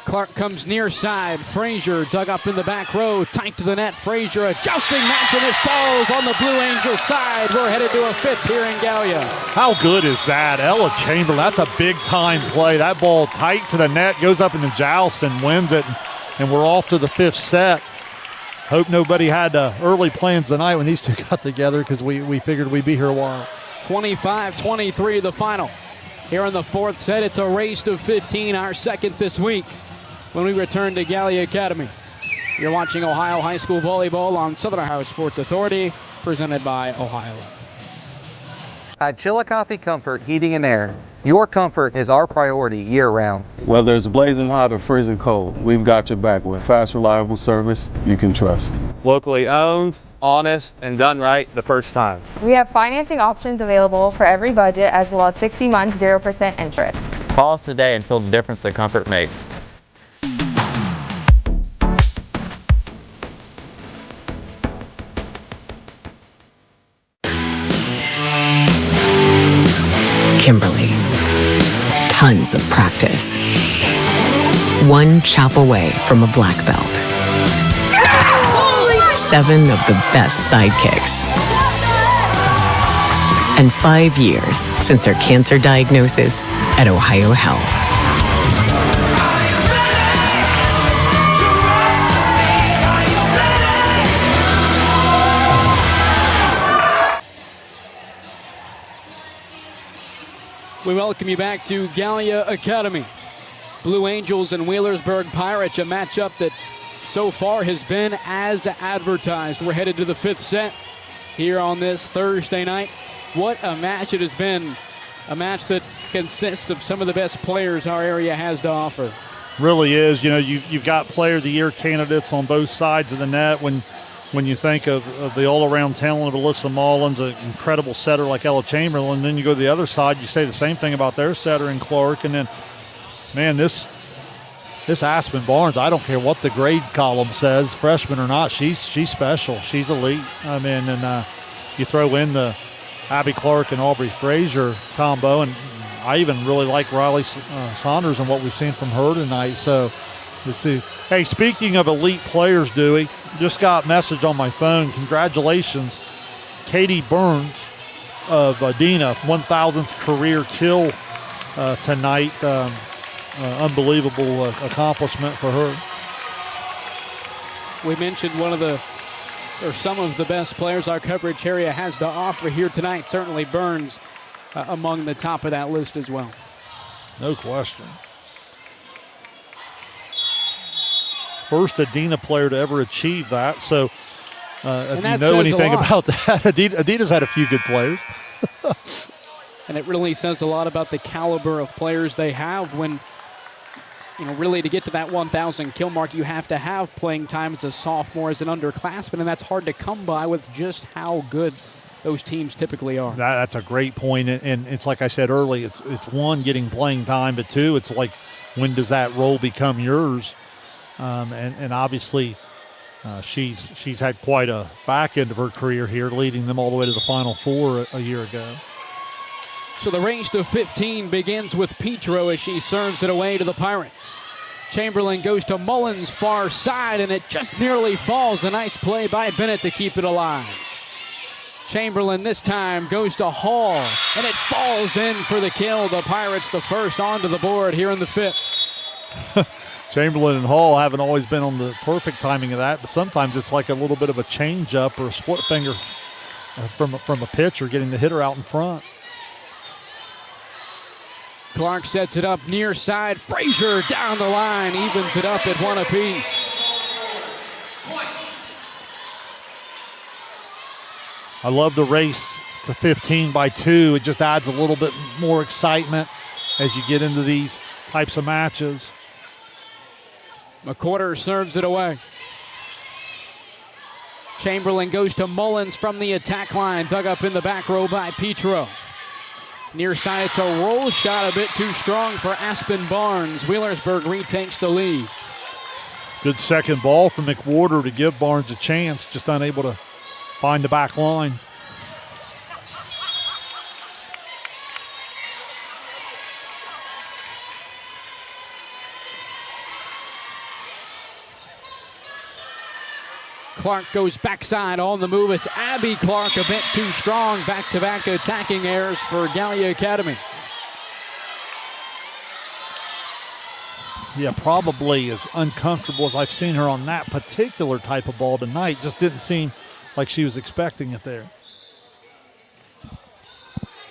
Clark comes near side. Frazier dug up in the back row, tight to the net. Frazier adjusting match, and it falls on the Blue Angels side. We're headed to a fifth here in Gallia. How good is that? Ella Chamberlain, that's a big time play. That ball tight to the net, goes up in the joust and wins it. and we're off to the 5th set. Hope nobody had early plans tonight when these two got together, because we figured we'd be here a while. 25-23 the final. Here in the 4th set, it's a race to 15, our second this week, when we return to Gallia Academy. You're watching Ohio High School Volleyball on Southern Ohio Sports Authority, presented by Ohio. At Chillicothe Comfort Heating and Air, your comfort is our priority year-round. Whether it's blazing hot or freezing cold, we've got your back with fast, reliable service you can trust. Locally owned, honest, and done right the first time. We have financing options available for every budget, as well as 60 months 0% interest. Call us today and feel the difference that comfort makes. Kimberly. Tons of practice. One chop away from a black belt. 7 of the best sidekicks. And 5 years since her cancer diagnosis at Ohio Health. We welcome you back to Gallia Academy. Blue Angels and Wheelersburg Pirates, a matchup that so far has been as advertised. We're headed to the 5th set here on this Thursday night. What a match it has been. A match that consists of some of the best players our area has to offer. Really is. You know, you've got Player of the Year candidates on both sides of the net. When you think of the all-around talent of Alyssa Mullins, an incredible setter like Ella Chamberlain, then you go to the other side, you say the same thing about their setter in Clark, and then, man, this Aspen Barnes, I don't care what the grade column says, freshman or not, she's special. She's elite. I mean, and you throw in the Abby Clark and Aubrey Frazier combo, and I even really like Riley Saunders and what we've seen from her tonight. So, hey, speaking of elite players, Dewey, just got a message on my phone. Congratulations, Katie Burns of Dina, 1,000th career kill tonight. Unbelievable accomplishment for her. We mentioned some of the best players our coverage area has to offer here tonight. Certainly Burns among the top of that list as well. No question. First Adina player to ever achieve that. So if you know anything about that, Adina's had a few good players. And it really says a lot about the caliber of players they have when, really to get to that 1,000 kill mark, you have to have playing time as a sophomore, as an underclassman, and that's hard to come by with just how good those teams typically are. That's a great point, and it's like I said early, it's one, getting playing time, but two, it's like, when does that role become yours? And obviously she's had quite a back end of her career here, leading them all the way to the Final Four a year ago. So the range to 15 begins with Petro as she serves it away to the Pirates. Chamberlain goes to Mullins' far side, and it just nearly falls. A nice play by Bennett to keep it alive. Chamberlain this time goes to Hall, and it falls in for the kill. The Pirates the first onto the board here in the 5th. Chamberlain and Hall haven't always been on the perfect timing of that, but sometimes it's like a little bit of a change-up or a split finger from a pitcher getting the hitter out in front. Clark sets it up near side. Frazier down the line, evens it up at 1 apiece. I love the race to 15 by 2. It just adds a little bit more excitement as you get into these types of matches. McQuarter serves it away. Chamberlain goes to Mullins from the attack line, dug up in the back row by Petro. Near side, it's a roll shot, a bit too strong for Aspen Barnes. Wheelersburg retakes the lead. Good second ball from McWhorter to give Barnes a chance, just unable to find the back line. Clark goes backside on the move. It's Abby Clark, a bit too strong. Back-to-back attacking errors for Gallia Academy. probably as uncomfortable as I've seen her on that particular type of ball tonight. Just didn't seem like she was expecting it there.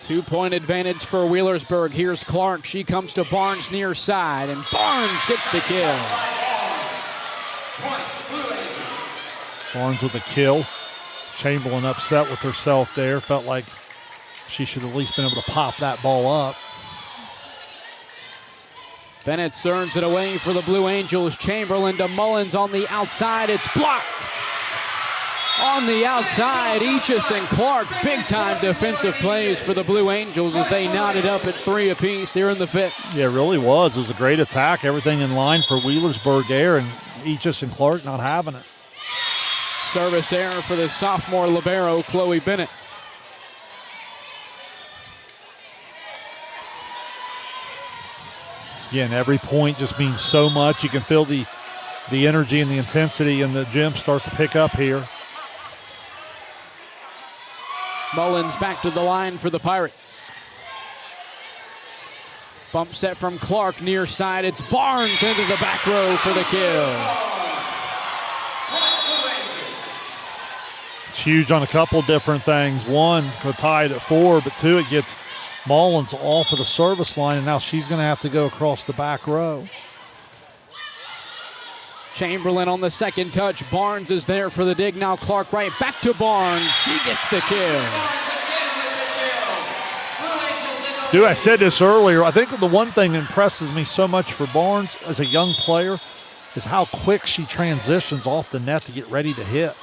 2-point advantage for Wheelersburg. Here's Clark. She comes to Barnes near side, and Barnes gets the kill. Barnes with a kill. Chamberlain upset with herself there. Felt like she should at least been able to pop that ball up. Bennett serves it away for the Blue Angels. Chamberlain to Mullins on the outside. It's blocked. On the outside, Aegis and Clark, big-time defensive plays for the Blue Angels as they knotted up at 3 apiece here in the fifth. Yeah, it really was. It was a great attack. Everything in line for Wheelersburg there, and Aegis and Clark not having it. Service error for the sophomore libero, Chloe Bennett. Again, every point just means so much. You can feel the energy and the intensity in the gym start to pick up here. Mullins back to the line for the Pirates. Bump set from Clark near side. It's Barnes into the back row for the kill. It's huge on a couple different things. One, to tie it at 4, but 2, it gets Mullins off of the service line, and now she's going to have to go across the back row. Chamberlain on the second touch. Barnes is there for the dig. Now Clark right back to Barnes. She gets the kill. Dude, I said this earlier. I think the one thing that impresses me so much for Barnes as a young player is how quick she transitions off the net to get ready to hit.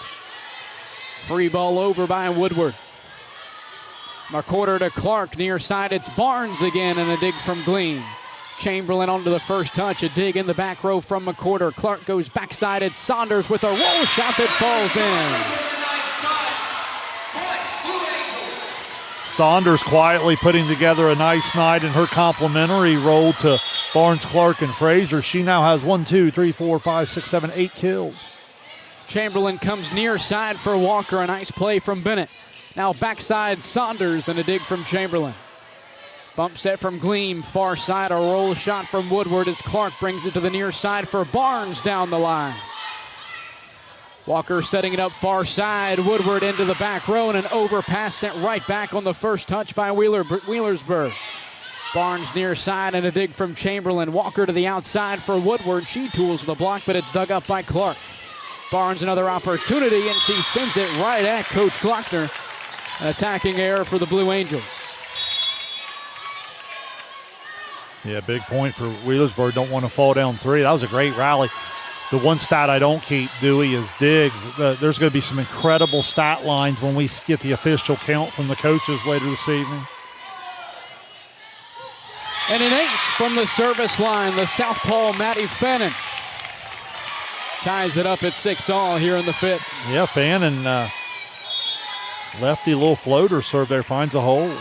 Free ball over by Woodward. McCorder to Clark near side. It's Barnes again, and a dig from Gleam. Chamberlain onto the first touch, a dig in the back row from McCorder. Clark goes backside at Saunders with a roll shot that falls in. Saunders quietly putting together a nice night in her complimentary roll to Barnes, Clark, and Frazier. She now has 1, 2, 3, 4, 5, 6, 7, 8 kills. Chamberlain comes near side for Walker. A nice play from Bennett. Now backside Saunders and a dig from Chamberlain. Bump set from Gleam, far side, a roll shot from Woodward as Clark brings it to the near side for Barnes down the line. Walker setting it up far side, Woodward into the back row, and an overpass sent right back on the first touch by Wheelersburg. Barnes near side and a dig from Chamberlain. Walker to the outside for Woodward. She tools the block, but it's dug up by Clark. Barnes another opportunity, and she sends it right at Coach Glockner. An attacking error for the Blue Angels. Yeah, big point for Wheelersburg. Don't want to fall down 3. That was a great rally. The one stat I don't keep, Dewey, is digs. There's going to be some incredible stat lines when we get the official count from the coaches later this evening. And an ace from the service line, the southpaw Maddie Fannin. Ties it up at 6-all here in the fifth. Yeah, Fannin, lefty little floater serve there, finds a hole.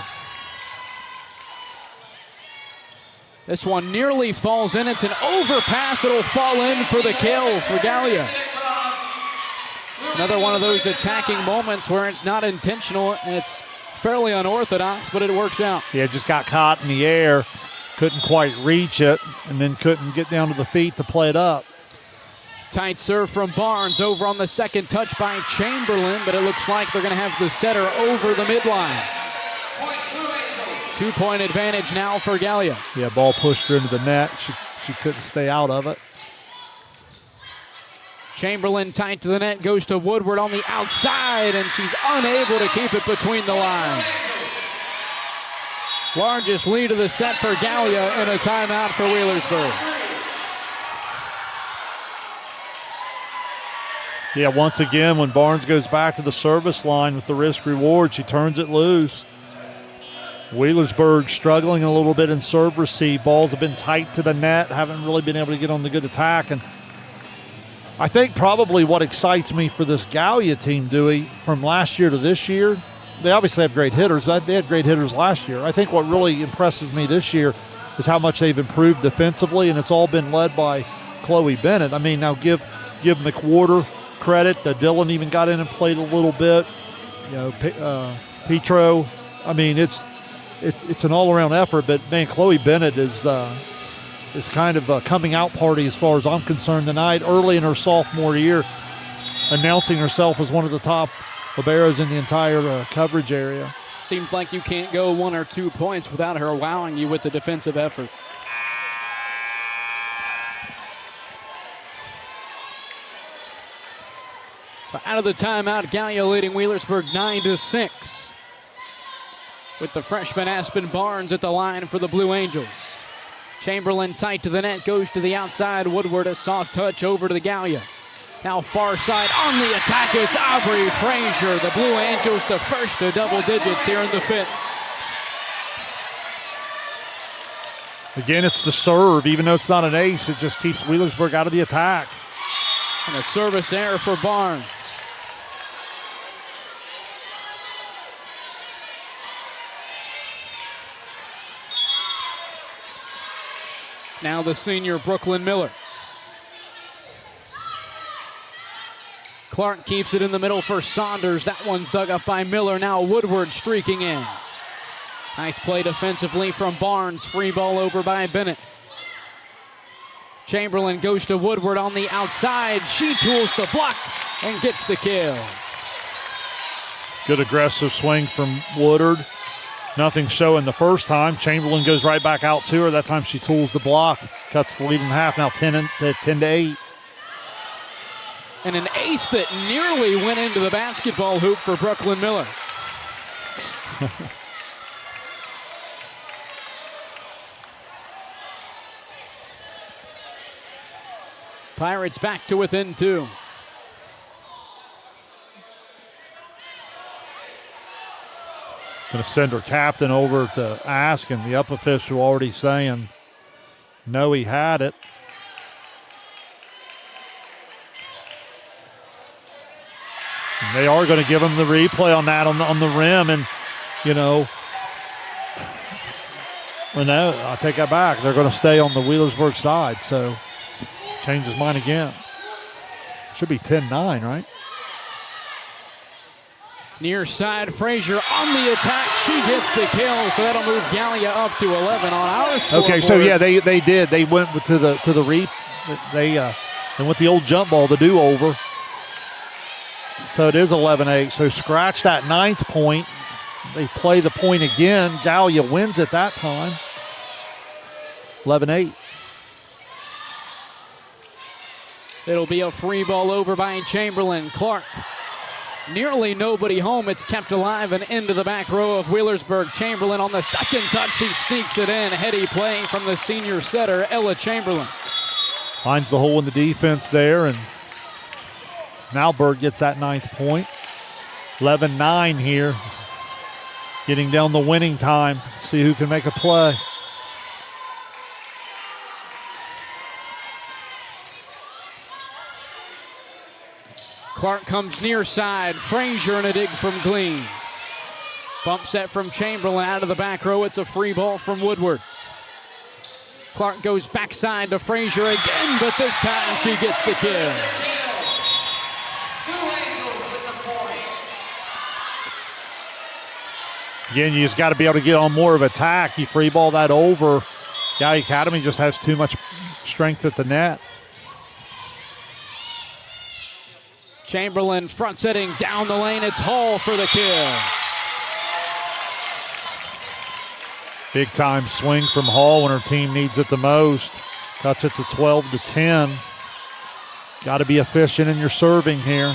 This one nearly falls in. It's an overpass that'll fall in for the kill for Gallia. Another one of those attacking moments where it's not intentional and it's fairly unorthodox, but it works out. Yeah, just got caught in the air, couldn't quite reach it, and then couldn't get down to the feet to play it up. Tight serve from Barnes over on the second touch by Chamberlain, but it looks like they're going to have the setter over the midline. 2-point advantage now for Gallia. Yeah, ball pushed her into the net. She couldn't stay out of it. Chamberlain tight to the net, goes to Woodward on the outside, and she's unable to keep it between the lines. Largest lead of the set for Gallia and a timeout for Wheelersburg. Yeah, once again, when Barnes goes back to the service line with the risk reward, she turns it loose. Wheelersburg struggling a little bit in serve receive. Balls have been tight to the net, haven't really been able to get on the good attack. And I think probably what excites me for this Gallia team, Dewey, from last year to this year, they obviously have great hitters. They had great hitters last year. I think what really impresses me this year is how much they've improved defensively, and it's all been led by Chloe Bennett. I mean, now give McWhorter credit. Dylan even got in and played a little bit. You know, Petro. I mean, it's an all-around effort, but man, Chloe Bennett is is kind of a coming out party as far as I'm concerned tonight, early in her sophomore year, announcing herself as one of the top liberos in the entire coverage area. Seems like you can't go 1 or 2 points without her wowing you with the defensive effort. So out of the timeout, Gallia leading Wheelersburg 9-6. With the freshman Aspen Barnes at the line for the Blue Angels. Chamberlain tight to the net, goes to the outside. Woodward, a soft touch over to the Gallia. Now far side on the attack, it's Aubrey Frazier. The Blue Angels, the first to double digits here in the 5th. Again, it's the serve. Even though it's not an ace, it just keeps Wheelersburg out of the attack. And a service error for Barnes. Now the senior Brooklyn Miller. Clark keeps it in the middle for Saunders. That one's dug up by Miller. Now Woodward streaking in. Nice play defensively from Barnes. Free ball over by Bennett. Chamberlain goes to Woodward on the outside. She tools the block and gets the kill. Good aggressive swing from Woodward. Nothing showing the first time. Chamberlain goes right back out to her. That time she tools the block. Cuts the lead in half. Now 10-8. And an ace that nearly went into the basketball hoop for Brooklyn Miller. Pirates back to within 2. Going to send her captain over to ask, and the up official already saying, no, he had it. And they are going to give him the replay on that on the rim, and, you know, well, no, I'll take that back. They're going to stay on the Wheelersburg side, so change his mind again. Should be 10-9, right? Near side, Frazier on the attack. She gets the kill, so that'll move Gallia up to 11 on our scoreboard. Okay, so yeah, they did. They went to the they went the old jump ball, the do-over. So it is 11-8. So scratch that 9th point. They play the point again. Gallia wins at that time. 11-8. It'll be a free ball over by Chamberlain. Clark. Nearly nobody home. It's kept alive and into the back row of Wheelersburg. Chamberlain on the second touch. She sneaks it in. Heady play from the senior setter, Ella Chamberlain. Finds the hole in the defense there, and now Berg gets that 9th point. 11-9 here. Getting down the winning time. See who can make a play. Clark comes near side. Frazier and a dig from Glean. Bump set from Chamberlain out of the back row. It's a free ball from Woodward. Clark goes backside to Frazier again, but this time she gets the kill. Again, you just got to be able to get on more of attack. You free ball that over. Gallia Academy just has too much strength at the net. Chamberlain front setting down the lane. It's Hall for the kill. Big time swing from Hall when her team needs it the most. Cuts it to 12-10. Got to be efficient in your serving here.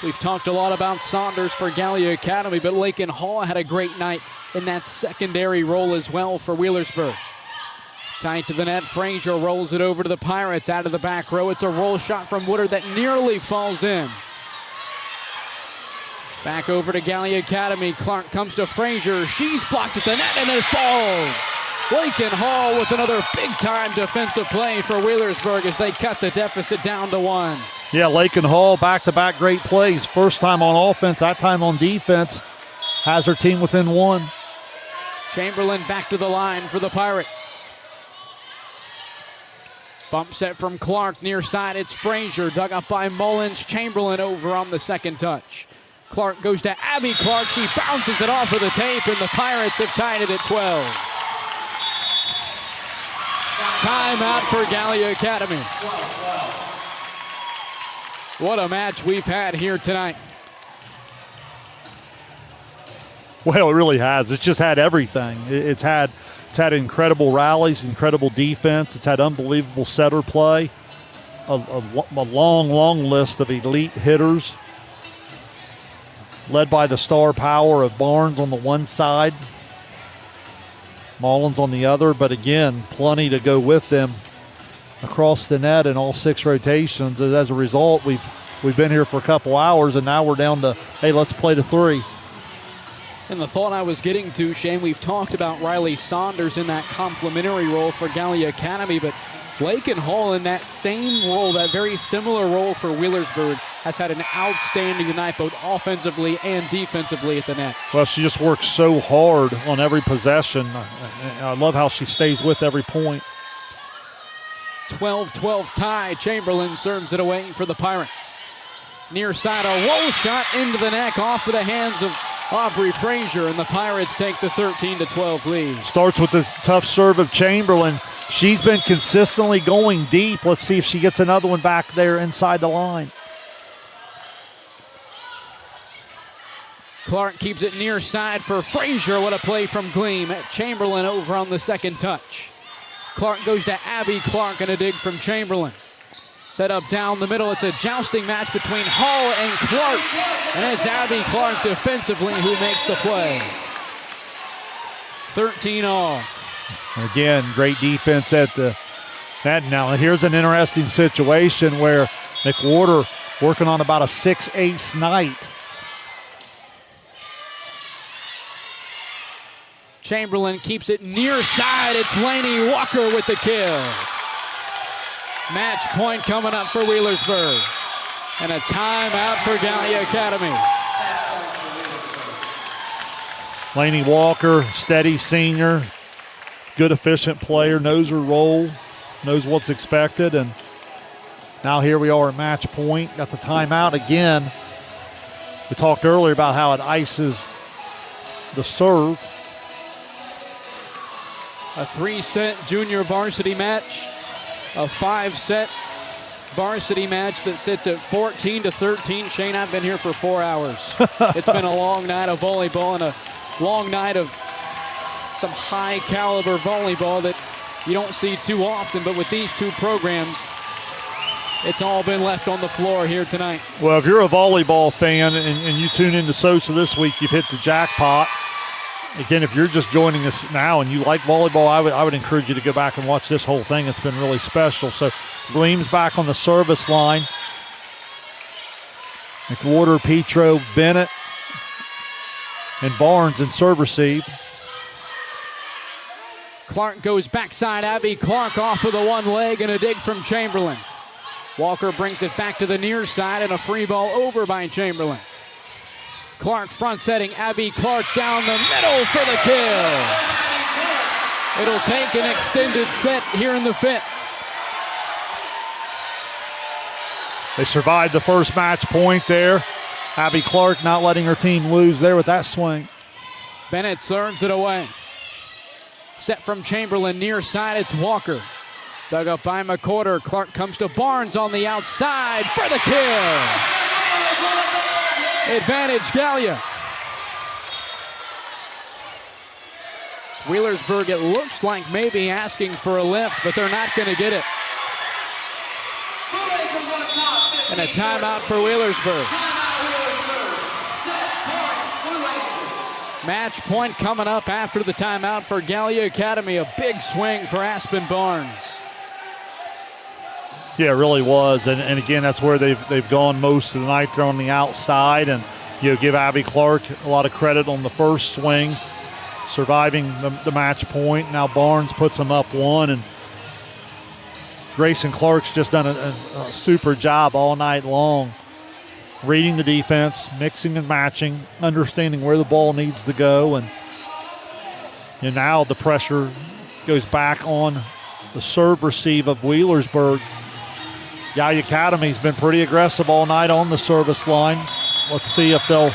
We've talked a lot about Saunders for Gallia Academy, but Lakin Hall had a great night in that secondary role as well for Wheelersburg. Tight to the net, Frazier rolls it over to the Pirates out of the back row. It's a roll shot from Woodard that nearly falls in. Back over to Gallia Academy. Clark comes to Frazier. She's blocked at the net and it falls. Lakin Hall with another big-time defensive play for Wheelersburg as they cut the deficit down to 1. Yeah, Lakin Hall back-to-back great plays. First time on offense, that time on defense. Has her team within 1. Chamberlain back to the line for the Pirates. Bump set from Clark near side. It's Frazier dug up by Mullins. Chamberlain over on the second touch. Clark goes to Abby Clark. She bounces it off of the tape, and the Pirates have tied it at 12. timeout for Gallia Academy. What a match we've had here tonight. Well, it really has. It's just had everything. It's had incredible rallies, incredible defense. It's had unbelievable setter play, a long list of elite hitters, led by the star power of Barnes on the one side, Mullins on the other, but again, plenty to go with them across the net in all 6 rotations. As a result, we've been here for a couple hours, and now we're down to, hey, let's play to 3. And the thought I was getting to, Shane, we've talked about Riley Saunders in that complementary role for Gallia Academy, but Lakin Hall in that same role, that very similar role for Wheelersburg, has had an outstanding night both offensively and defensively at the net. Well, she just works so hard on every possession. I love how she stays with every point. 12-12 tie. Chamberlain serves it away for the Pirates. Near side, a roll shot into the neck off of the hands of Aubrey Frazier, and the Pirates take the 13-12 lead. Starts with the tough serve of Chamberlain. She's been consistently going deep. Let's see if she gets another one back there inside the line. Clark keeps it near side for Frazier. What a play from Gleam. Chamberlain over on the second touch. Clark goes to Abby Clark and a dig from Chamberlain. Set up down the middle. It's a jousting match between Hall and Clark. And it's Abby Clark defensively who makes the play. 13-all. Again, great defense at the net. Now here's an interesting situation where McWhorter working on about a 6-ace night. Chamberlain keeps it near side. It's Lainey Walker with the kill. Match point coming up for Wheelersburg. And a timeout for Gallia Academy. Lainey Walker, steady senior, good efficient player, knows her role, knows what's expected, and now here we are at match point. Got the timeout again. We talked earlier about how it ices the serve. A 3-set junior varsity match, a 5-set varsity match that sits at 14-13. Shane, I've been here for 4 hours. It's been a long night of volleyball and a long night of some high caliber volleyball that you don't see too often, but with these two programs, it's all been left on the floor here tonight. Well, if you're a volleyball fan and you tune into SOSA this week, you've hit the jackpot. Again, if you're just joining us now and you like volleyball, I would encourage you to go back and watch this whole thing. It's been really special. So Gleam's back on the service line. McWhorter, Petro, Bennett, and Barnes in serve receive. Clark goes backside. Abby Clark off with a one leg and a dig from Chamberlain. Walker brings it back to the near side and a free ball over by Chamberlain. Clark front setting, Abby Clark down the middle for the kill. It'll take an extended set here in the 5th. They survived the first match point there. Abby Clark not letting her team lose there with that swing. Bennett serves it away. Set from Chamberlain near side, it's Walker. Dug up by McWhorter. Clark comes to Barnes on the outside for the kill. Advantage Gallia. Wheelersburg, it looks like maybe asking for a lift, but they're not going to get it. And a timeout for Wheelersburg. Match point coming up after the timeout for Gallia Academy. A big swing for Aspen Barnes. Yeah, it really was, and again, that's where they've gone most of the night. They're on the outside, and give Abby Clark a lot of credit on the first swing, surviving the match point. Now Barnes puts them up one, and Grayson Clark's just done a super job all night long, reading the defense, mixing and matching, understanding where the ball needs to go, and now the pressure goes back on the serve receive of Wheelersburg. Gallia Academy's been pretty aggressive all night on the service line. Let's see if they'll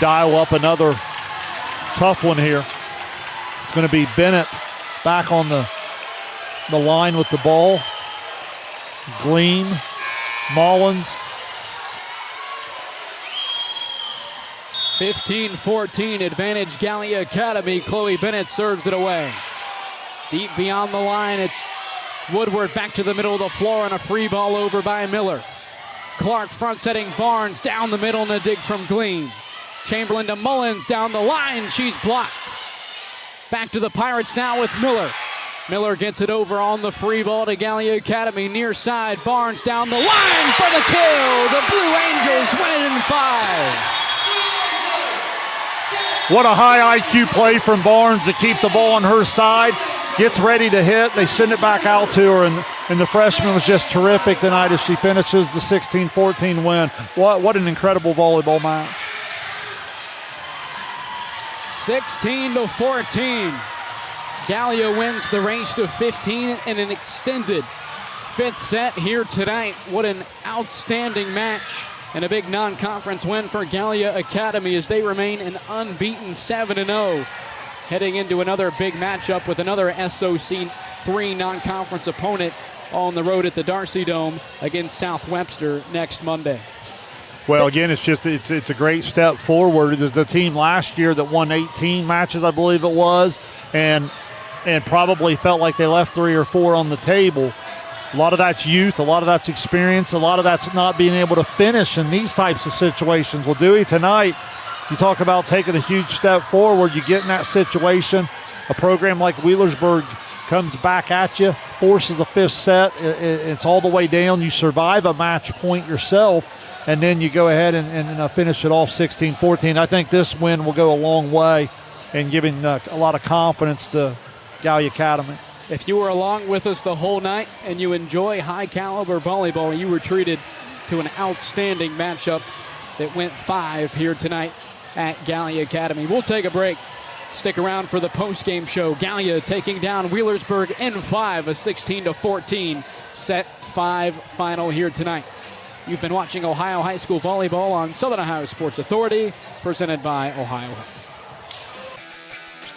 dial up another tough one here. It's going to be Bennett back on the the line with the ball. Gleam, Mullins. 15-14 advantage Gallia Academy. Chloe Bennett serves it away. Deep beyond the line, it's Woodward back to the middle of the floor and a free ball over by Miller. Clark front setting Barnes down the middle and a dig from Gleam. Chamberlain to Mullins down the line, she's blocked. Back to the Pirates now with Miller. Miller gets it over on the free ball to Gallia Academy, near side, Barnes down the line for the kill. The Blue Angels win it in 5. What a high IQ play from Barnes to keep the ball on her side. Gets ready to hit. They send it back out to her, and the freshman was just terrific tonight as she finishes the 16-14 win. What an incredible volleyball match. 16-14. Gallia wins the race to 15 in an extended 5th set here tonight. What an outstanding match and a big non-conference win for Gallia Academy as they remain an unbeaten 7-0. Heading into another big matchup with another SOC 3 non-conference opponent on the road at the Darcy Dome against South Webster next Monday. Well, again, it's a great step forward. There's the team last year that won 18 matches, I believe it was, and probably felt like they left 3 or 4 on the table. A lot of that's youth, a lot of that's experience, a lot of that's not being able to finish in these types of situations. Well, Dewey, tonight, you talk about taking a huge step forward. You get in that situation, a program like Wheelersburg comes back at you, forces a 5th set. It's all the way down. You survive a match point yourself, and then you go ahead and finish it off 16-14. I think this win will go a long way in giving a lot of confidence to Gallia Academy. If you were along with us the whole night and you enjoy high-caliber volleyball, you were treated to an outstanding matchup that went 5 here tonight at Gallia Academy. We'll take a break. Stick around for the post-game show. Gallia taking down Wheelersburg in 5, a 16-14 set 5 final here tonight. You've been watching Ohio High School Volleyball on Southern Ohio Sports Authority, presented by Ohio Health.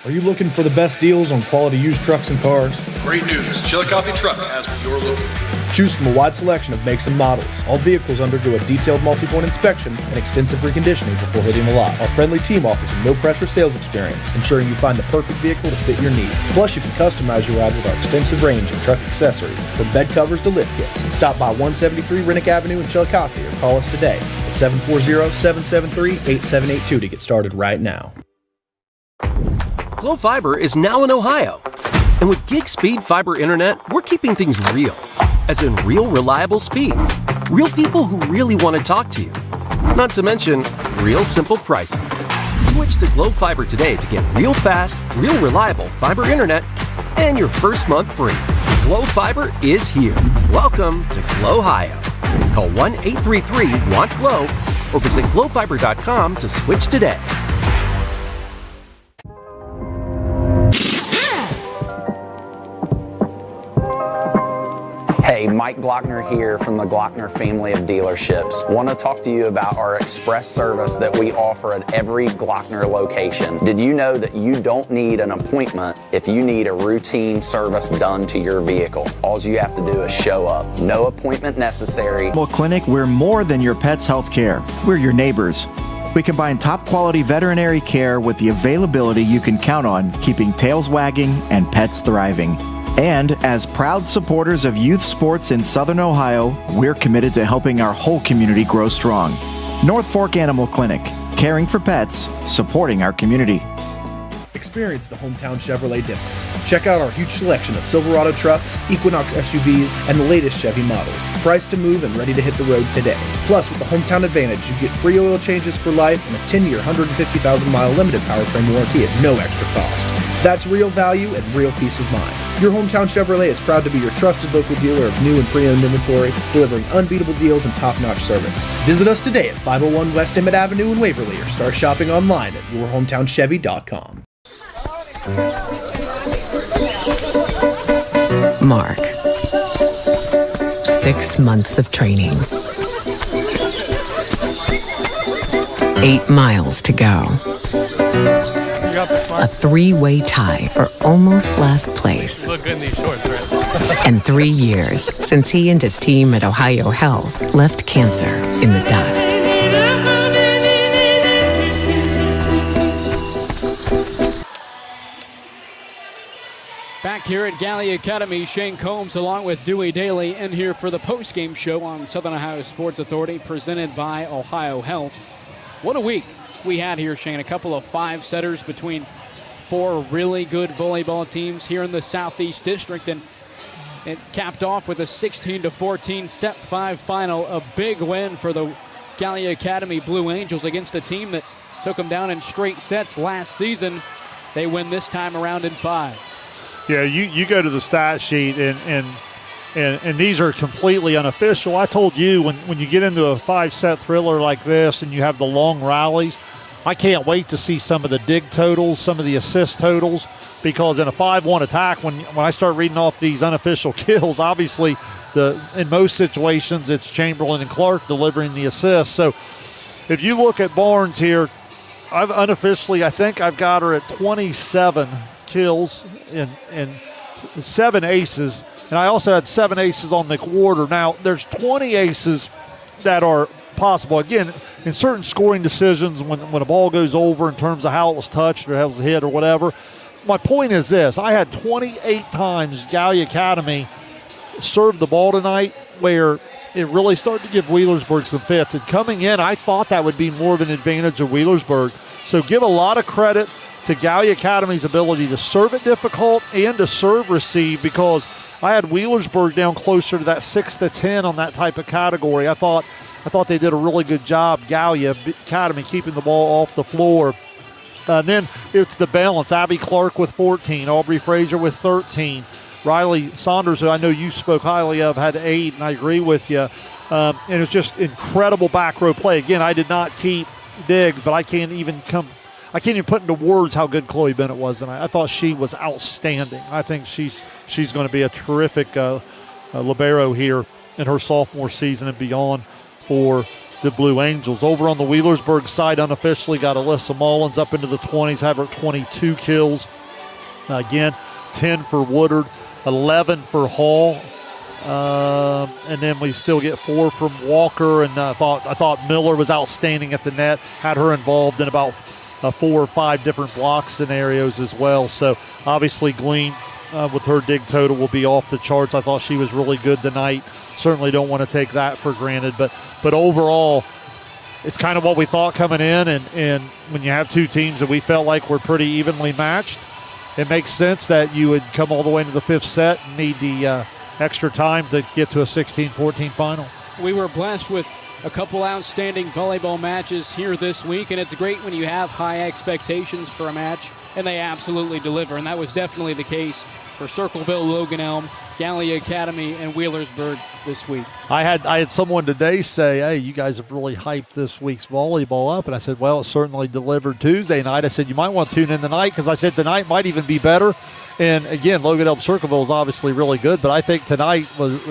Are you looking for the best deals on quality used trucks and cars? Great news, Chillicothe Truck has what you're looking for. Choose from a wide selection of makes and models. All vehicles undergo a detailed multi-point inspection and extensive reconditioning before hitting the lot. Our friendly team offers a no-pressure sales experience, ensuring you find the perfect vehicle to fit your needs. Plus, you can customize your ride with our extensive range of truck accessories, from bed covers to lift kits. Stop by 173 Rennick Avenue in Chillicothe or call us today at 740-773-8782 to get started right now. Glo Fiber is now in Ohio. And with gig speed fiber internet, we're keeping things real. As in real reliable speeds. Real people who really want to talk to you. Not to mention, real simple pricing. Switch to Glo Fiber today to get real fast, real reliable fiber internet and your first month free. Glo Fiber is here. Welcome to Glo Ohio. Call 1-833-WANT-GLO or visit glofiber.com to switch today. Hey, Mike Glockner here from the Glockner family of dealerships. Want to talk to you about our express service that we offer at every Glockner location. Did you know that you don't need an appointment if you need a routine service done to your vehicle? All you have to do is show up. No appointment necessary. Clinic, we're more than your pet's health care. We're your neighbors. We combine top quality veterinary care with the availability you can count on, keeping tails wagging and pets thriving. And as proud supporters of youth sports in Southern Ohio, we're committed to helping our whole community grow strong. North Fork Animal Clinic, caring for pets, supporting our community. Experience the hometown Chevrolet difference. Check out our huge selection of Silverado trucks, Equinox SUVs, and the latest Chevy models. Priced to move and ready to hit the road today. Plus, with the Hometown Advantage, you get free oil changes for life and a 10-year, 150,000-mile limited powertrain warranty at no extra cost. That's real value and real peace of mind. Your hometown Chevrolet is proud to be your trusted local dealer of new and pre-owned inventory, delivering unbeatable deals and top-notch service. Visit us today at 501 West Emmett Avenue in Waverly or start shopping online at yourhometownchevy.com. Mark. 6 months of training. 8 miles to go. A three-way tie for almost last place. You look good in these shorts, right? And 3 years since he and his team at Ohio Health left cancer in the dust. Back here at Gallia Academy, Shane Combs along with Dewey Daly in here for the post-game show on Southern Ohio Sports Authority presented by Ohio Health. What a week we had here, Shane. A couple of five-setters between four really good volleyball teams here in the Southeast District, and it capped off with a 16-14 set 5 final. A big win for the Gallia Academy Blue Angels against a team that took them down in straight sets last season. They win this time around in 5. Yeah, you go to the stat sheet, and these are completely unofficial. I told you when you get into a 5-set thriller like this and you have the long rallies, I can't wait to see some of the dig totals, some of the assist totals, because in a 5-1 attack, when I start reading off these unofficial kills, obviously in most situations it's Chamberlain and Clark delivering the assist. So if you look at Barnes here, I think I've got her at 27 kills and 7 aces, and I also had 7 aces on the quarter. Now, there's 20 aces that are possible. Again, in certain scoring decisions, when a ball goes over in terms of how it was touched or how it was hit or whatever, my point is this. I had 28 times Gallia Academy served the ball tonight where it really started to give Wheelersburg some fits. And coming in, I thought that would be more of an advantage of Wheelersburg. So give a lot of credit to Gallia Academy's ability to serve it difficult and to serve receive, because I had Wheelersburg down closer to that 6-10 on that type of category. I thought they did a really good job, Gallia Academy, keeping the ball off the floor. Then it's the balance. Abby Clark with 14, Aubrey Frazier with 13. Riley Saunders, who I know you spoke highly of, had 8, and I agree with you. And it's just incredible back row play. Again, I did not keep Diggs, but I can't even put into words how good Chloe Bennett was tonight. I thought she was outstanding. I think she's going to be a terrific libero here in her sophomore season and beyond for the Blue Angels. Over on the Wheelersburg side, unofficially got Alyssa Mullins up into the 20s, have her 22 kills. Again, 10 for Woodard, 11 for Hall. And then we still get 4 from Walker, and I thought Miller was outstanding at the net, had her involved in about 4 or 5 different block scenarios as well. So obviously Glean with her dig total will be off the charts. I thought she was really good tonight. Certainly don't want to take that for granted, but overall it's kind of what we thought coming in, and when you have two teams that we felt like were pretty evenly matched, it makes sense that you would come all the way into the 5th set and need the extra time to get to a 16-14 final. We were blessed with a couple outstanding volleyball matches here this week, and it's great when you have high expectations for a match, and they absolutely deliver, and that was definitely the case for Circleville, Logan Elm, Gallia Academy, and Wheelersburg this week. I had someone today say, hey, you guys have really hyped this week's volleyball up, and I said, well, it certainly delivered Tuesday night. I said, you might want to tune in tonight, because I said tonight might even be better. And again, Logan Elm Circleville is obviously really good, but I think tonight was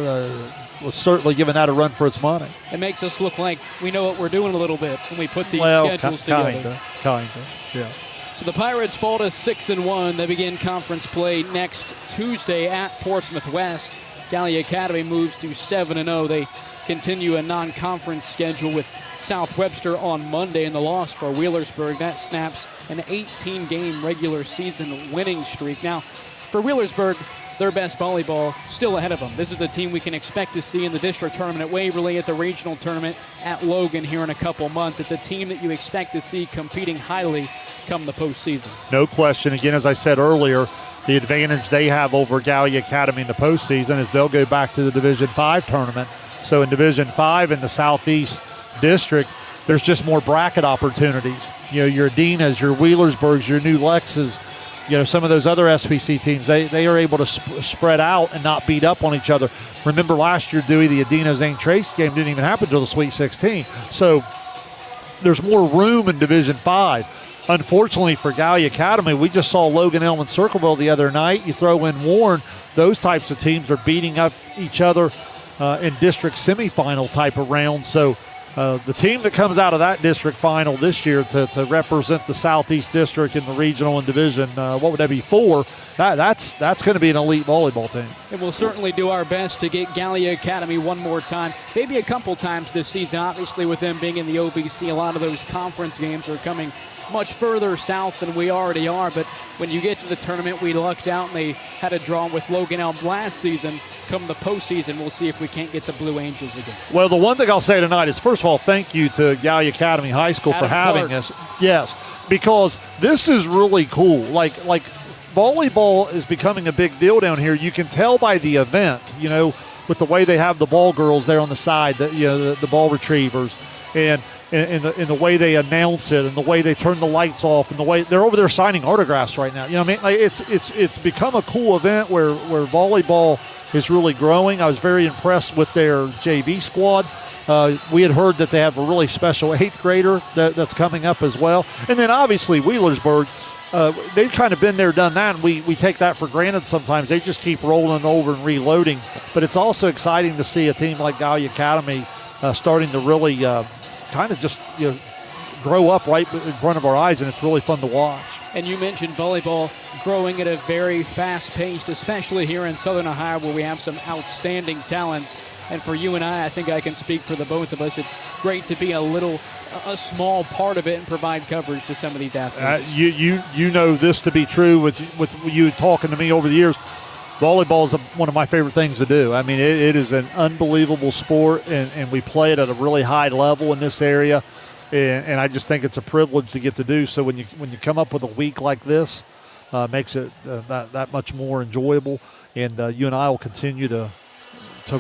certainly giving that a run for its money. It makes us look like we know what we're doing a little bit when we put these schedules together. Kinda, yeah. So the Pirates fall to 6-1. They begin conference play next Tuesday at Portsmouth West. Gallia Academy moves to 7-0. They continue a non-conference schedule with South Webster on Monday, and the loss for Wheelersburg. That snaps an 18-game regular season winning streak. Now, for Wheelersburg, their best volleyball still ahead of them. This is a team we can expect to see in the district tournament at Waverly, at the regional tournament at Logan here in a couple months. It's a team that you expect to see competing highly come the postseason. No question. Again, as I said earlier, the advantage they have over Gallia Academy in the postseason is they'll go back to the Division 5 tournament. So in Division 5 in the Southeast District, there's just more bracket opportunities. You know, your Adinas, your Wheelersburgs, your New Lexes, you know, some of those other SVC teams, they are able to spread out and not beat up on each other. Remember last year, Dewey, the Adina-Zane Trace game didn't even happen until the Sweet 16. So there's more room in Division 5. Unfortunately for Gallia Academy, we just saw Logan Elm and Circleville the other night. You throw in Warren, those types of teams are beating up each other in district semifinal type of rounds. So the team that comes out of that district final this year to represent the Southeast District in the regional and division, what would that be, 4? That's going to be an elite volleyball team. And we'll certainly do our best to get Gallia Academy one more time, maybe a couple times this season. Obviously, with them being in the OVC, a lot of those conference games are coming much further south than we already are, but when you get to the tournament, we lucked out and they had a draw with Logan Elm last season. Come the postseason, we'll see if we can't get the Blue Angels again. Well, the one thing I'll say tonight is, first of all, thank you to Gallia Academy High School for having us. Yes, because this is really cool. Like volleyball is becoming a big deal down here. You can tell by the event, with the way they have the ball girls there on the side, the ball retrievers, and in the way they announce it, and the way they turn the lights off, and the way they're over there signing autographs right now. You know what I mean? Like it's become a cool event where volleyball is really growing. I was very impressed with their JV squad. We had heard that they have a really special 8th grader that's coming up as well. And then obviously Wheelersburg, they've kind of been there, done that, and we take that for granted sometimes. They just keep rolling over and reloading. But it's also exciting to see a team like Gallia Academy starting to really kind of just grow up right in front of our eyes, and it's really fun to watch. And you mentioned volleyball growing at a very fast pace, especially here in Southern Ohio, where we have some outstanding talents. And for you and I think I can speak for the both of us, it's great to be a small part of it and provide coverage to some of these athletes. You know this to be true with you talking to me over the years. Volleyball is one of my favorite things to do. I mean, it is an unbelievable sport, and we play it at a really high level in this area, and I just think it's a privilege to get to do. So when you come up with a week like this, makes it that much more enjoyable. And you and I will continue to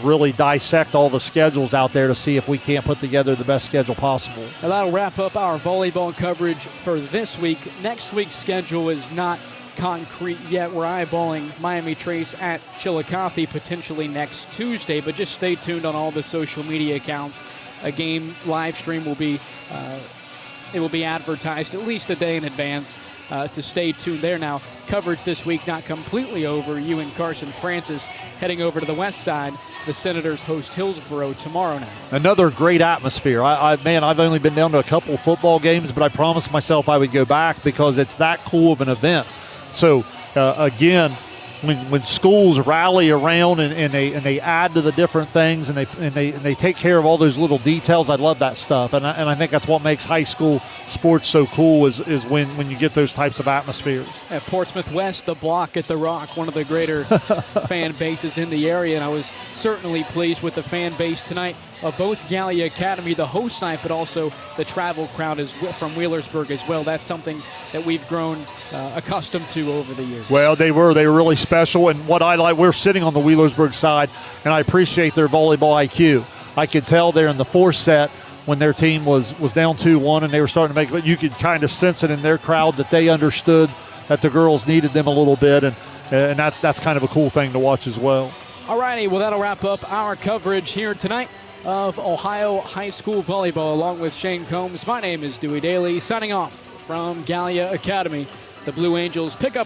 really dissect all the schedules out there to see if we can't put together the best schedule possible. And that'll wrap up our volleyball coverage for this week. Next week's schedule is not concrete yet. We're eyeballing Miami Trace at Chillicothe potentially next Tuesday, but just stay tuned on all the social media accounts. A game live stream will be advertised at least a day in advance to stay tuned there. Now, coverage this week not completely over. You and Carson Francis heading over to the west side. The Senators host Hillsborough tomorrow night. Another great atmosphere. I've only been down to a couple of football games, but I promised myself I would go back because it's that cool of an event. So, again, when schools rally around and they add to the different things and they take care of all those little details, I love that stuff. And I think that's what makes high school sports so cool is when you get those types of atmospheres. At Portsmouth West, the Block at the Rock, one of the greater fan bases in the area, and I was certainly pleased with the fan base tonight of both Gallia Academy, the host night, but also the travel crowd from Wheelersburg as well. That's something that we've grown accustomed to over the years. Well, they were really special, and what I like, we're sitting on the Wheelersburg side, and I appreciate their volleyball IQ. I could tell there in the fourth set when their team was down 2-1 and they were starting to make it, but you could kind of sense it in their crowd that they understood that the girls needed them a little bit, and that's kind of a cool thing to watch as well. All righty, well, that'll wrap up our coverage here tonight of Ohio High School Volleyball. Along with Shane Combs, my name is Dewey Daly, signing off from Gallia Academy. The Blue Angels pick up